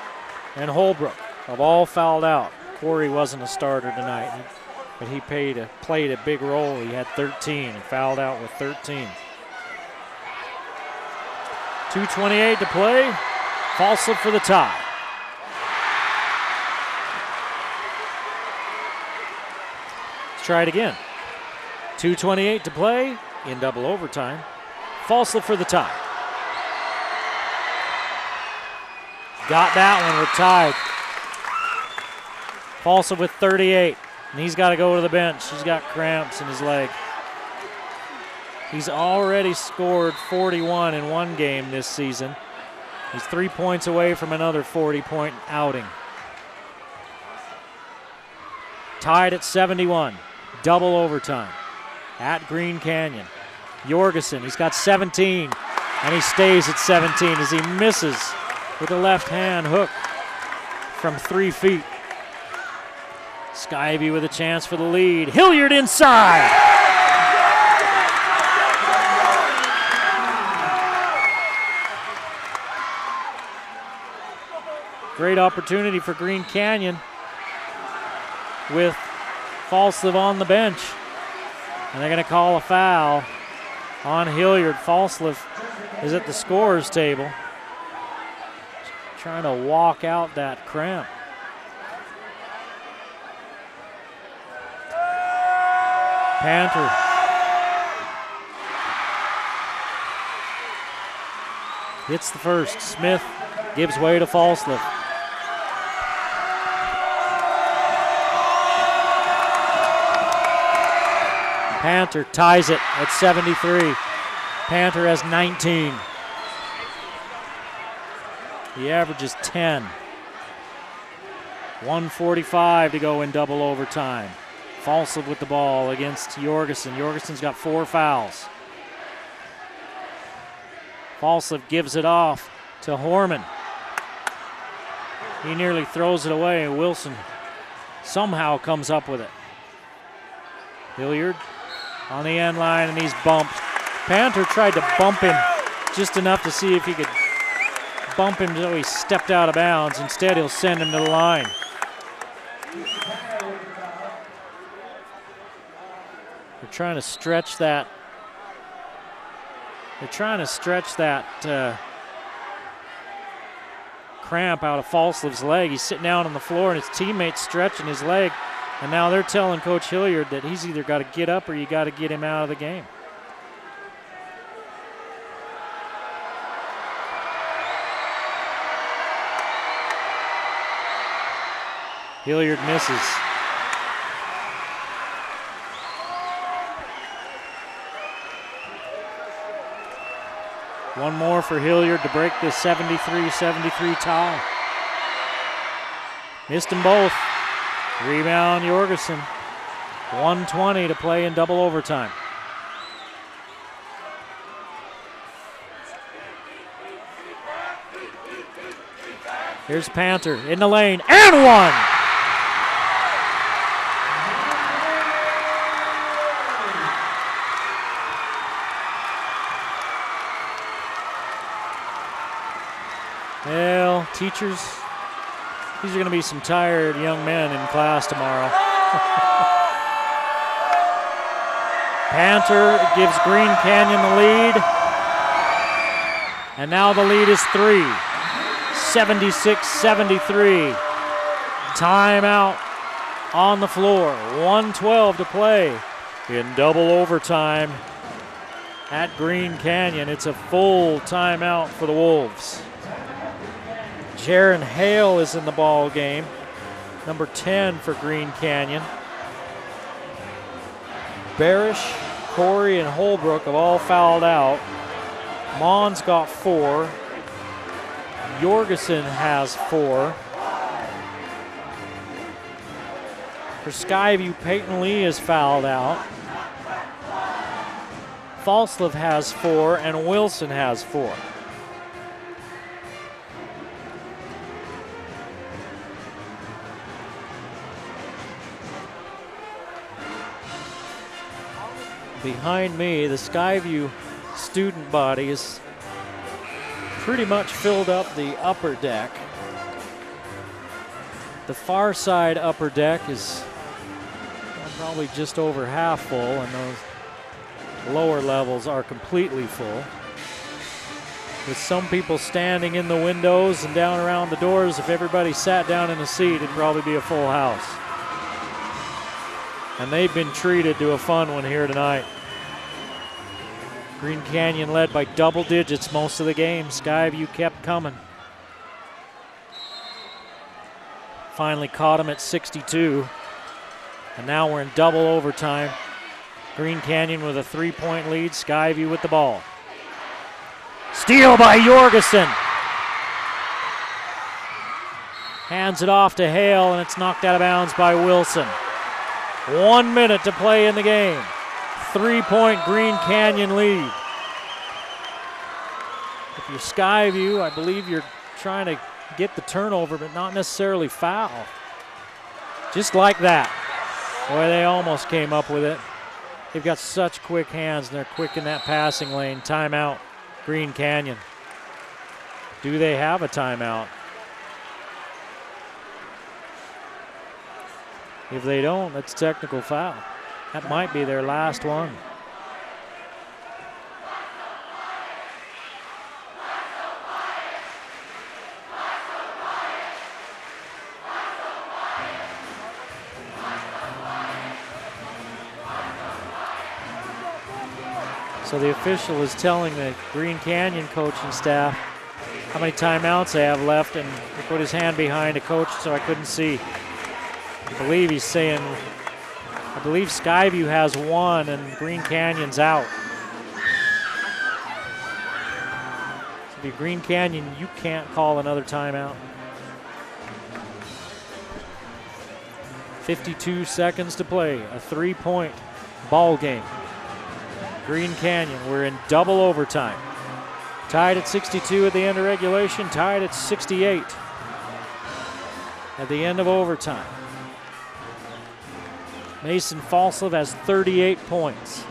and Holbrook have all fouled out. Corey wasn't a starter tonight, but he played a big role. He had 13 and fouled out with 13. 2:28 to play. Falslev for the tie. Let's try it again. 2:28 to play in double overtime. Falslev for the tie. Got that one. We're tied. Falslev with 38, and he's got to go to the bench. He's got cramps in his leg. He's already scored 41 in one game this season. He's 3 points away from another 40-point outing. Tied at 71, double overtime at Green Canyon. Jorgensen, he's got 17, and he stays at 17 as he misses with a left-hand hook from 3 feet. Skyview with a chance for the lead. Hilliard inside. Great opportunity for Green Canyon with Falslev on the bench. And they're going to call a foul on Hilliard. Falslev is at the scorer's table, trying to walk out that cramp. Panther. Hits the first. Smith gives way to Falslev. Panther ties it at 73. Panther has 19. He averages 10. 1:45 to go in double overtime. Falslev with the ball against Jorgensen. Jorgensen's got 4 fouls. Falslev gives it off to Horman. He nearly throws it away. Wilson somehow comes up with it. Hilliard on the end line, and he's bumped. Panther tried to bump him just enough to see if he could bump him until he stepped out of bounds. Instead, he'll send him to the line. They're trying to stretch that. They're trying to stretch that cramp out of Falslev's leg. He's sitting down on the floor, and his teammate's stretching his leg. And now they're telling Coach Hilliard that he's either got to get up or you got to get him out of the game. Hilliard misses. One more for Hilliard to break the 73-73 tie. Missed them both. Rebound Jorgensen. 1:20 to play in double overtime. Here's Panther in the lane, and one! Well, teachers, these are going to be some tired young men in class tomorrow. Panther gives Green Canyon the lead. And now the lead is 3. 76-73. Timeout on the floor. 1:12 to play in double overtime at Green Canyon. It's a full timeout for the Wolves. Jaron Hale is in the ball game, number 10 for Green Canyon. Barish, Corey, and Holbrook have all fouled out. Mon's got 4. Jorgensen has 4. For Skyview, Peyton Lee is fouled out. Falslev has 4, and Wilson has 4. Behind me, the Skyview student body is pretty much filled up the upper deck. The far side upper deck is probably just over half full, and those lower levels are completely full. With some people standing in the windows and down around the doors, if everybody sat down in a seat, it'd probably be a full house. And they've been treated to a fun one here tonight. Green Canyon led by double digits most of the game. Skyview kept coming. Finally caught him at 62. And now we're in double overtime. Green Canyon with a 3-point lead. Skyview with the ball. Steal by Jorgensen. Hands it off to Hale, and it's knocked out of bounds by Wilson. 1 minute to play in the game. 3-point Green Canyon lead. If you're Skyview, I believe you're trying to get the turnover, but not necessarily foul. Just like that. Boy, they almost came up with it. They've got such quick hands, and they're quick in that passing lane. Timeout, Green Canyon. Do they have a timeout? If they don't, that's technical foul. That might be their last one. So the official is telling the Green Canyon coaching staff how many timeouts they have left, and he put his hand behind a coach so I couldn't see. I believe he's saying, I believe Skyview has 1 and Green Canyon's out. So if you're Green Canyon, you can't call another timeout. 52 seconds to play, a 3-point ball game. Green Canyon, we're in double overtime. Tied at 62 at the end of regulation, tied at 68 at the end of overtime. Mason Falslev has 38 points.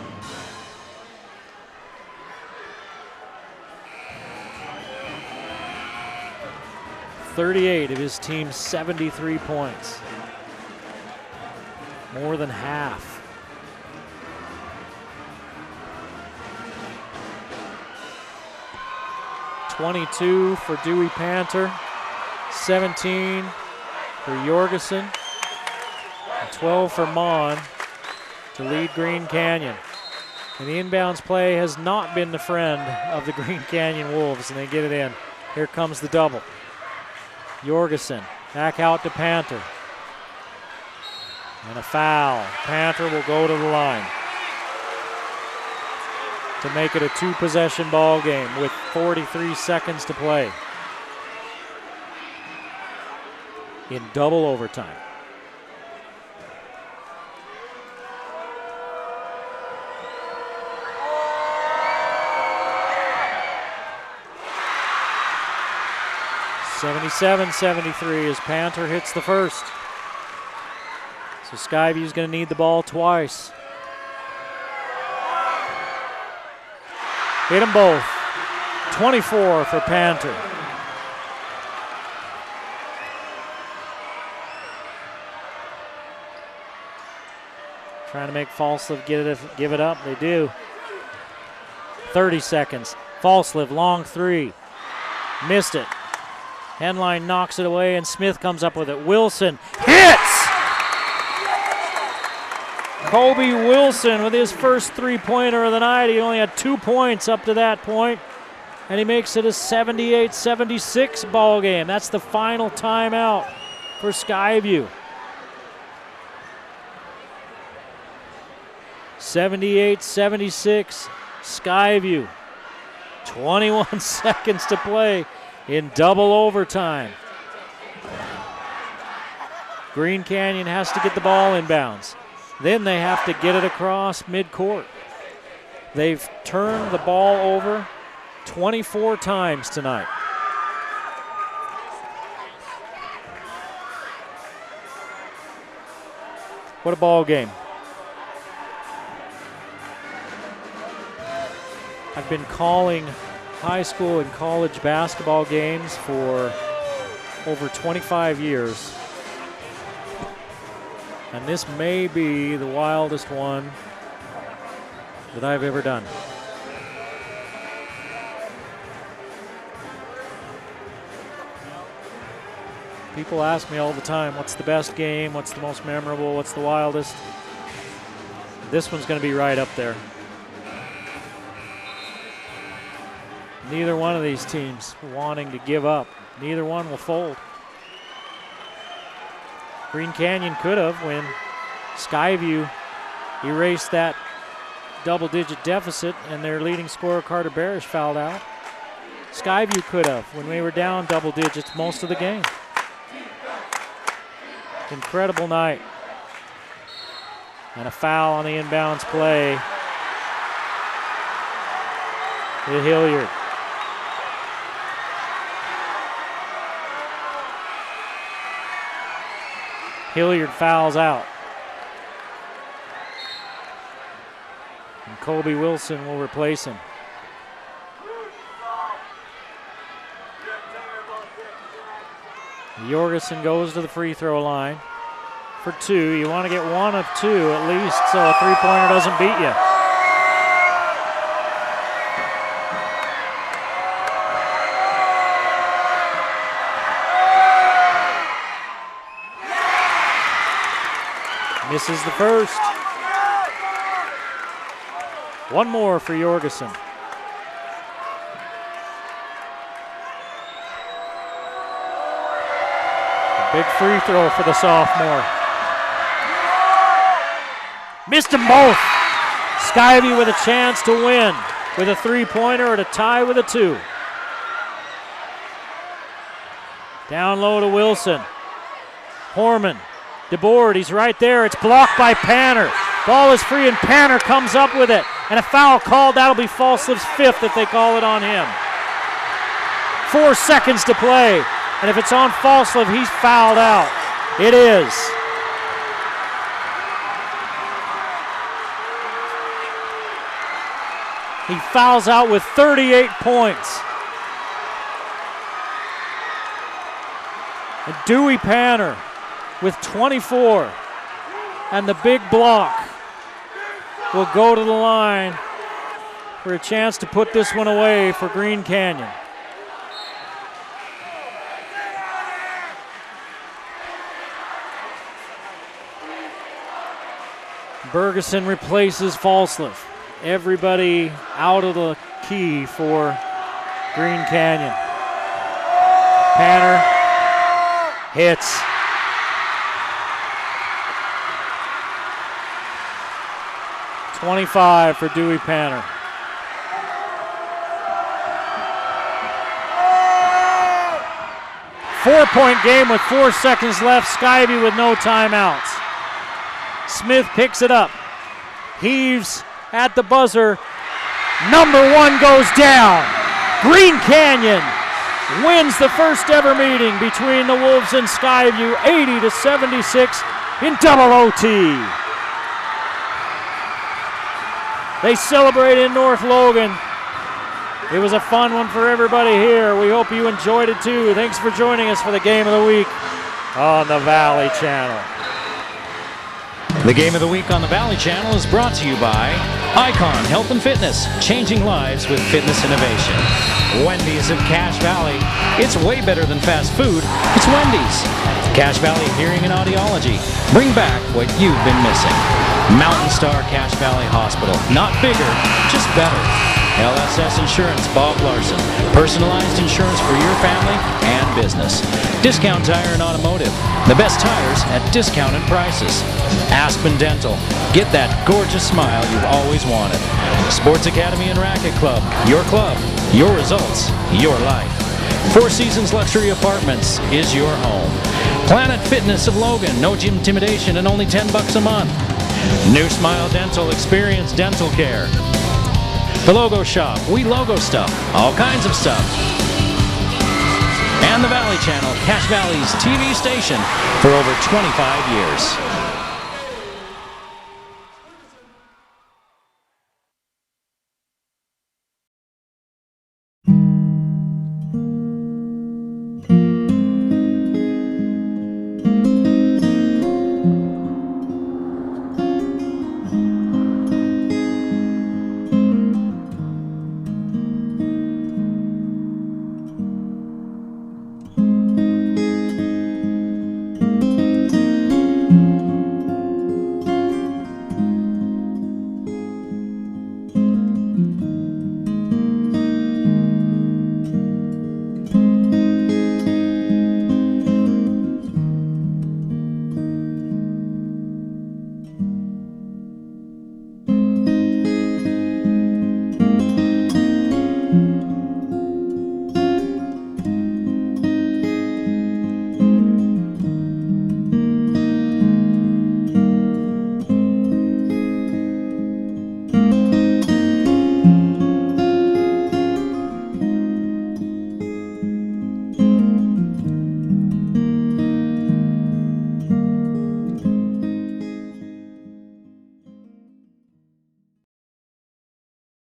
of his team's 73 points. More than half. .22 for Dewey Panther, 17 for Jorgensen, and 12 for Mon to lead Green Canyon. And the inbounds play has not been the friend of the Green Canyon Wolves, and they get it in. Here comes the double. Jorgensen back out to Panther. And a foul. Panther will go to the line to make it a 2-possession ball game with 43 seconds to play in double overtime. (77-73) as Panther hits the first. So Skyview's going to need the ball twice. Hit them both. 24 for Panther. Trying to make Falslev give it up. They do. 30 seconds. Falslev, long 3. Missed it. Henline knocks it away, and Smith comes up with it. Wilson hits! Kobe Wilson with his first 3-pointer of the night. He only had 2 points up to that point, and he makes it a 78-76 ball game. That's the final timeout for Skyview. 78-76 Skyview. 21 seconds to play. in double overtime. Green Canyon has to get the ball inbounds. Then they have to get it across midcourt. They've turned the ball over 24 times tonight. What a ball game. I've been calling high school and college basketball games for over 25 years. And this may be the wildest one that I've ever done. People ask me all the time, what's the best game? What's the most memorable? What's the wildest? This one's going to be right up there. Neither one of these teams wanting to give up. Neither one will fold. Green Canyon could have when Skyview erased that double-digit deficit and their leading scorer, Carter Barish, fouled out. Skyview could have when we were down double digits most of the game. Incredible night. And a foul on the inbounds play. To Hilliard. Hilliard fouls out. And Colby Wilson will replace him. Jorgensen goes to the free throw line for two. You want to get one of two at least so a three-pointer doesn't beat you. Misses the first. One more for Jorgensen. Big free throw for the sophomore. Missed them both. Skyview with a chance to win with a three-pointer and a tie with a two. Down low to Wilson. Horman. DeBoard, he's right there. It's blocked by Panner. Ball is free and Panner comes up with it. And a foul called. That'll be Falsliv's fifth if they call it on him. 4 seconds to play. And if it's on Falsliv, he's fouled out. It is. He fouls out with 38 points. And Dewey Panner with 24. And the big block will go to the line for a chance to put this one away for Green Canyon. Bergeson replaces Falsliv. Everybody out of the key for Green Canyon. Panner hits. .25 for Dewey Panner. Four-point game with 4 seconds left. Skyview with no timeouts. Smith picks it up. Heaves at the buzzer. Number one goes down. Green Canyon wins the first ever meeting between the Wolves and Skyview, 80-76 in double OT. They celebrate in North Logan. It was a fun one for everybody here. We hope you enjoyed it too. Thanks for joining us for the Game of the Week on the Valley Channel. The Game of the Week on the Valley Channel is brought to you by Icon Health and Fitness, changing lives with fitness innovation. Wendy's of Cache Valley. It's way better than fast food. It's Wendy's. Cache Valley Hearing and Audiology. Bring back what you've been missing. Mountain Star Cache Valley Hospital. Not bigger, just better. LSS Insurance, Bob Larson. Personalized insurance for your family and business. Discount Tire and Automotive. The best tires at discounted prices. Aspen Dental. Get that gorgeous smile you've always wanted. Sports Academy and Racket Club. Your club, your results, your life. Four Seasons Luxury Apartments is your home. Planet Fitness of Logan, no gym intimidation and only $10 a month. New Smile Dental, experience dental care. The Logo Shop, we logo stuff, all kinds of stuff. And the Valley Channel, Cache Valley's TV station for over 25 years.